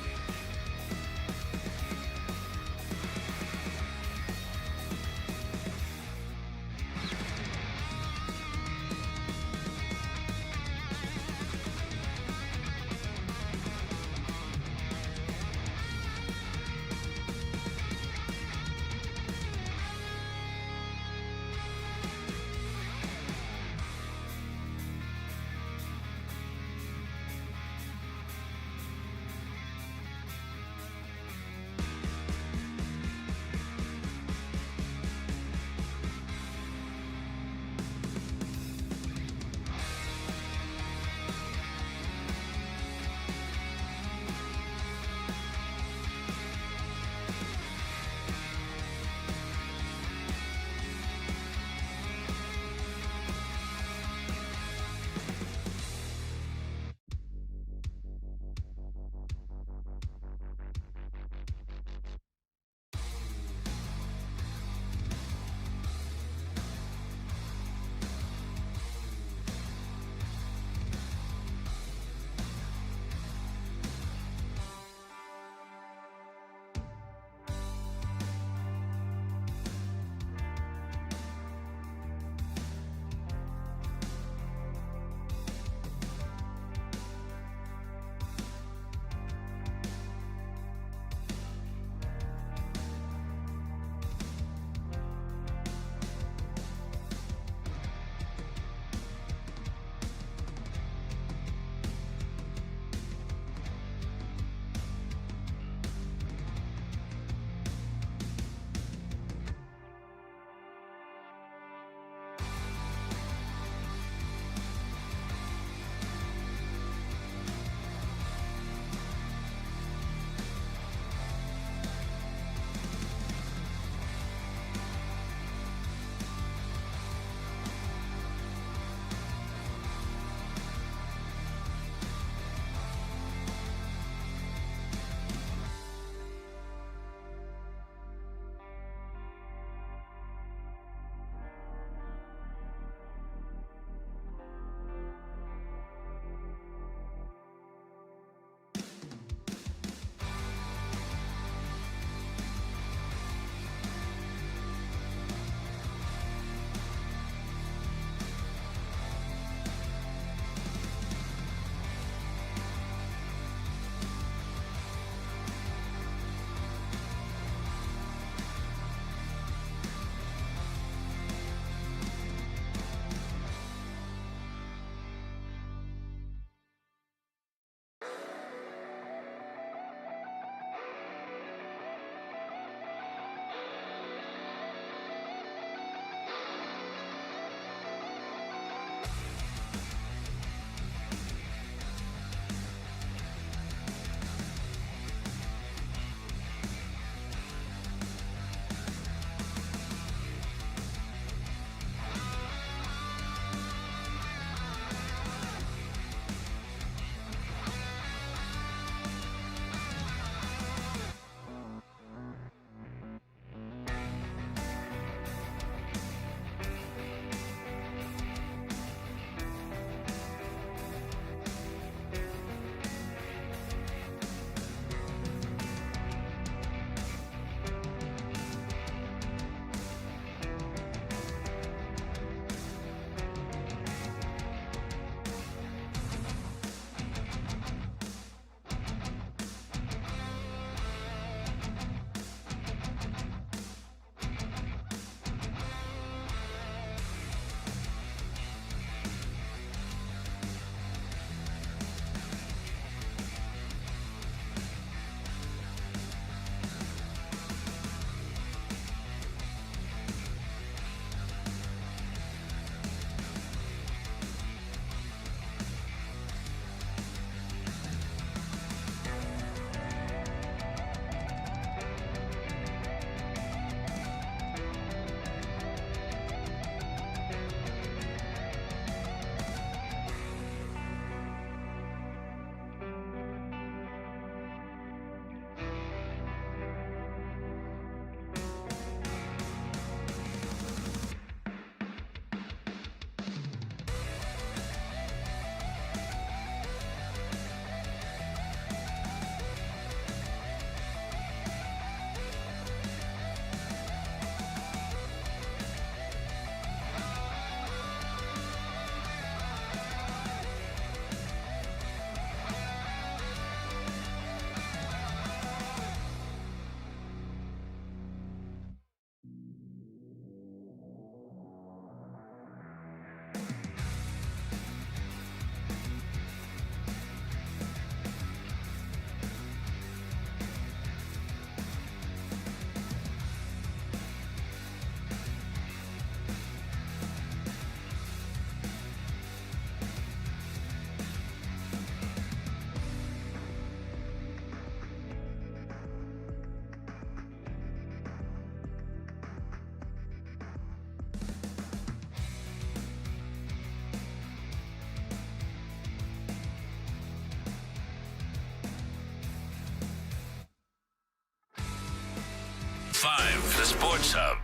98.5, the Sports Hub.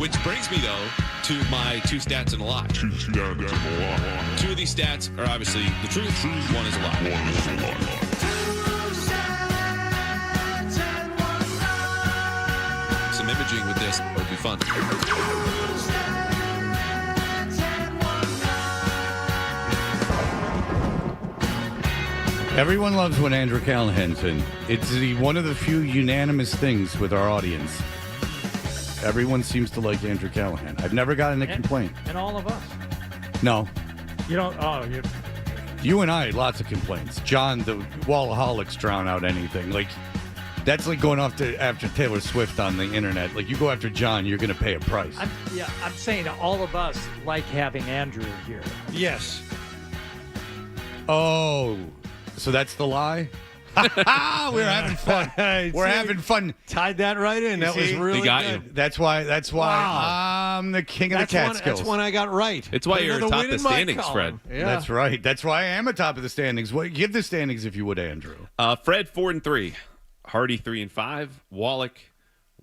Which brings me, though, to my two stats and a lie. Two of these stats are obviously the truth. One is a lie. Some imaging with this would be fun. Everyone loves when Andrew Callahan's in. It's one of the few unanimous things with our audience. Everyone seems to like Andrew Callahan. I've never gotten a complaint. And all of us. No. You don't. Oh, You and I, lots of complaints. John, the Wallaholics drown out anything. Like, that's like going after Taylor Swift on the internet. Like, you go after John, you're going to pay a price. I'm saying all of us like having Andrew here. Yes. Oh, so that's the lie? We're having fun. We're having fun. Tied that right in. That was really good. You. That's why Wow. I'm the king of the Catskills. That's when I got right. It's why you're atop the standings, Fred. Yeah. That's right. That's why I am atop of the standings. Give the standings if you would, Andrew. Fred 4-3, Hardy 3-5, Wallach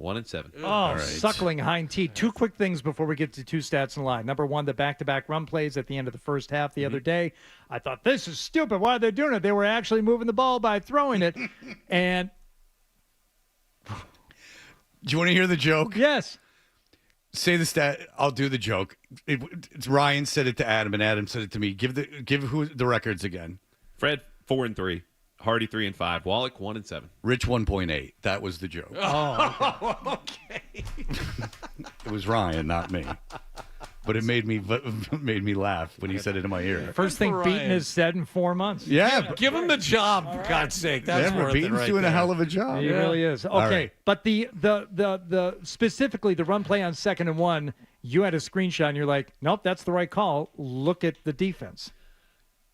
1-7. Oh, suckling hind teeth. Two quick things before we get to two stats in line. Number one, the back-to-back run plays at the end of the first half the other day. I thought, this is stupid. Why are they doing it? They were actually moving the ball by throwing it. And do you want to hear the joke? Yes. Say the stat. I'll do the joke. It's Ryan said it to Adam, and Adam said it to me. Give who the records again. Fred 4-3. Hardy 3-5, Wallach 1-7. Rich 1.8. That was the joke. Oh, okay. It was Ryan, not me. But it made me laugh when he said it in my ear. First thing Beaton has said in 4 months. Yeah, give him the job, for God's sake. That's worth Beaton's it right doing there. a hell of a job. He really is. Okay, right. But the specifically the run play on 2nd and 1, you had a screenshot and you're like, nope, that's the right call. Look at the defense.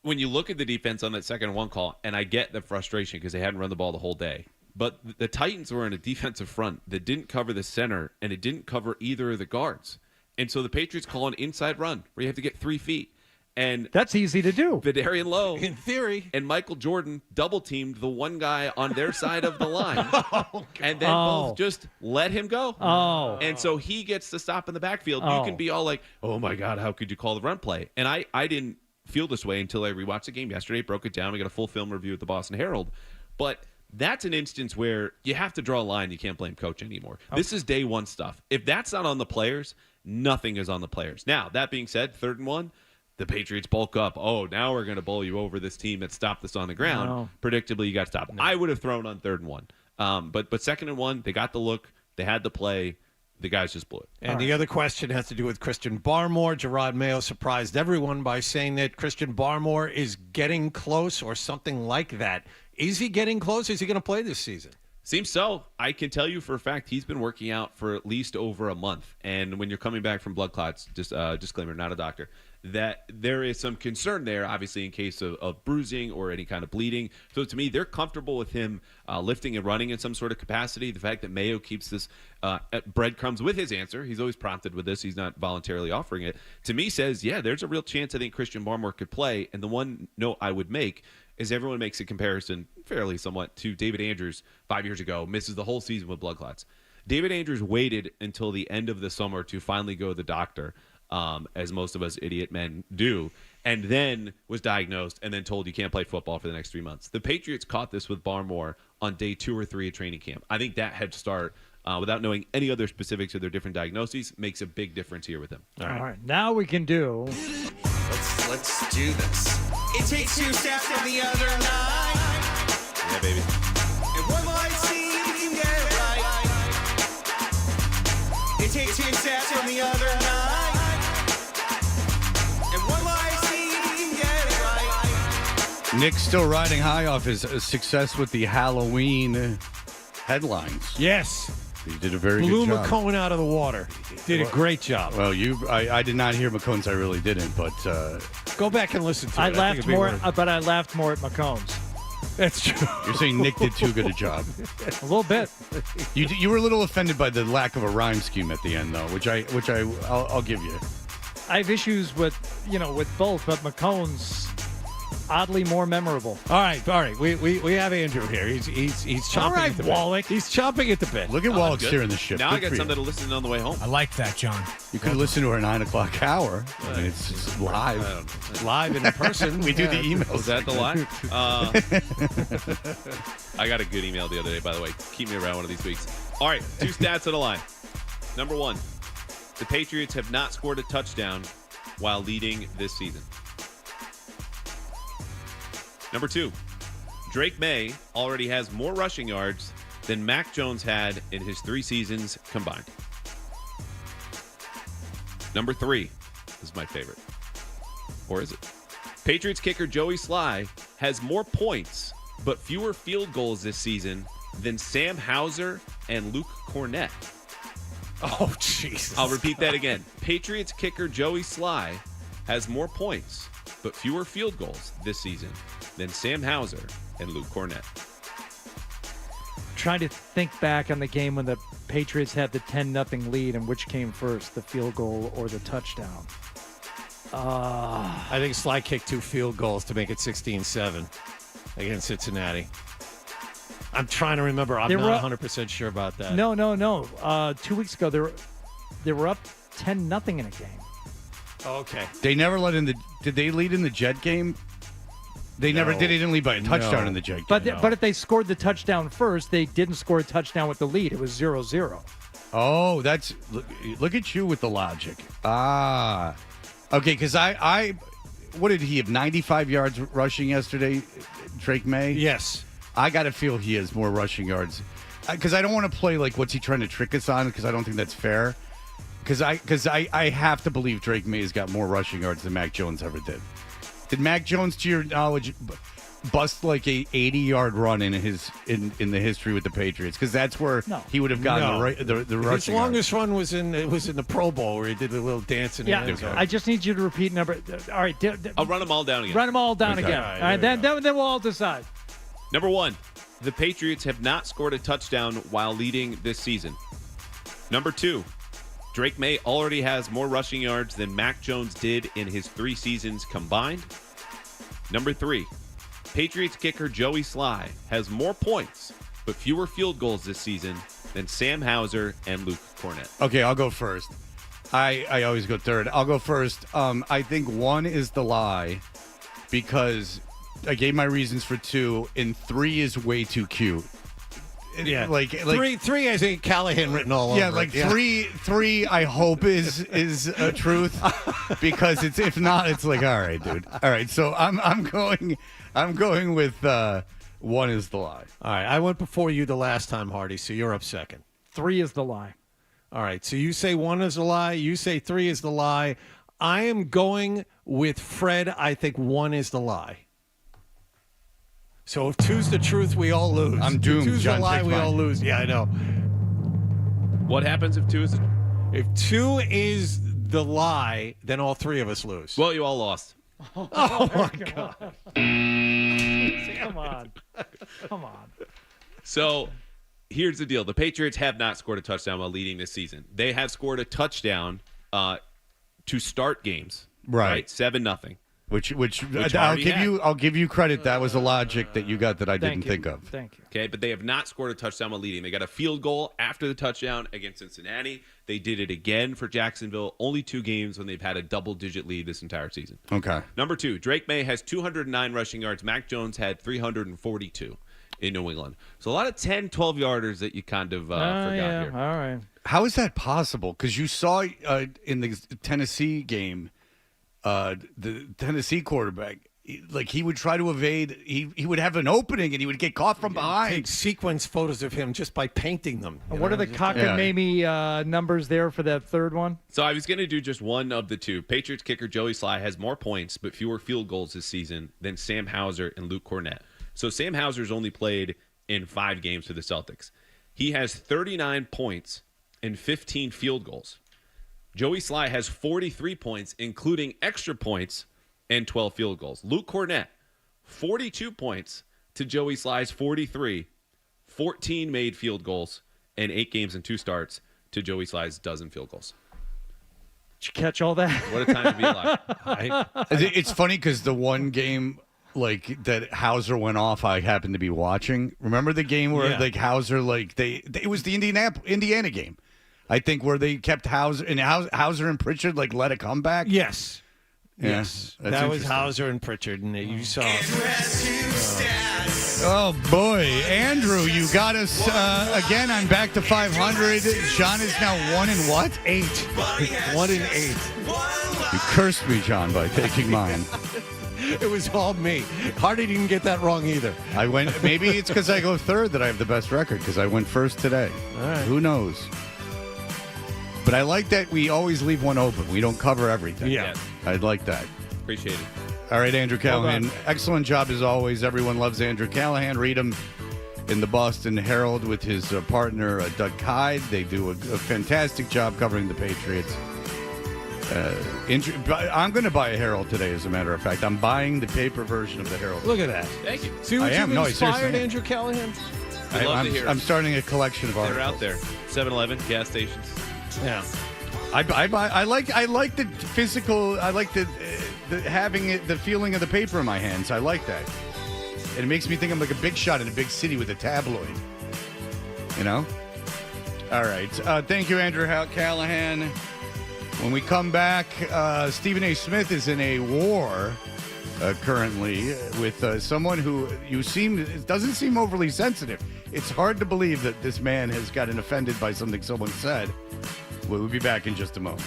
When you look at the defense on that 2nd and 1 call, and I get the frustration because they hadn't run the ball the whole day, but the Titans were in a defensive front that didn't cover the center, and it didn't cover either of the guards. And so the Patriots call an inside run where you have to get 3 feet. And that's easy to do. Vidarian Lowe, in theory, and Michael Jordan double-teamed the one guy on their side of the line. And then both just let him go. And so he gets to stop in the backfield. You can be all like, oh, my God, how could you call the run play? And I didn't feel this way until I rewatched the game yesterday, broke it down. We got a full film review at the Boston Herald. But that's an instance where you have to draw a line. You can't blame coach anymore. This is day one stuff. If that's not on the players, nothing is on the players. Now, that being said, 3rd and 1, the Patriots bulk up. Oh, now we're going to bowl you over, this team that stopped us on the ground. No. Predictably, you got stopped. I would have thrown on 3rd and 1. But 2nd and 1, they got the look. They had the play. The guys just blew it. And the other question has to do with Christian Barmore. Gerard Mayo surprised everyone by saying that Christian Barmore is getting close or something like that. Is he getting close? Is he going to play this season? Seems so. I can tell you for a fact he's been working out for at least over a month. And when you're coming back from blood clots, just disclaimer, not a doctor, that there is some concern there, obviously, in case of bruising or any kind of bleeding. So to me, they're comfortable with him lifting and running in some sort of capacity. The fact that Mayo keeps this breadcrumbs with his answer, he's always prompted with this, he's not voluntarily offering it, to me says, yeah, there's a real chance I think Christian Barmore could play. And the one note I would make is everyone makes a comparison fairly somewhat to David Andrews 5 years ago, misses the whole season with blood clots. David Andrews waited until the end of the summer to finally go to the doctor, as most of us idiot men do, and then was diagnosed and then told you can't play football for the next 3 months. The Patriots caught this with Barmore on day 2 or 3 of training camp. I think that head start, without knowing any other specifics of their different diagnoses, makes a big difference here with him. All right. Now we can do. Let's do this. It takes 2 steps from the other night. Yeah, baby. And one might see if you can get it right. It takes 2 steps from the other night. And one might see if you can get it right. Nick's still riding high off his success with the Halloween headlines. Yes. He did a very Blew good job. McCone out of the water. Did a great job. Well, I did not hear McCone's. I really didn't, but go back and listen to it. I laughed more, but I laughed more at McCone's. That's true. You're saying Nick did too good a job. A little bit. You were a little offended by the lack of a rhyme scheme at the end, though, which I'll give you. I have issues with both, but McCone's oddly more memorable. All right. We have Andrew here. He's chomping. All right, at the Wallach. He's chomping at the bit. Look at Wallach steering the ship. Now Good I got for something you. to listen on the way home. I like that, John. You could listen to our 9 o'clock hour. I mean, it's just live. Live in person. We do the emails. Was that the lie? I got a good email the other day, by the way. Keep me around one of these weeks. All right, 2 stats on the line. Number 1, the Patriots have not scored a touchdown while leading this season. Number 2, Drake May already has more rushing yards than Mac Jones had in his 3 seasons combined. Number 3, this is my favorite. Or is it? Patriots kicker Joey Sly has more points but fewer field goals this season than Sam Hauser and Luke Cornett. Oh, Jesus. I'll repeat that again. Patriots kicker Joey Sly has more points but fewer field goals this season than Sam Hauser and Luke Cornett. Trying to think back on the game when the Patriots had the 10-0 lead and which came first, the field goal or the touchdown. I think Sly kicked 2 field goals to make it 16-7 against Cincinnati. I'm trying to remember. I'm not 100% sure about that. No. 2 weeks ago, they were up 10-0 in a game. Okay. They never let in the. Did they lead in the Jet game? They never did. They didn't lead by a touchdown in the Jet game. But if they scored the touchdown first, they didn't score a touchdown with the lead. It was 0-0. Oh, that's look at you with the logic. Okay, because I what did he have? 95 yards rushing yesterday, Drake May? Yes. I got to feel he has more rushing yards. Because I don't want to play like what's he trying to trick us on, because I don't think that's fair. Because I have to believe Drake May has got more rushing yards than Mac Jones ever did. Did Mac Jones, to your knowledge, bust like a 80-yard run in the history with the Patriots? Because that's where he would have gotten the rushing. His longest run was in the Pro Bowl where he did a little dance in the end zone. I just need you to repeat number. All right, I'll run them all down again. Run them all down again. All right, then we'll all decide. Number 1, the Patriots have not scored a touchdown while leading this season. Number 2, Drake May already has more rushing yards than Mac Jones did in his 3 seasons combined. Number 3, Patriots kicker Joey Sly has more points but fewer field goals this season than Sam Hauser and Luke Cornett. Okay, I'll go first. I always go third. I'll go first. I think 1 is the lie because I gave my reasons for 2, and 3 is way too cute. Yeah, like three. I think Callahan written all over. Yeah, like three. I hope is a truth because it's if not, it's like all right, dude. All right, so I'm going with 1 is the lie. All right, I went before you the last time, Hardy. So you're up second. 3 is the lie. All right, so you say 1 is the lie. You say 3 is the lie. I am going with Fred. I think 1 is the lie. So if 2's the truth, we all lose. I'm doomed. If 2's John, the lie, take we mine. all lose. Yeah, I know. What happens if 2 is... If 2 is the lie, then all 3 of us lose. Well, you all lost. Oh, my God. Come on. So here's the deal. The Patriots have not scored a touchdown while leading this season. They have scored a touchdown to start games. Right. 7-0. Which Hardy I'll give you credit. That was a logic that you got that I didn't think of. Thank you. Okay, but they have not scored a touchdown while leading. They got a field goal after the touchdown against Cincinnati. They did it again for Jacksonville. Only 2 games when they've had a double-digit lead this entire season. Okay. Number 2, Drake May has 209 rushing yards. Mac Jones had 342 in New England. So a lot of 10, 12-yarders that you kind of forgot here. All right. How is that possible? Because you saw in the Tennessee game, the Tennessee quarterback, he would try to evade. He would have an opening and he would get caught from behind. Take sequence photos of him just by painting them. What are the cockamamie numbers there for that third one? So I was going to do just one of the 2. Patriots kicker Joey Sly has more points but fewer field goals this season than Sam Hauser and Luke Cornett. So Sam Hauser's only played in 5 games for the Celtics. He has 39 points and 15 field goals. Joey Sly has 43 points, including extra points, and 12 field goals. Luke Cornett, 42 points to Joey Sly's 43, 14 made field goals, and 8 games and 2 starts to Joey Sly's dozen field goals. Did you catch all that? What a time to be alive. It's funny because the one game like that Hauser went off. I happened to be watching. Remember the game where like Hauser, like it was the Indiana game, I think, where they kept Hauser and Pritchard like let it come back. Yes. Yeah, Yes. That was Hauser and Pritchard, and you saw. Oh boy, Andrew, you got us again. I'm back to 500. John is now 1 and what? 8. 1 and 8. You cursed me, John, by taking mine. It was all me. Hardy didn't get that wrong either. I went. Maybe it's because I go third that I have the best record because I went first today. All right. Who knows? But I like that we always leave one open. We don't cover everything. Yeah. I like that. Appreciate it. All right, Andrew Callahan. Excellent job as always. Everyone loves Andrew Callahan. Read him in the Boston Herald with his partner, Doug Hyde. They do a fantastic job covering the Patriots. I'm going to buy a Herald today, as a matter of fact. I'm buying the paper version of the Herald. Look at that. Thank you. See what I am. you've No, inspired, seriously. Andrew Callahan? We'd love to hear I'm it. starting a collection of articles. They're out there. 7-Eleven, gas stations. Yeah. I like the physical. I like the having it, the feeling of the paper in my hands. I like that. And it makes me think I'm like a big shot in a big city with a tabloid. You know. All right. Thank you, Andrew Callahan. When we come back, Stephen A. Smith is in a war currently with someone who doesn't seem overly sensitive. It's hard to believe that this man has gotten offended by something someone said. We'll be back in just a moment.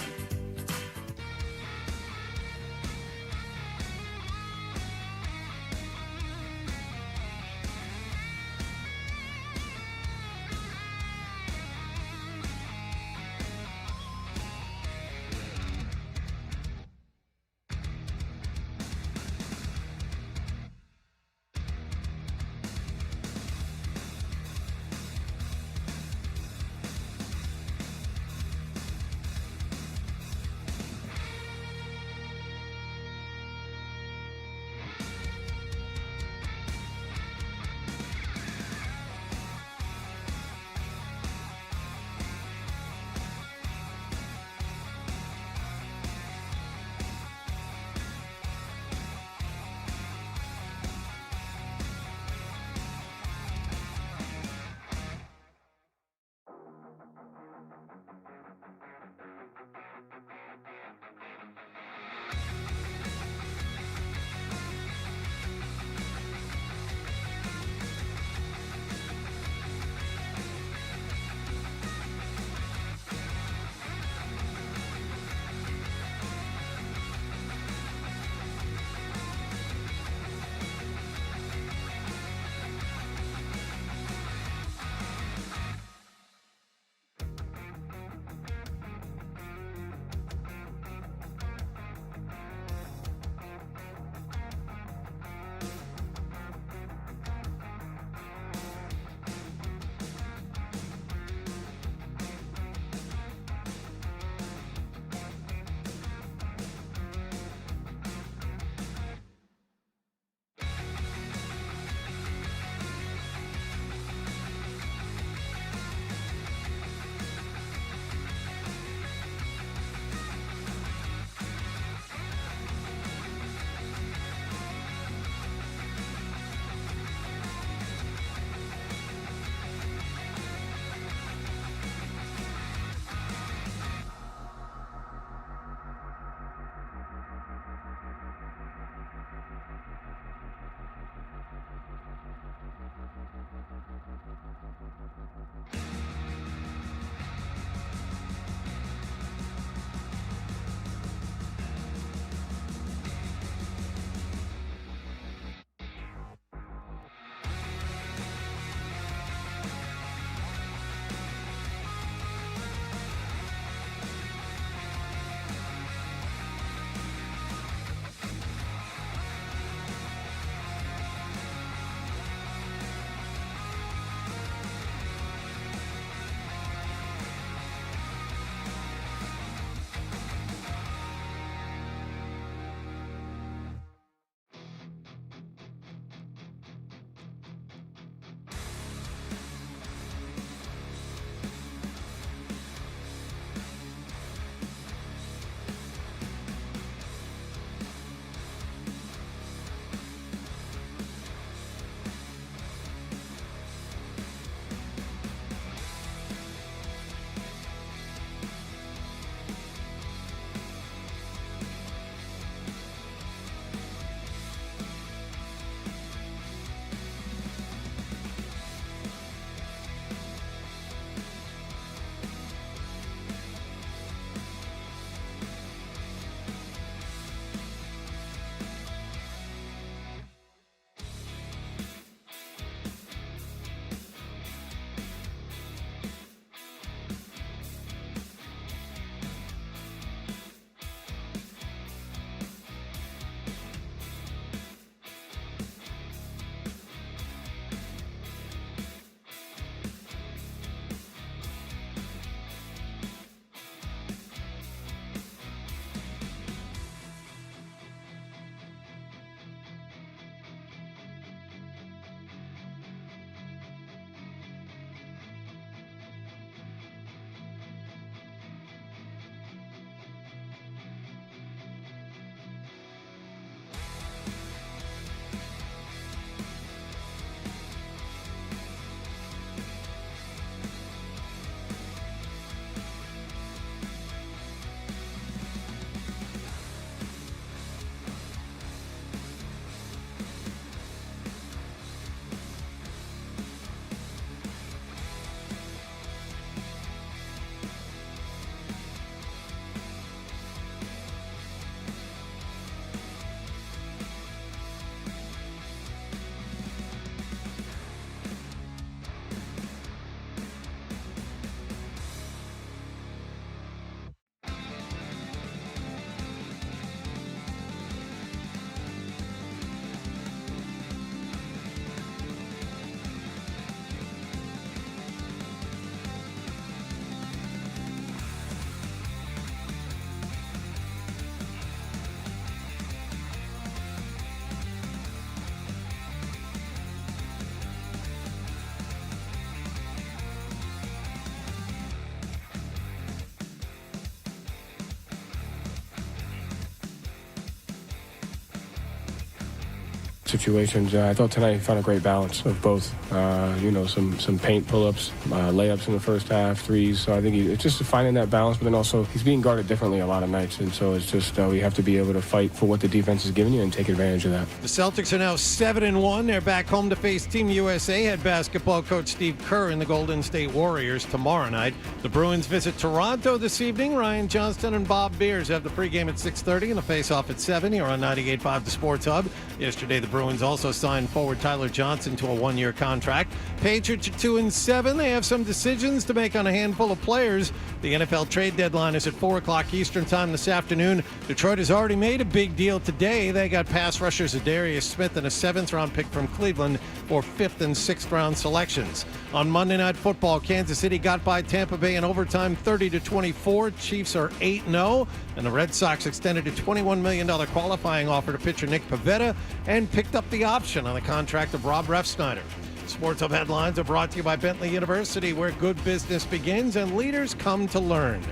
situations. I thought tonight he found a great balance of both. Some paint pull-ups, layups in the first half, threes. So I think it's just finding that balance, but then also he's being guarded differently a lot of nights. And so it's just we have to be able to fight for what the defense is giving you and take advantage of that. The Celtics are now 7-1. They're back home to face Team USA head basketball coach Steve Kerr and the Golden State Warriors tomorrow night. The Bruins visit Toronto this evening. Ryan Johnston and Bob Beers have the pregame at 6:30 and the face-off at 7 here on 98.5 The Sports Hub. Yesterday, the Bruins also signed forward Tyler Johnson to a one-year contract. Patriots are 2-7. They have some decisions to make on a handful of players. The NFL trade deadline is at 4 o'clock Eastern time this afternoon. Detroit has already made a big deal today. They got pass rushers Adarius Smith and a 7th-round pick from Cleveland for 5th and 6th-round selections. On Monday Night Football, Kansas City got by Tampa Bay in overtime 30-24. Chiefs are 8-0, and the Red Sox extended a $21 million qualifying offer to pitcher Nick Pivetta and picked up the option on the contract of Rob Refsnyder. Sports Hub headlines are brought to you by Bentley University, where good business begins and leaders come to learn.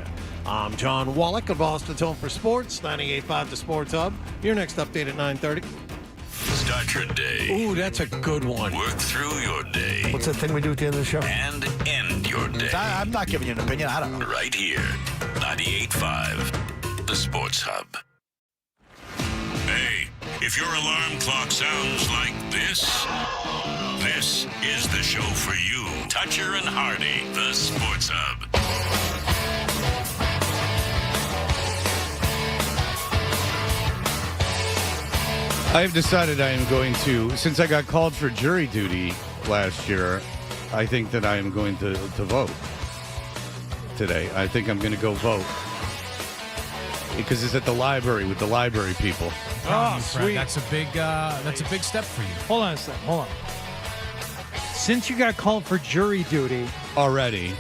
I'm John Wallach of Boston's Home for Sports, 98.5 The Sports Hub. Your next update at 9:30. Start your day. Ooh, that's a good one. Work through your day. What's that thing we do at the end of the show? And end your day. I'm not giving you an opinion. I don't know. Right here. 98.5 The Sports Hub. Hey, if your alarm clock sounds like this is the show for you. Toucher and Hardy, The Sports Hub. I've decided I am going to, since I got called for jury duty last year, I think that I am going to vote today. I think I'm going to go vote. Because it's at the library with the library people. Oh, sweet. That's a big step for you. Hold on a second. Hold on. Since you got called for jury duty already,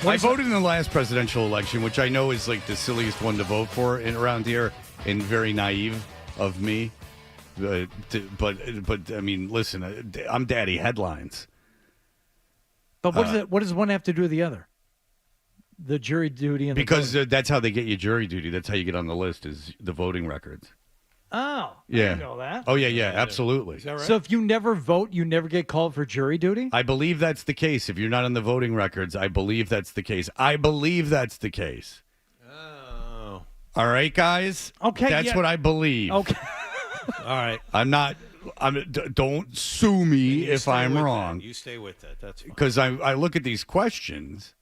I voted in the last presidential election, which I know is like the silliest one to vote for around here, and very naive of me. But I mean, listen, I'm daddy headlines. But what does one have to do with the other? The jury duty and because that's how they get you jury duty. That's how you get on the list is the voting records. Oh, yeah. I didn't know that. Oh yeah, absolutely. Is that right? So if you never vote, you never get called for jury duty? I believe that's the case. If you're not on the voting records, I believe that's the case. Oh. All right, guys. Okay, that's what I believe. Okay. All right. Don't sue me if I'm wrong. You stay with that. That's fine. Because I look at these questions,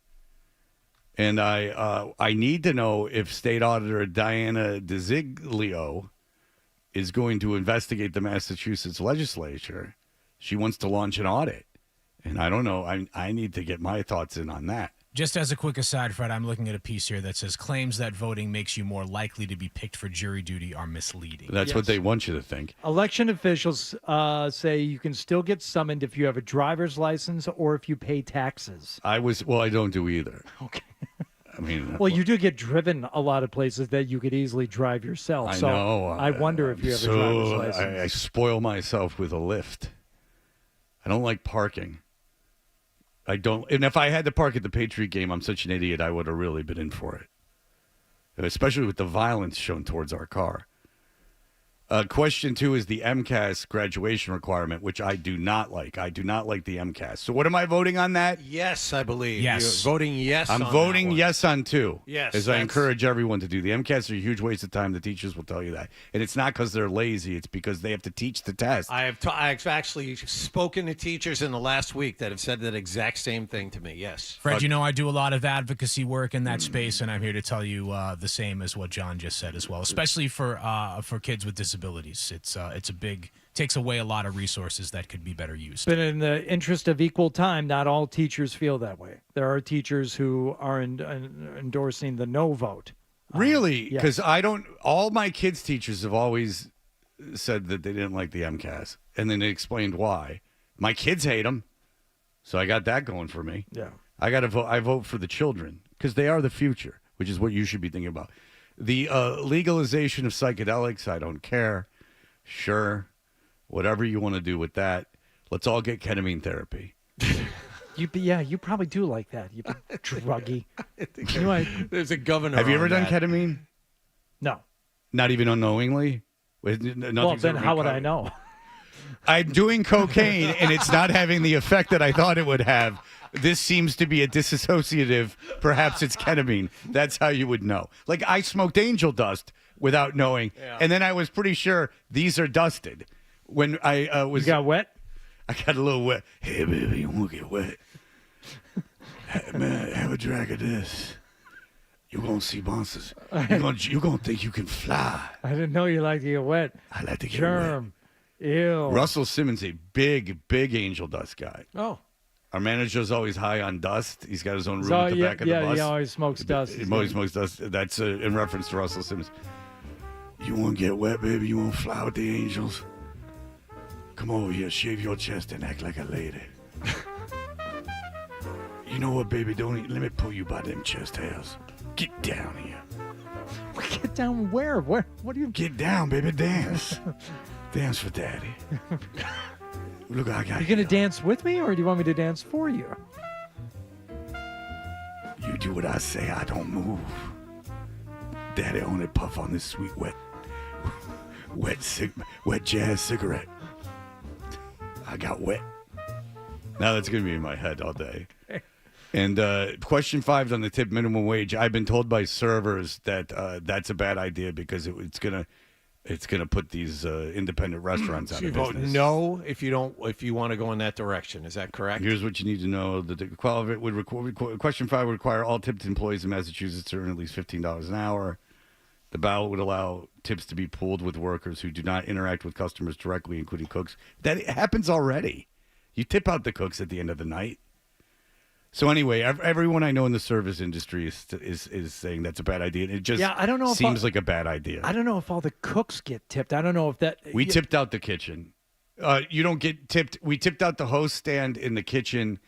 and I need to know if State Auditor Diana DeZiglio is going to investigate the Massachusetts legislature. She wants to launch an audit, and I don't know. I need to get my thoughts in on that. Just as a quick aside, Fred, I'm looking at a piece here that says claims that voting makes you more likely to be picked for jury duty are misleading. That's what they want you to think. Election officials say you can still get summoned if you have a driver's license or if you pay taxes. I don't do either. Okay. I mean, well, you do get driven a lot of places that you could easily drive yourself. I know. I wonder if you have a driver's license. I spoil myself with a lift. I don't like parking. I don't. And if I had to park at the Patriot game, I'm such an idiot, I would have really been in for it. Especially with the violence shown towards our car. Question 2 is the MCAS graduation requirement, which I do not like. I do not like the MCAS. So what am I voting on that? Yes, I believe. Yes. You're voting yes I'm on voting that one. yes on 2. Yes, As I that's- encourage everyone to do. The MCAS are a huge waste of time. The teachers will tell you that. And it's not because they're lazy. It's because they have to teach the test. I've actually spoken to teachers in the last week that have said that exact same thing to me. Yes. Fred, you know I do a lot of advocacy work in that space, and I'm here to tell you the same as what John just said as well, especially for kids with disabilities. It's a big takes away a lot of resources that could be better used. But in the interest of equal time, not all teachers feel that way. There are teachers who are endorsing the no vote. Really? Yes. Because all my kids' teachers have always said that they didn't like the MCAS. And then they explained why. My kids hate them. So I got that going for me. Yeah. I got to vote. I vote for the children because they are the future, which is what you should be thinking about. The legalization of psychedelics, I don't care. Sure. Whatever you want to do with that. Let's all get ketamine therapy. You probably do like that. You druggy. There's a governor. Have you on ever done that. ketamine? No. Not even unknowingly? Well, then how would I know? I'm doing cocaine, and it's not having the effect that I thought it would have. This seems to be a disassociative. Perhaps it's ketamine. That's how you would know. Like, I smoked angel dust without knowing, and then I was pretty sure these are dusted. When I was... You got wet? I got a little wet. Hey, baby, you want to get wet? Hey, man, have a drag of this. You're going to see monsters. You're gonna think you can fly. I didn't know you liked to get wet. I like to get Germ. wet. Ew. Russell Simmons, a big angel dust guy. Oh. Our manager's always high on dust. He's got his own room at the back of the bus. Yeah, he always smokes dust. He always smokes dust. That's in reference to Russell Simmons. You want to get wet, baby? You want to fly with the angels? Come over here, shave your chest and act like a lady. You know what, baby? Let me pull you by them chest hairs. Get down here. Get down where? What do you... Get down, baby. Dance. Dance for daddy. Look, I got you. You gonna dance with me, or do you want me to dance for you? You do what I say. I don't move. Daddy only puff on this sweet, wet jazz cigarette. I got wet. Now that's gonna be in my head all day. And question 5 on the tip minimum wage. I've been told by servers that that's a bad idea because it's gonna put these independent restaurants out of business. You vote no if you want to go in that direction. Is that correct? Here's what you need to know: question 5 would require all tipped employees in Massachusetts to earn at least $15 an hour. The ballot would allow tips to be pooled with workers who do not interact with customers directly, including cooks. That happens already. You tip out the cooks at the end of the night. So anyway, everyone I know in the service industry is saying that's a bad idea. It just I don't know seems like a bad idea. I don't know if all the cooks get tipped. I don't know if that... We tipped out the kitchen. You don't get tipped. We tipped out the host stand in the kitchen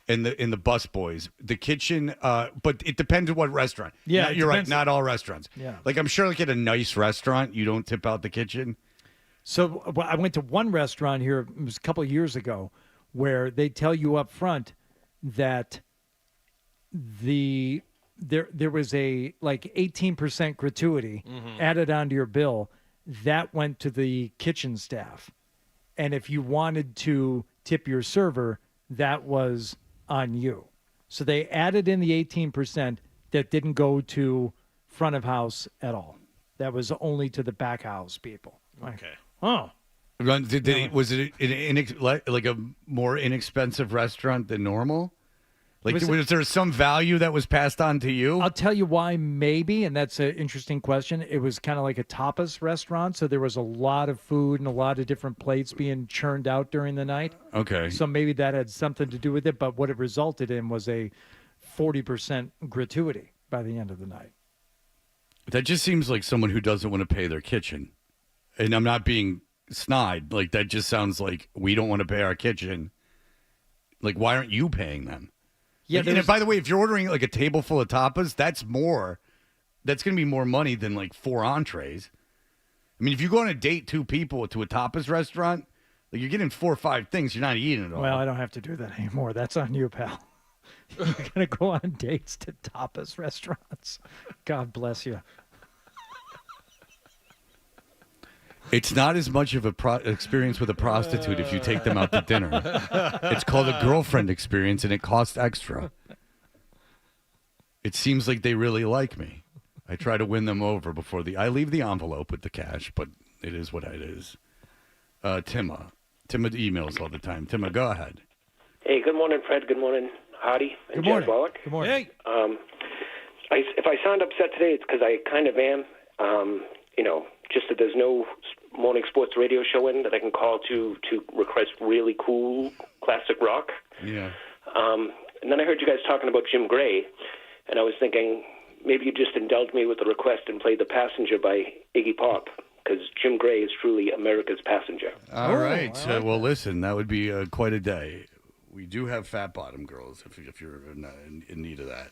and in the bus boys. The kitchen, but it depends on what restaurant. Yeah, you're right. Not all restaurants. Yeah. Like I'm sure like at a nice restaurant, you don't tip out the kitchen. So I went to one restaurant here, it was a couple of years ago, where they tell you up front that there was a like 18% gratuity added onto your bill that went to the kitchen staff, and if you wanted to tip your server, that was on you. So they added in the 18% that didn't go to front of house at all. That was only to the back house people. Okay. Oh. Was it like a more inexpensive restaurant than normal? Like, was there some value that was passed on to you? I'll tell you why, maybe, and that's an interesting question. It was kind of like a tapas restaurant, so there was a lot of food and a lot of different plates being churned out during the night. Okay. So maybe that had something to do with it, but what it resulted in was a 40% gratuity by the end of the night. That just seems like someone who doesn't want to pay their kitchen. And I'm not being snide. Like, that just sounds like we don't want to pay our kitchen. Like, why aren't you paying them? Yeah. Like, and by the way, if you're ordering like a table full of tapas, that's going to be more money than like 4 entrees. I mean, if you go on a date 2 people to a tapas restaurant, like you're getting 4 or 5 things. You're not eating it all. Well, I don't have to do that anymore. That's on you, pal. You're going to go on dates to tapas restaurants. God bless you. It's not as much of a experience with a prostitute if you take them out to dinner. It's called a girlfriend experience, and it costs extra. It seems like they really like me. I try to win them over before I leave the envelope with the cash, but it is what it is. Timma emails all the time. Timma, go ahead. Hey, good morning, Fred. Good morning, Hardy and Jen Wallach. Good morning. Hey. If I sound upset today, it's because I kind of am. Just that there's no morning sports radio show in that I can call to request really cool classic rock. Yeah. And then I heard you guys talking about Jim Gray, and I was thinking maybe you just indulge me with the request and play The Passenger by Iggy Pop, because Jim Gray is truly America's passenger. All right. Well, listen, that would be quite a day. We do have fat bottom girls if you're in need of that.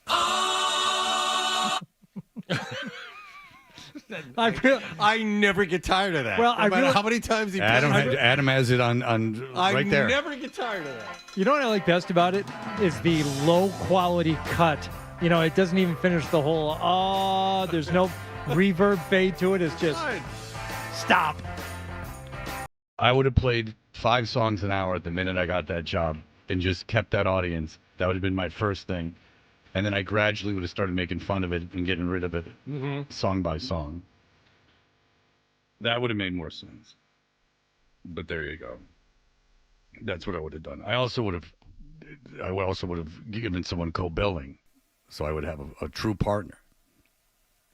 I never get tired of that. Well, no matter how many times he plays Adam has it on right there. I never get tired of that. You know what I like best about it is the low quality cut. You know, it doesn't even finish the whole. There's no reverb fade to it. It's just Stop. I would have played 5 songs an hour the minute I got that job and just kept that audience. That would have been my first thing. And then I gradually would have started making fun of it and getting rid of it song by song. That would have made more sense. But there you go. That's what I would have done. I also would have given someone co-billing, so I would have a true partner.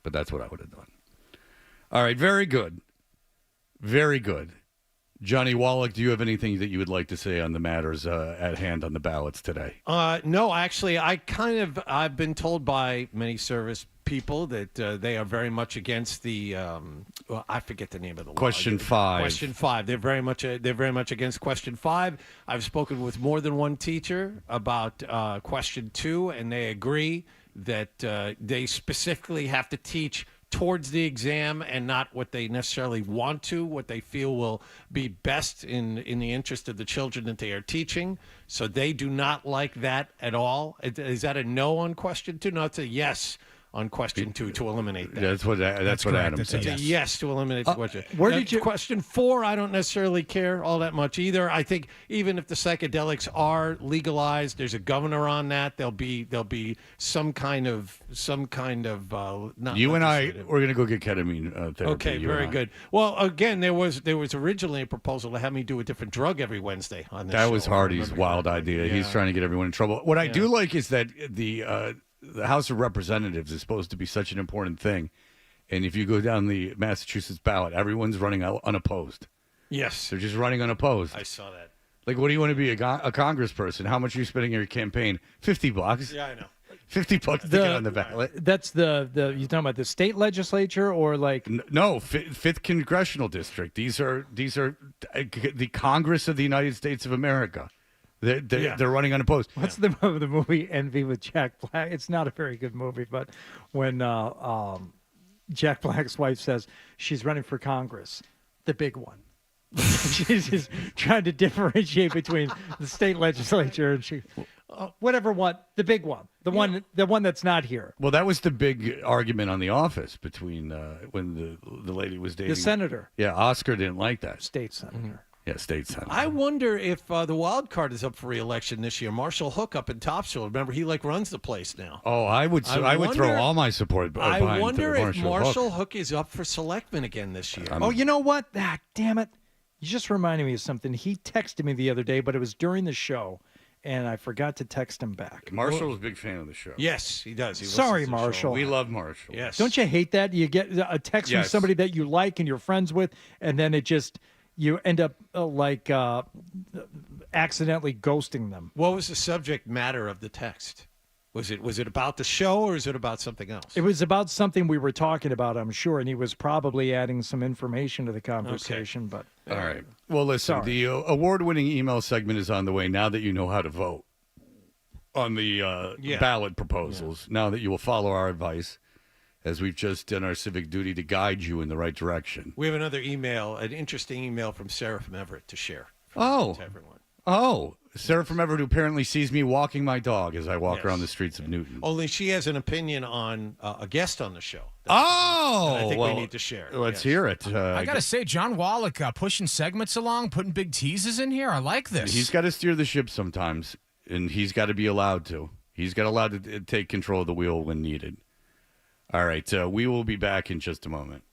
But that's what I would have done. All right, very good. Very good. Johnny Wallach, do you have anything that you would like to say on the matters at hand on the ballots today? No, actually, I've been told by many service people that they are very much against the I forget the name of the law. Question 5. Question 5. They're very much against Question 5. I've spoken with more than one teacher about Question 2, and they agree that they specifically have to teach towards the exam and not what they necessarily want to, what they feel will be best in the interest of the children that they are teaching. So they do not like that at all. Is that a no on Question 2? No, it's a yes on Question 2 to eliminate that. That's what Adam said. It's a yes to eliminate the question. Question 4, I don't necessarily care all that much either. I think even if the psychedelics are legalized, there's a governor on that. There'll be some kind of not you and I, legislative. we're going to go get ketamine therapy. Okay, very good. Well, again, there was originally a proposal to have me do a different drug every Wednesday on this show. That was Hardy's wild idea. Yeah. He's trying to get everyone in trouble. What I do like is that the House of Representatives is supposed to be such an important thing. And if you go down the Massachusetts ballot, everyone's running unopposed. Yes. They're just running unopposed. I saw that. Like, what do you want to be, a congressperson? How much are you spending on your campaign? $50. Yeah, I know. $50 to get on the ballot. That's you talking about the state legislature or like no, 5th congressional district. These are the Congress of the United States of America. They're running unopposed. What's the movie Envy with Jack Black? It's not a very good movie, but when Jack Black's wife says she's running for Congress, the big one. She's just trying to differentiate between the state legislature and the big one, the one that's not here. Well, that was the big argument on The Office between when the lady was dating the senator. Yeah, Oscar didn't like that. State senator. Mm-hmm. Yeah, state senator. I wonder if the wild card is up for re-election this year. Marshall Hook up in Topsfield. Remember, he runs the place now. Oh, I would throw all my support behind I wonder if Marshall Hook. Hook is up for selectman again this year. Oh, you know what? Damn it. You just reminded me of something. He texted me the other day, but it was during the show, and I forgot to text him back. Marshall's a big fan of the show. Yes, he does. Sorry, Marshall. We love Marshall. Yes. Don't you hate that? You get a text from somebody that you like and you're friends with, and then you end up accidentally ghosting them. What was the subject matter of the text? Was it about the show or is it about something else? It was about something we were talking about, I'm sure, and he was probably adding some information to the conversation. Okay. But all right. Well, listen, the award-winning email segment is on the way now that you know how to vote on the ballot proposals. Yeah. Now that you will follow our advice, as we've just done our civic duty to guide you in the right direction. We have another email, an interesting email from Sarah from Everett to share. To everyone. Oh, Sarah from Everett, who apparently sees me walking my dog as I walk around the streets of Newton. Only she has an opinion on a guest on the show. I think we need to share. Let's hear it. I got to say, John Wallach pushing segments along, putting big teases in here. I like this. He's got to steer the ship sometimes, and he's got to be allowed to. He's got allowed to take control of the wheel when needed. All right, we will be back in just a moment.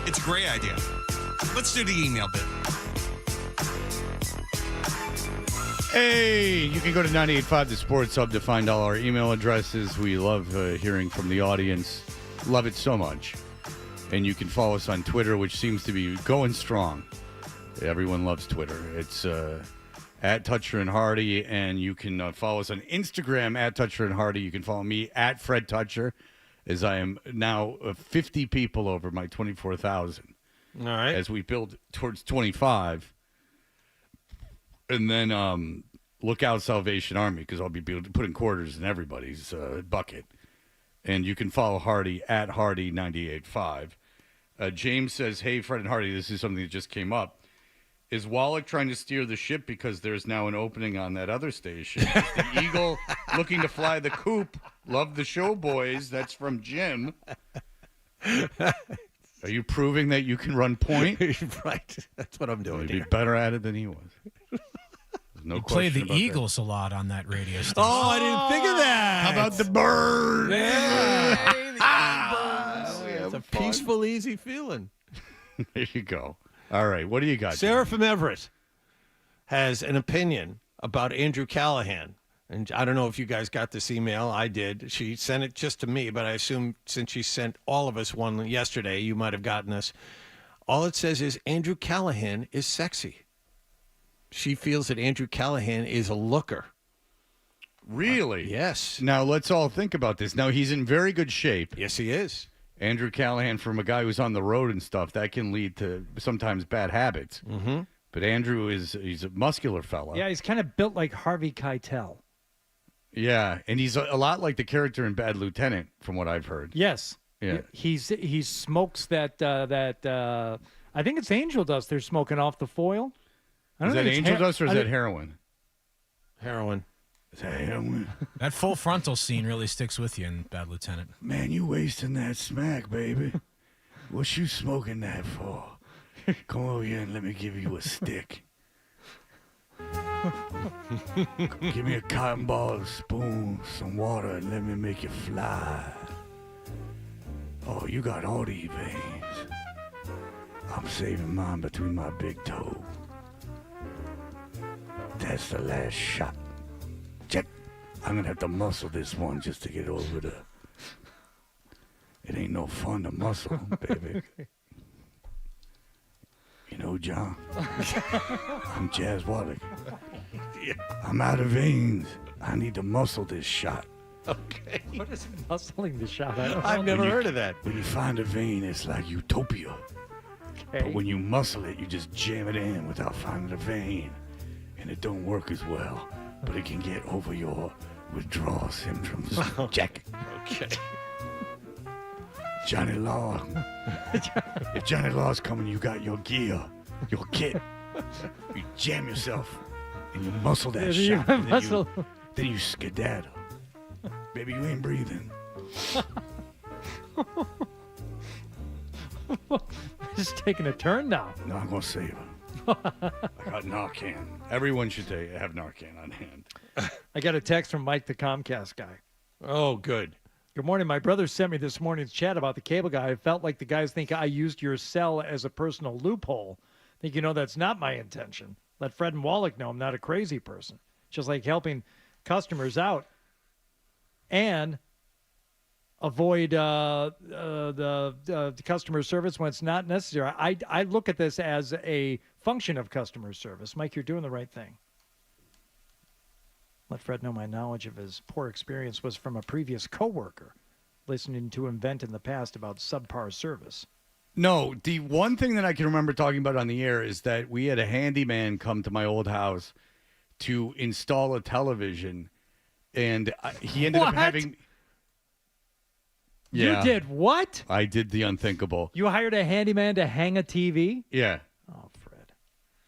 It's a great idea. Let's do the email bit. Hey, you can go to 98.5 The Sports Hub to find all our email addresses. We love hearing from the audience. Love it so much. And you can follow us on Twitter, which seems to be going strong. Everyone loves Twitter. It's at Toucher and Hardy, and you can follow us on Instagram at Toucher and Hardy. You can follow me at Fred Toucher, as I am now 50 people over my 24,000. All right. As we build towards 25. And then look out Salvation Army, because I'll be putting quarters in everybody's bucket. And you can follow Hardy at Hardy985. James says, hey, Fred and Hardy, this is something that just came up. Is Wallach trying to steer the ship because there's now an opening on that other station? Is the Eagle looking to fly the coop? Love the show, boys. That's from Jim. Are you proving that you can run point? Right. That's what I'm doing. You'd be better at it than he was. No you play the about Eagles a lot on that radio station. Oh, I didn't think of that. How about the birds? It's a peaceful, easy feeling. There you go. All right. What do you got? Sarah from Everett has an opinion about Andrew Callahan. And I don't know if you guys got this email. I did. She sent it just to me, but I assume since she sent all of us one yesterday, you might have gotten this. All it says is Andrew Callahan is sexy. She feels that Andrew Callahan is a looker. Really? Yes. Now, let's all think about this. Now, he's in very good shape. Yes, he is. Andrew Callahan, from a guy who's on the road and stuff, that can lead to sometimes bad habits. Mm-hmm. But Andrew he's a muscular fella. Yeah, he's kind of built like Harvey Keitel. Yeah, and he's a lot like the character in Bad Lieutenant, from what I've heard. Yes. Yeah. He smokes that I think it's angel dust they're smoking off the foil. Is that angel dust or is that heroin? Heroin. Is that heroin? That full frontal scene really sticks with you in Bad Lieutenant. Man, you wasting that smack, baby. What you smoking that for? Come over here and let me give you a stick. Give me a cotton ball, a spoon, some water, and let me make you fly. Oh, you got all these veins. I'm saving mine between my big toe. That's the last shot. Check. I'm going to have to muscle this one just to get over the... It ain't no fun to muscle, baby. You know, John, I'm Jazz Wallach. I'm out of veins. I need to muscle this shot. Okay. What is muscling the shot? I've never heard of that. When you find a vein, it's like utopia. Okay. But when you muscle it, you just jam it in without finding a vein. And it don't work as well. But it can get over your withdrawal symptoms. Jack. Okay. Johnny Law. If Johnny Law's coming, you got your gear, your kit. You jam yourself and you muscle that shot. And then you skedaddle. Baby, you ain't breathing. It's taking a turn now. No, I'm going to save her. I got Narcan. Everyone should have Narcan on hand. I got a text from Mike, the Comcast guy. Oh, good. Good morning. My brother sent me this morning's chat about the cable guy. I felt like the guys think I used your cell as a personal loophole. Think you know that's not my intention. Let Fred and Wallach know I'm not a crazy person. Just like helping customers out and avoid the customer service when it's not necessary. I look at this as a function of customer service. Mike, you're doing the right thing. Let Fred know my knowledge of his poor experience was from a previous coworker listening to him vent in the past about subpar service. No, the one thing that I can remember talking about on the air is that we had a handyman come to my old house to install a television, and he ended up having... Yeah. You did what? I did the unthinkable. You hired a handyman to hang a TV? Yeah. Oh, Fred.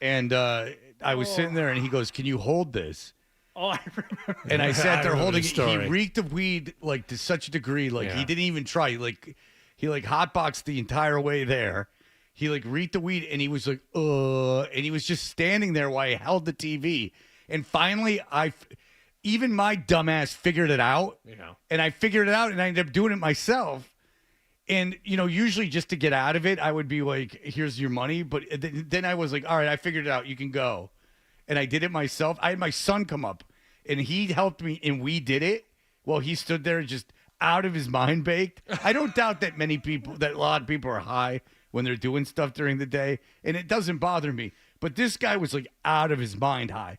And I was sitting there, and he goes, "Can you hold this?" Oh, I remember. And I sat there holding it. Story. He reeked of weed like to such a degree, like he didn't even try. Like he hotboxed the entire way there. He reeked of weed, and he was like, and he was just standing there while I held the TV. And finally, even my dumbass figured it out. Yeah. And I figured it out, and I ended up doing it myself. And, usually just to get out of it, I would be like, here's your money. But then I was like, all right, I figured it out. You can go. And I did it myself. I had my son come up, and he helped me, and we did it while he stood there just out of his mind baked. I don't doubt that a lot of people are high when they're doing stuff during the day, and it doesn't bother me. But this guy was like out of his mind high.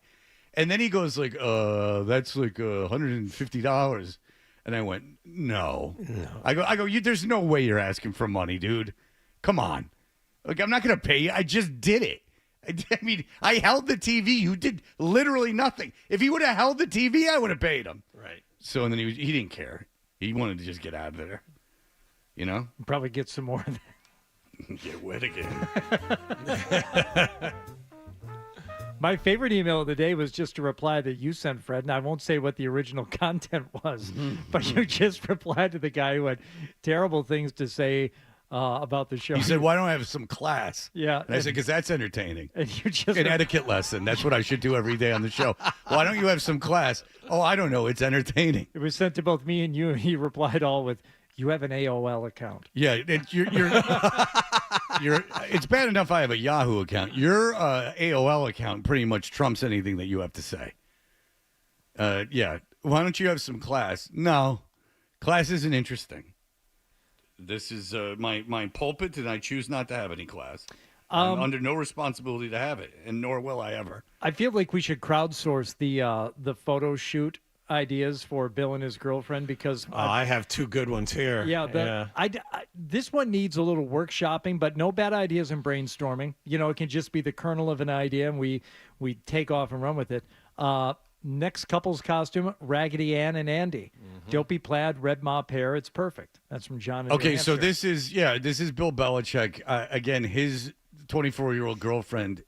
And then he goes like, that's like $150. And I went, no. I go, there's no way you're asking for money, dude. Come on. Like, I'm not going to pay you. I just did it. I mean, I held the TV. You did literally nothing. If he would have held the TV, I would have paid him. Right. So, and then he didn't care. He wanted to just get out of there. Probably get some more of that. Get wet again. My favorite email of the day was just a reply that you sent, Fred, and I won't say what the original content was, but you just replied to the guy who had terrible things to say about the show. He said, why don't I have some class? Yeah. And I said, because that's entertaining. And you just an etiquette lesson. That's what I should do every day on the show. Why don't you have some class? Oh, I don't know. It's entertaining. It was sent to both me and you, and he replied all with, you have an AOL account. Yeah, it's bad enough I have a Yahoo account. Your AOL account pretty much trumps anything that you have to say. Yeah. Why don't you have some class? No. Class isn't interesting. This is my pulpit, and I choose not to have any class. I'm under no responsibility to have it, and nor will I ever. I feel like we should crowdsource the photo shoot ideas for Bill and his girlfriend, because I have two good ones here. Yeah, this one needs a little workshopping, but no bad ideas in brainstorming. It can just be the kernel of an idea, and we take off and run with it. Next couple's costume, Raggedy Ann and Andy. Dopey plaid, red mop hair. It's perfect. That's from John. Okay, so this is Bill Belichick. Again, his 24-year-old girlfriend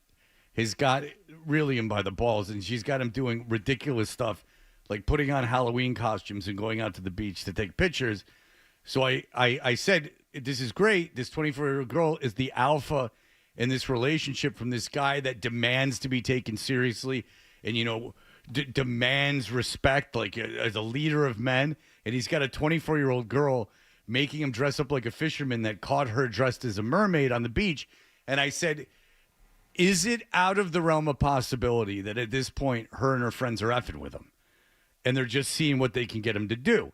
has got really him by the balls, and she's got him doing ridiculous stuff, like putting on Halloween costumes and going out to the beach to take pictures. So I said, this is great. This 24-year-old girl is the alpha in this relationship from this guy that demands to be taken seriously and, demands respect, like as a leader of men. And he's got a 24-year-old girl making him dress up like a fisherman that caught her dressed as a mermaid on the beach. And I said, is it out of the realm of possibility that at this point her and her friends are effing with him? And they're just seeing what they can get him to do.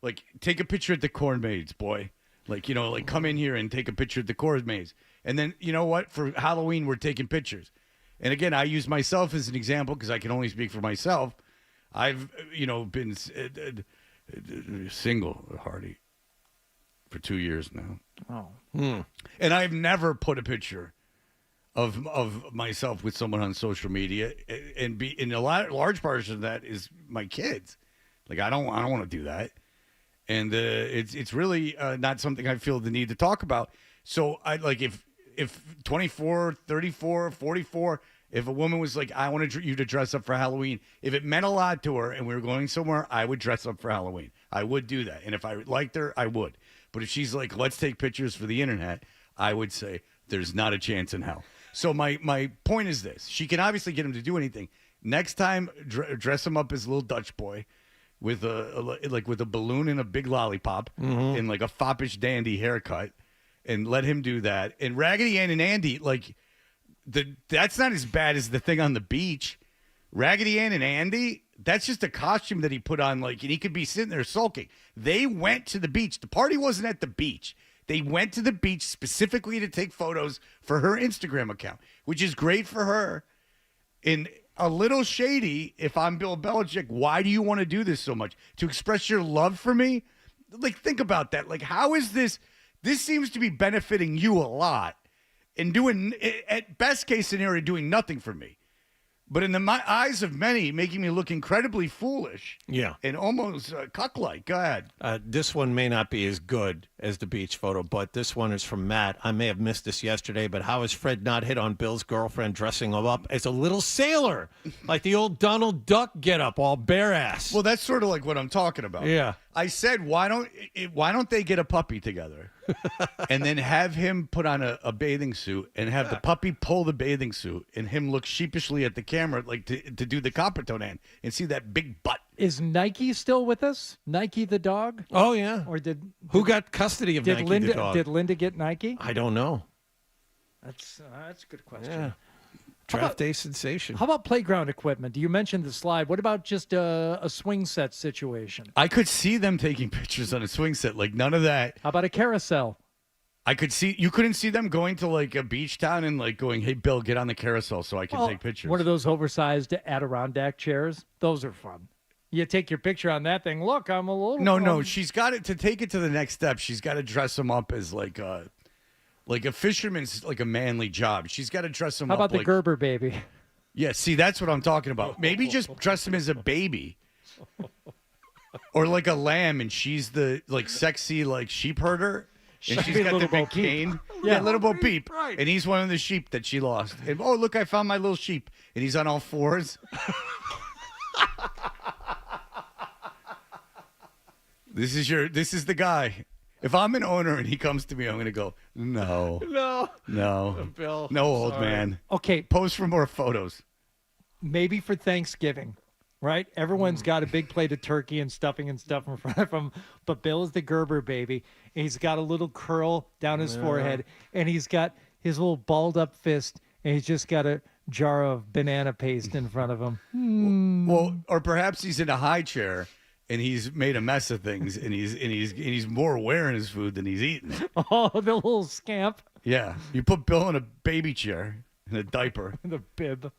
Like, take a picture at the corn maze, boy. Like, come in here and take a picture at the corn maze. And then, you know what? For Halloween, we're taking pictures. And again, I use myself as an example because I can only speak for myself. I've, been single, Hardy, for 2 years now. Oh. And I've never put a picture of myself with someone on social media, and in a large portion of that is my kids. Like, I don't want to do that, and it's really not something I feel the need to talk about. So I like if 24, 34, 44, if a woman was like, I want you to dress up for Halloween, if it meant a lot to her and we were going somewhere, I would dress up for Halloween. I would do that, and if I liked her, I would. But if she's like, let's take pictures for the internet, I would say there's not a chance in hell. So my point is this: she can obviously get him to do anything. Next time, dress him up as a little Dutch boy, with a balloon and a big lollipop, and like a foppish dandy haircut, and let him do that. And Raggedy Ann and Andy, that's not as bad as the thing on the beach. Raggedy Ann and Andy, that's just a costume that he put on, and he could be sitting there sulking. They went to the beach. The party wasn't at the beach. They went to the beach specifically to take photos for her Instagram account, which is great for her. And a little shady, if I'm Bill Belichick, why do you want to do this so much? To express your love for me? Like, think about that. Like, how is this? This seems to be benefiting you a lot and doing, at best case scenario, doing nothing for me. But in the eyes of many, making me look incredibly foolish. Yeah. And almost cuck-like. Go ahead. This one may not be as good as the beach photo, but this one is from Matt. I may have missed this yesterday, but how has Fred not hit on Bill's girlfriend dressing him up as a little sailor? Like the old Donald Duck get-up, all bare ass. Well, that's sort of like what I'm talking about. Yeah. I said, why don't they get a puppy together and then have him put on a bathing suit and have the puppy pull the bathing suit and him look sheepishly at the camera like to do the Coppertone hand and see that big butt Is Nike still with us? Nike the dog? Oh, yeah. Or Who got custody of Nike Linda, the dog? Did Linda get Nike? I don't know. That's a good question. Yeah. Draft day sensation. How about playground equipment? You mentioned the slide. What about just a swing set situation? I could see them taking pictures on a swing set. Like, none of that. How about a carousel? I could see, you couldn't see them going to like a beach town and like going, hey, Bill, get on the carousel so I can take pictures. One of those oversized Adirondack chairs. Those are fun. You take your picture on that thing. Look, I'm a little. No. She's got it to take it to the next step. She's got to dress him up as like a fisherman's, like a manly job. She's got to dress him How up. about the like, Gerber baby? Yeah, see, that's what I'm talking about. Maybe just dress him as a baby. Or like a lamb, and she's the like sexy like sheep herder. And she's got the big cane. Yeah, Little Bo Peep. Right. And he's one of the sheep that she lost. And, oh, look, I found my little sheep. And he's on all fours. This is the guy. If I'm an owner and he comes to me, I'm going to go, no. Bill. No, old man. Okay. Post for more photos. Maybe for Thanksgiving, right? Everyone's got a big plate of turkey and stuffing and stuff in front of them. But Bill is the Gerber baby. And he's got a little curl down his forehead. And he's got his little balled up fist. And he's just got a jar of banana paste in front of him. Well, or perhaps he's in a high chair. And he's made a mess of things, and he's more wearing his food than he's eating. Oh, the little scamp. Yeah, you put Bill in a baby chair in a diaper. The bib.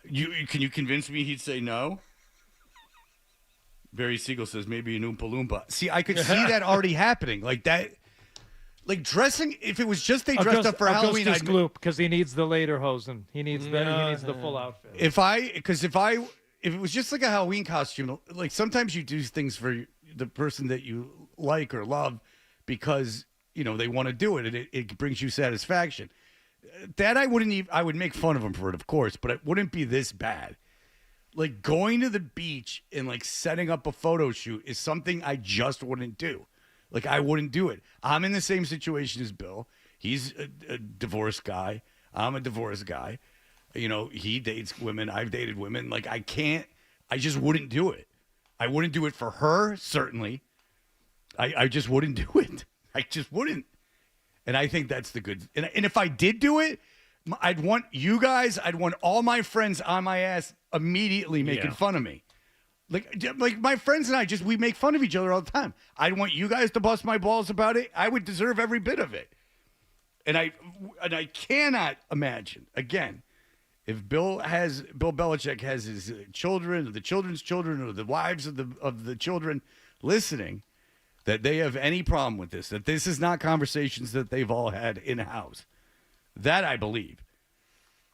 Can you convince me he'd say no? Barry Siegel says maybe an Oompa Loompa. See, I could see that already happening, like that. Like dressing, if it was just they dressed up for Halloween, I'd gloop because he needs the lederhosen. He needs the full outfit. If it was just like a Halloween costume, like sometimes you do things for the person that you like or love because, you know, they want to do it and it brings you satisfaction. That I would make fun of them for it, of course, but it wouldn't be this bad. Like going to the beach and like setting up a photo shoot is something I just wouldn't do. Like I wouldn't do it. I'm in the same situation as Bill. He's a divorced guy. I'm a divorced guy. You know, he dates women. I've dated women. Like, I just wouldn't do it. I wouldn't do it for her, certainly. I just wouldn't do it. I just wouldn't. And I think that's the good. And if I did do it, I'd want you guys, I'd want all my friends on my ass immediately making fun of me. Like my friends and I, we make fun of each other all the time. I'd want you guys to bust my balls about it. I would deserve every bit of it. And I cannot imagine, again, if Bill Belichick has his children, or the children's children, or the wives of the children listening, that they have any problem with this, that this is not conversations that they've all had in-house. That I believe.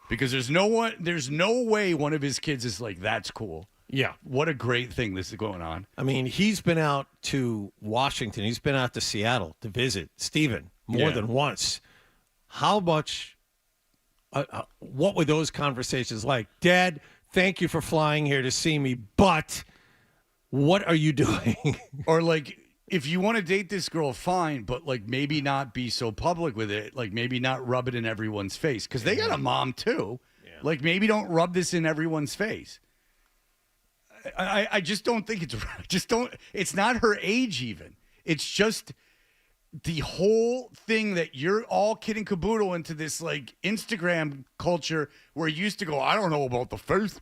Because there's no way one of his kids is like, that's cool. Yeah. What a great thing this is going on. I mean, he's been out to Washington. He's been out to Seattle to visit Stephen more than once. How much... what were those conversations like? Dad, thank you for flying here to see me, but what are you doing? Or like, if you want to date this girl, fine, but like maybe not be so public with it. Like maybe not rub it in everyone's face because they got a mom too. Yeah. Like maybe don't rub this in everyone's face. I just don't think it's right. It's not her age even. It's just the whole thing that you're all kid and caboodle into this like Instagram culture where you used to go, I don't know about the face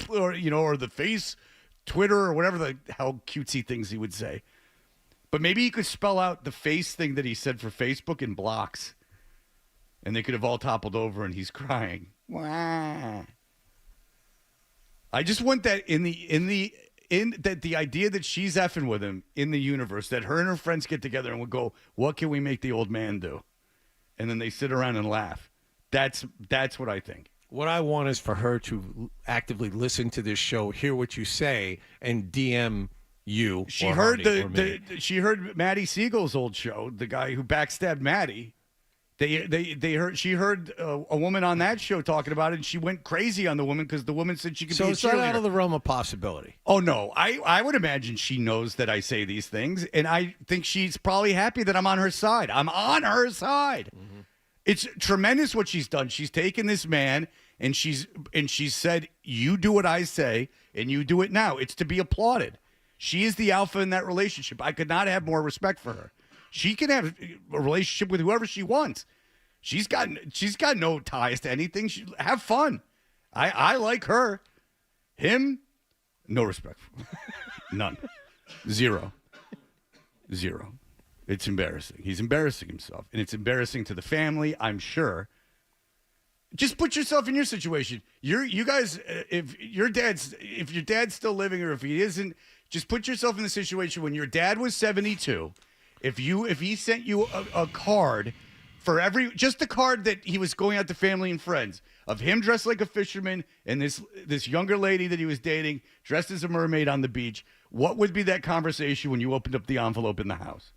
or the face Twitter or whatever the hell cutesy things he would say. But maybe he could spell out the face thing that he said for Facebook in blocks and they could have all toppled over and he's crying. Wah. I just want that the idea that she's effing with him in the universe, that her and her friends get together and will go, what can we make the old man do? And then they sit around and laugh. That's what I think. What I want is for her to actively listen to this show, hear what you say, and DM you. She heard Maddie Siegel's old show, the guy who backstabbed Maddie. She heard a woman on that show talking about it, and she went crazy on the woman because the woman said she could be a cheerleader. So it's not out of the realm of possibility. Oh, no. I would imagine she knows that I say these things, and I think she's probably happy that I'm on her side. I'm on her side. Mm-hmm. It's tremendous what she's done. She's taken this man and she's said, you do what I say and you do it now. It's to be applauded. She is the alpha in that relationship. I could not have more respect for her. She can have a relationship with whoever she wants. She's got no ties to anything. Have fun. I like her. Him, no respect for him. None. Zero. It's embarrassing. He's embarrassing himself, and it's embarrassing to the family, I'm sure. Just put yourself in your situation. You guys, if your dad's still living or if he isn't, just put yourself in the situation when your dad was 72. If he sent you a card for just the card that he was going out to family and friends of him dressed like a fisherman and this younger lady that he was dating dressed as a mermaid on the beach, what would be that conversation when you opened up the envelope in the house?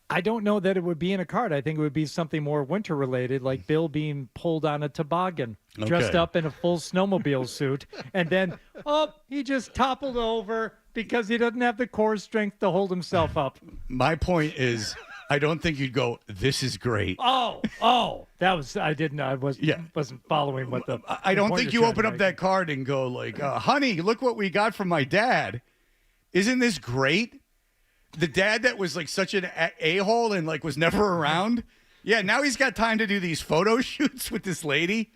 I don't know that it would be in a card. I think it would be something more winter related, like Bill being pulled on a toboggan, dressed up in a full snowmobile suit, and then he just toppled over because he doesn't have the core strength to hold himself up. My point is, I don't think you'd go, this is great. That was, I wasn't following what the I don't think you open up that card and go like, honey, look what we got from my dad. Isn't this great? The dad that was like such an a-hole and like was never around. Yeah, now he's got time to do these photo shoots with this lady.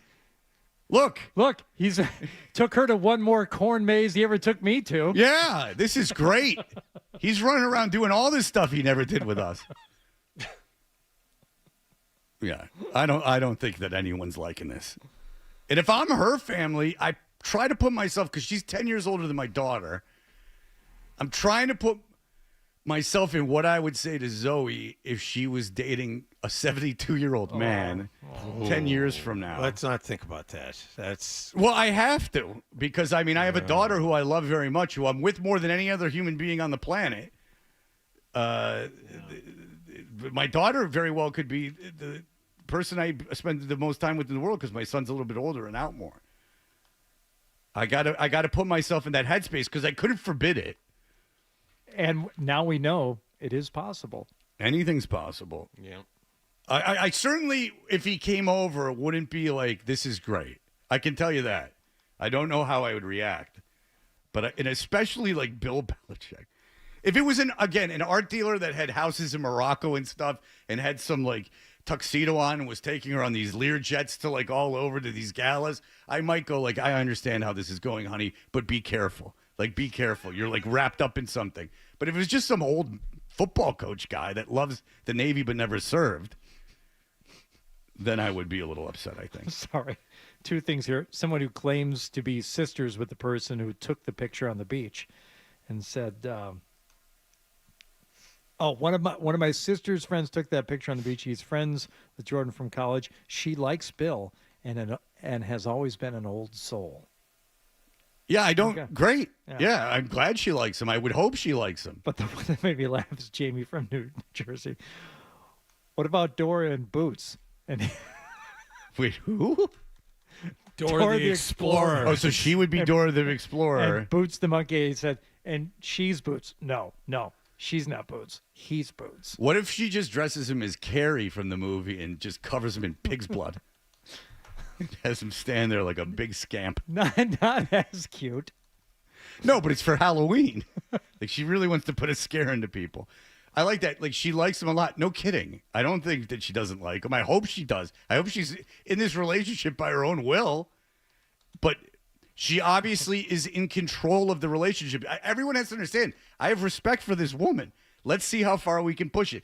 Look, he's took her to one more corn maze he ever took me to. Yeah, this is great. He's running around doing all this stuff he never did with us. Yeah, I don't think that anyone's liking this. And if I'm her family, I try to put myself, because she's 10 years older than my daughter, I'm trying to put myself in what I would say to Zoe if she was dating a 72-year-old man 10 years from now. Let's not think about that. Well, I have to, because I have a daughter who I love very much, who I'm with more than any other human being on the planet. My daughter very well could be the person I spend the most time with in the world, because my son's a little bit older and out more. I gotta put myself in that headspace, because I couldn't forbid it. And now we know it is possible. Anything's possible. Yeah. I certainly, if he came over, wouldn't be like, this is great. I can tell you that. I don't know how I would react. And especially like Bill Belichick. If it was an art dealer that had houses in Morocco and stuff and had some like tuxedo on and was taking her on these Lear jets to like all over to these galas, I might go like, I understand how this is going, honey, but be careful. Like, be careful. You're like wrapped up in something. But if it was just some old football coach guy that loves the Navy but never served, then I would be a little upset, I think. Sorry. Two things here. Someone who claims to be sisters with the person who took the picture on the beach and said, one of my sister's friends took that picture on the beach. He's friends with Jordan from college. She likes Bill and has always been an old soul. Yeah, I don't. Okay. Great. Yeah. Yeah, I'm glad she likes him. I would hope she likes him. But the one that made me laugh is Jamie from New Jersey. What about Dora and Boots? And wait, who? Dora the Explorer. Oh, so she would be Dora the Explorer. And Boots the monkey. He said, and she's Boots. No, she's not Boots. He's Boots. What if she just dresses him as Carrie from the movie and just covers him in pig's blood? Has him stand there like a big scamp. Not as cute. No, but it's for Halloween. Like, she really wants to put a scare into people. I like that. Like, she likes him a lot. No kidding. I don't think that she doesn't like him. I hope she does. I hope she's in this relationship by her own will. But she obviously is in control of the relationship. Everyone has to understand, I have respect for this woman. Let's see how far we can push it.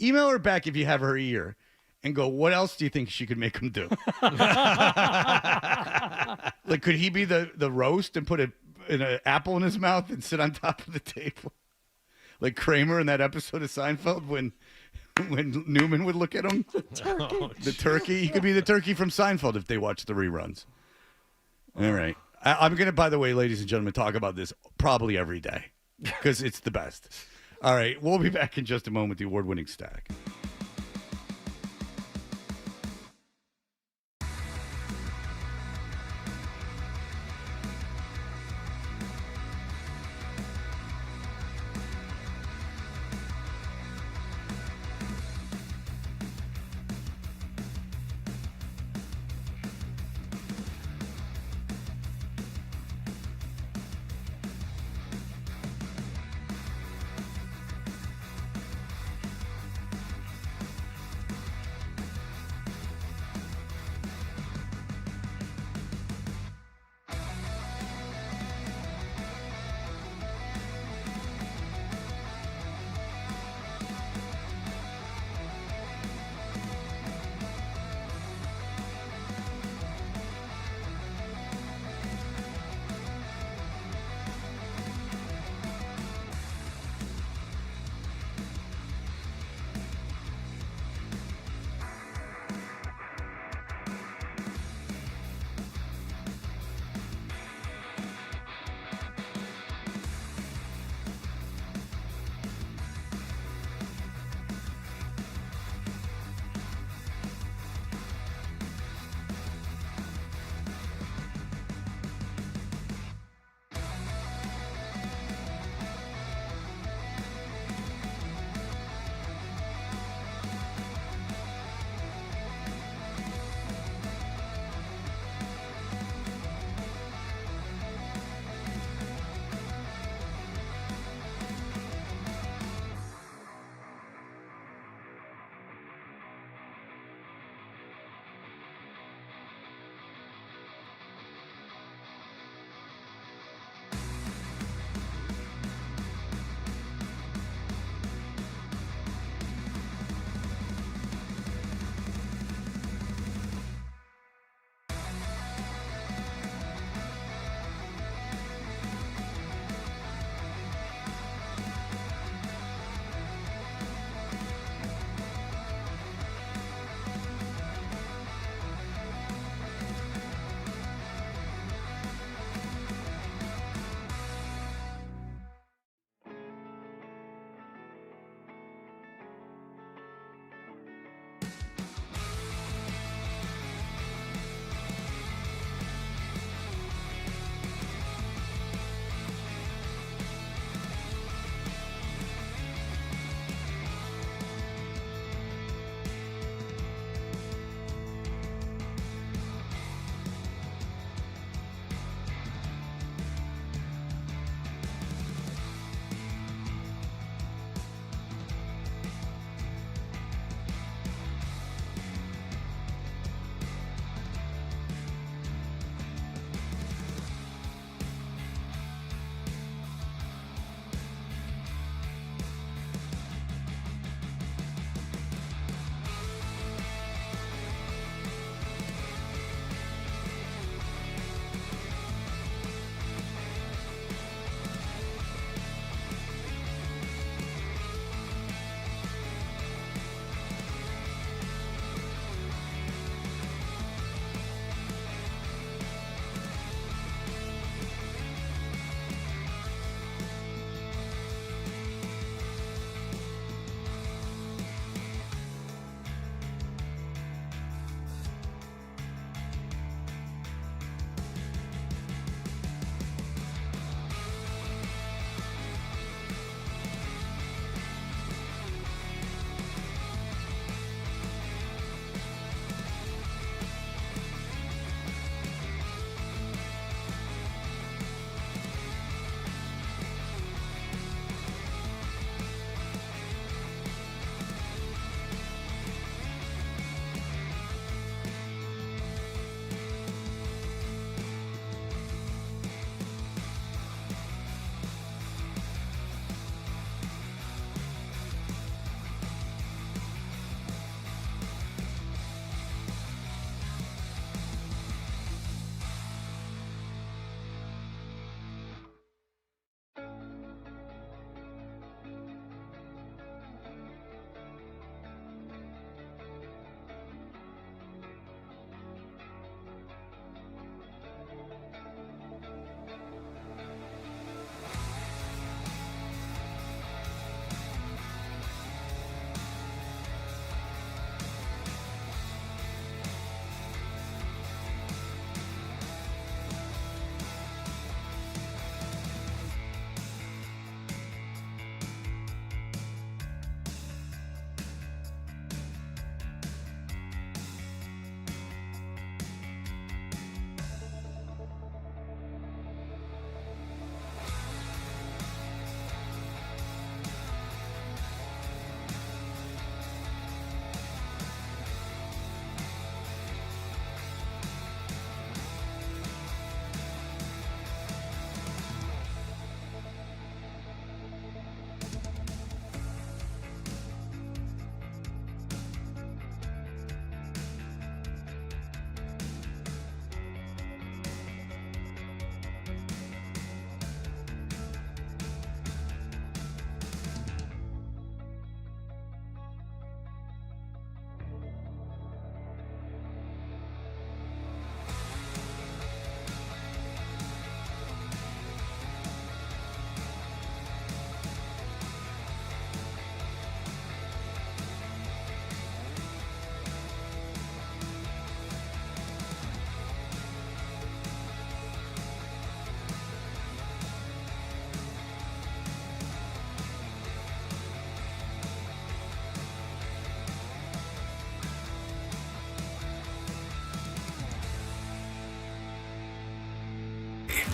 Email her back if you have her ear. And go, what else do you think she could make him do? Like, could he be the roast and put an apple in his mouth and sit on top of the table? Like Kramer in that episode of Seinfeld when Newman would look at him? The turkey. He could be the turkey from Seinfeld if they watch the reruns. All right. I'm going to, by the way, ladies and gentlemen, talk about this probably every day because it's the best. All right. We'll be back in just a moment with the award-winning Stack.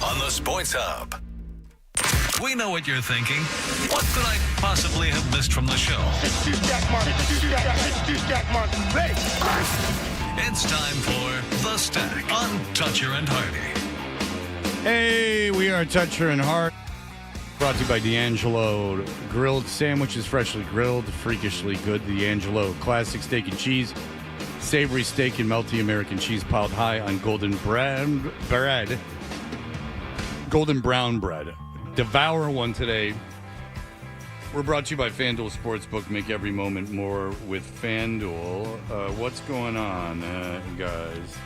on the Sports Hub. We know what you're thinking. What could I possibly have missed from the show? It's time for The Stack on Toucher and Hardy. Hey, we are Toucher and Hart. Brought to you by D'Angelo. Grilled sandwiches, freshly grilled, freakishly good. D'Angelo classic steak and cheese. Savory steak and melty American cheese piled high on golden brown bread. Golden brown bread. Devour one today. We're brought to you by FanDuel Sportsbook. Make every moment more with FanDuel. What's going on, guys?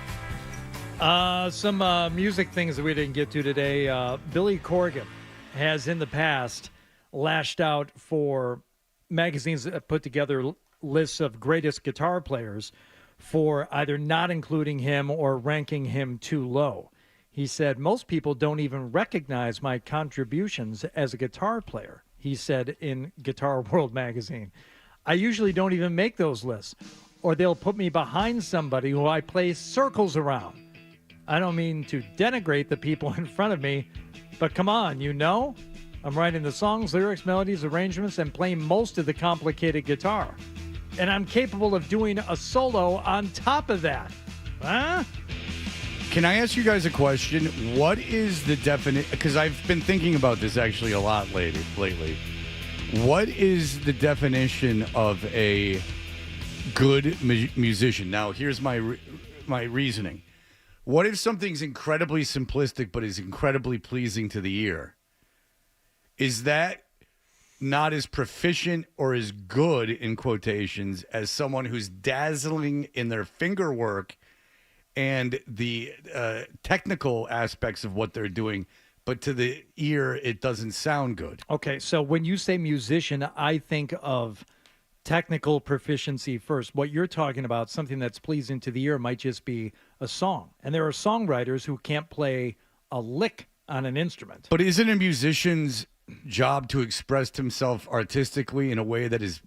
Some music things that we didn't get to today. Billy Corgan has in the past lashed out for magazines that put together lists of greatest guitar players for either not including him or ranking him too low. He said, most people don't even recognize my contributions as a guitar player, he said in Guitar World magazine. I usually don't even make those lists, or they'll put me behind somebody who I play circles around. I don't mean to denigrate the people in front of me, but come on, you know? I'm writing the songs, lyrics, melodies, arrangements, and playing most of the complicated guitar. And I'm capable of doing a solo on top of that. Huh? Can I ask you guys a question? What is the definition? Because I've been thinking about this actually a lot lately. What is the definition of a good musician? Now, here's my reasoning. What if something's incredibly simplistic but is incredibly pleasing to the ear? Is that not as proficient or as good, in quotations, as someone who's dazzling in their finger work and the technical aspects of what they're doing, but to the ear, it doesn't sound good? Okay, so when you say musician, I think of technical proficiency first. What you're talking about, something that's pleasing to the ear, might just be a song. And there are songwriters who can't play a lick on an instrument. But isn't a musician's job to express himself artistically in a way that is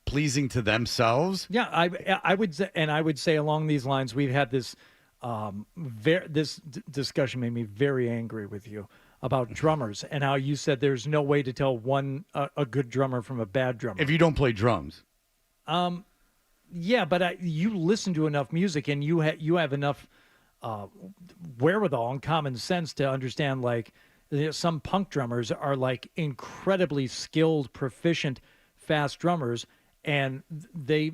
pleasing to themselves? Yeah, I would say along these lines, we've had this discussion made me very angry with you about drummers and how you said there's no way to tell a good drummer from a bad drummer if you don't play drums. Yeah, but you listen to enough music and you have enough wherewithal and common sense to understand, like, some punk drummers are like incredibly skilled, proficient, fast drummers, and they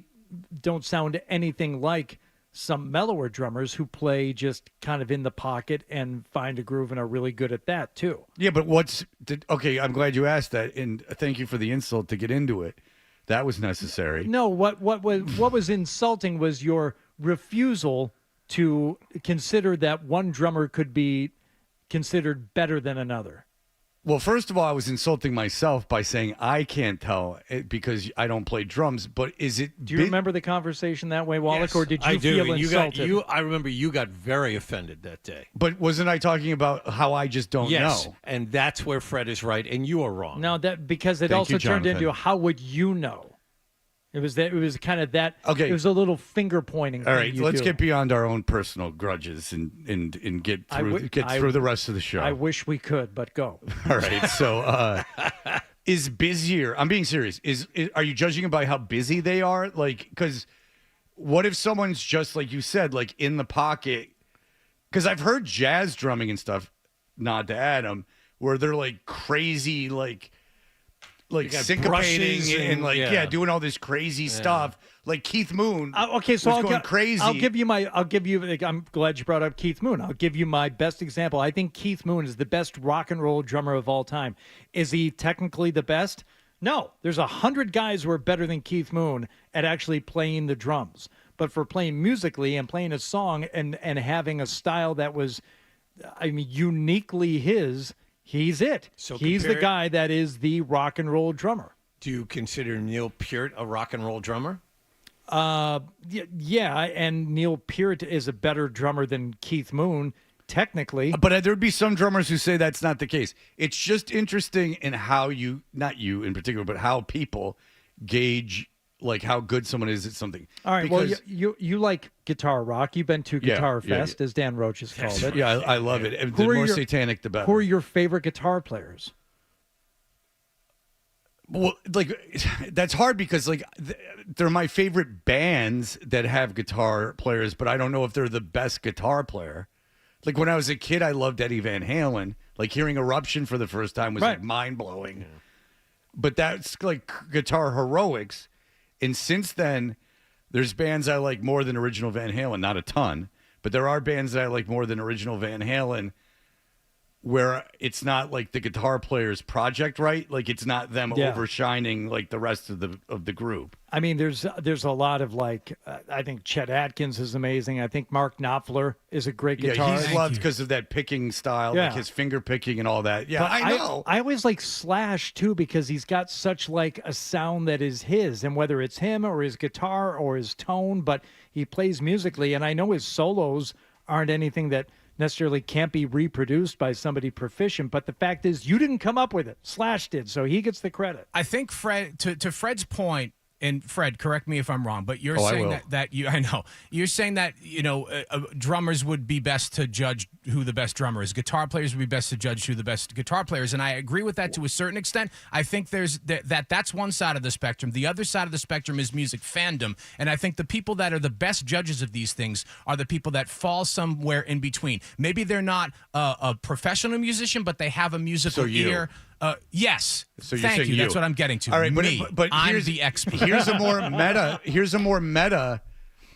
don't sound anything like some mellower drummers who play just kind of in the pocket and find a groove and are really good at that too. Yeah, but okay, I'm glad you asked that, and thank you for the insult to get into it. That was necessary. No, what was insulting was your refusal to consider that one drummer could be considered better than another. Well, first of all, I was insulting myself by saying I can't tell it because I don't play drums. But is it? Do you remember the conversation that way, Wallach, Yes, or did you I do. feel And insulted? I remember you got very offended that day. But wasn't I talking about how I just don't Yes, know? and that's where Fred is right, and you are wrong. No, that because it Thank also you, turned Jonathan. into how would you know? It was kind of that. Okay. It was a little finger pointing. All thing right, you let's do. get beyond our own personal grudges and get through the rest of the show. I wish we could, but go. All right, so is busier? I'm being serious. Are you judging them by how busy they are? Like, because what if someone's just like you said, like in the pocket? Because I've heard jazz drumming and stuff. Nod to Adam, where they're like crazy, like syncopating and like doing all this crazy stuff. Like Keith Moon. Okay, so was going crazy. I'll give you. I'm glad you brought up Keith Moon. I'll give you my best example. I think Keith Moon is the best rock and roll drummer of all time. Is he technically the best? No. There's 100 guys who are better than Keith Moon at actually playing the drums. But for playing musically and playing a song and having a style that was, uniquely his. He's it. So he's the guy that is the rock and roll drummer. Do you consider Neil Peart a rock and roll drummer? Yeah, and Neil Peart is a better drummer than Keith Moon, technically. But there would be some drummers who say that's not the case. It's just interesting in how not you in particular, but how people gauge like how good someone is at something. All right. Well, Because- you like guitar rock. You've been to Yeah, Guitar yeah, Fest, as Dan Roach has called it. Yeah, I love it. And Who the are more your- satanic, the better. Who are your favorite guitar players? Well, like that's hard because like they're my favorite bands that have guitar players, but I don't know if they're the best guitar player. Like when I was a kid, I loved Eddie Van Halen. Like hearing Eruption for the first time was like mind blowing. But that's like guitar heroics. And since then, there's bands I like more than original Van Halen. Not a ton, but there are bands that I like more than original Van Halen, where it's not like the guitar player's project, right? Like it's not them overshining like the rest of the group. I mean, there's a lot of like, I think Chet Atkins is amazing. I think Mark Knopfler is a great guitarist. Yeah, he's loved because of that picking style, like his finger picking and all that. Yeah, But I know. I always like Slash too because he's got such like a sound that is his, and whether it's him or his guitar or his tone, but he plays musically, and I know his solos aren't anything that necessarily can't be reproduced by somebody proficient, but the fact is you didn't come up with it. Slash did, so he gets the credit. I think Fred, to Fred's point, and Fred, correct me if I'm wrong, but you're I saying will. that you, I know, you're saying that, drummers would be best to judge who the best drummer is. Guitar players would be best to judge who the best guitar player is. And I agree with that to a certain extent. I think that's one side of the spectrum. The other side of the spectrum is music fandom. And I think the people that are the best judges of these things are the people that fall somewhere in between. Maybe they're not a professional musician, but they have a musical ear. Yes. So you're Thank saying you. you. That's what I'm getting to. All right, Me. but I'm here's the expert. Here's a more meta. Here's a more meta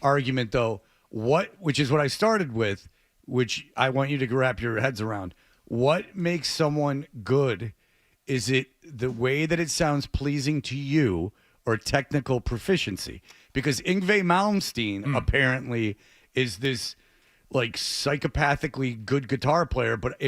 argument, though. Which is what I started with, which I want you to wrap your heads around. What makes someone good? Is it the way that it sounds pleasing to you, or technical proficiency? Because Yngwie Malmsteen apparently is this like psychopathically good guitar player, but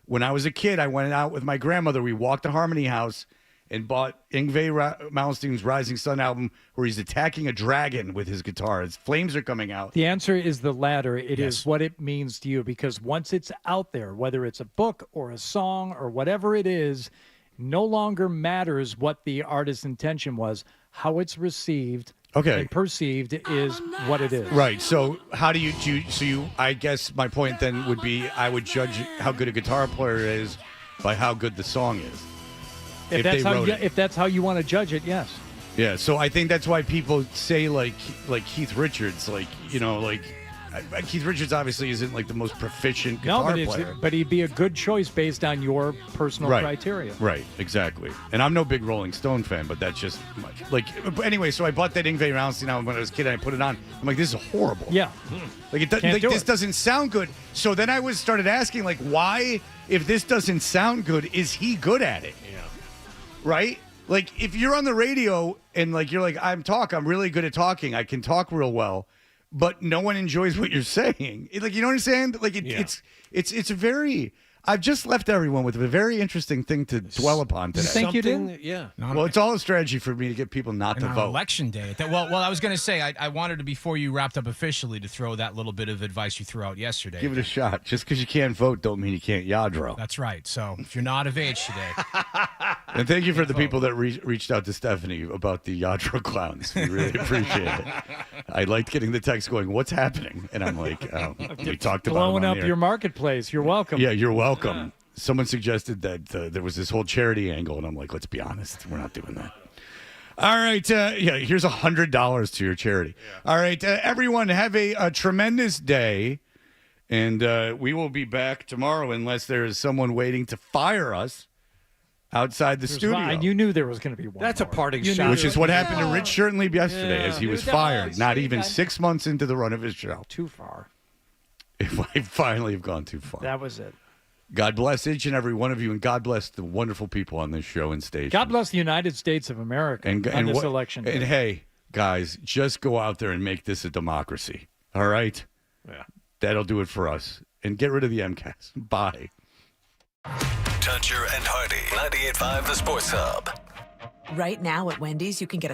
when I was a kid, I went out with my grandmother. We walked to Harmony House and bought Yngwie Malmsteen's Rising Sun album, where he's attacking a dragon with his guitar. His flames are coming out. The answer is the latter. It is what it means to you, because once it's out there, whether it's a book or a song or whatever it is, no longer matters what the artist's intention was. How it's received and perceived is what it is. Right. So how do you I guess my point then would be I would judge how good a guitar player is by how good the song is. If that's how you want to judge it, yes. Yeah, so I think that's why people say like Keith Richards, Keith Richards obviously isn't like the most proficient guitar player. But he'd be a good choice based on your personal criteria. Right, exactly. And I'm no big Rolling Stone fan, but that's just like anyway. So I bought that Yngwie Malmsteen album when I was a kid, and I put it on. I'm like, this is horrible. Yeah, this doesn't sound good. So then I started asking, like, why? If this doesn't sound good, is he good at it? Yeah. Right. Like if you're on the radio and like you're like I'm really good at talking. I can talk real well. But no one enjoys what you're saying. You know what I'm saying? Like it's a very. I've just left everyone with a very interesting thing to dwell upon today. You think you did? Yeah. Well, it's all a strategy for me to get people not to on vote. Election day. Well, I was going to say, I wanted to, before you wrapped up officially, to throw that little bit of advice you threw out yesterday. Give it a shot. Just because you can't vote don't mean you can't yadro. That's right. So if you're not of age today. And thank you for the people that reached out to Stephanie about the yadro clowns. We really appreciate it. I liked getting the text going, what's happening? And I'm like, we talked about blowing up your marketplace. You're welcome. Yeah, you're welcome. Someone suggested that there was this whole charity angle, and I'm like, let's be honest, we're not doing that. All right, here's $100 to your charity. Yeah. All right, everyone, have a tremendous day, and we will be back tomorrow unless there is someone waiting to fire us outside the studio. You knew there was going to be one. That's more. a parting shot. Which is what happened to Rich Shertenlieb yesterday, as he was fired, not even 6 months into the run of his show. Too far. If I finally have gone too far. That was it. God bless each and every one of you, and God bless the wonderful people on this show and station. God bless the United States of America on this election day. And hey, guys, just go out there and make this a democracy. All right? Yeah. That'll do it for us. And get rid of the MCAS. Bye. Toucher and Hardy, 98.5 The Sports Hub. Right now at Wendy's, you can get a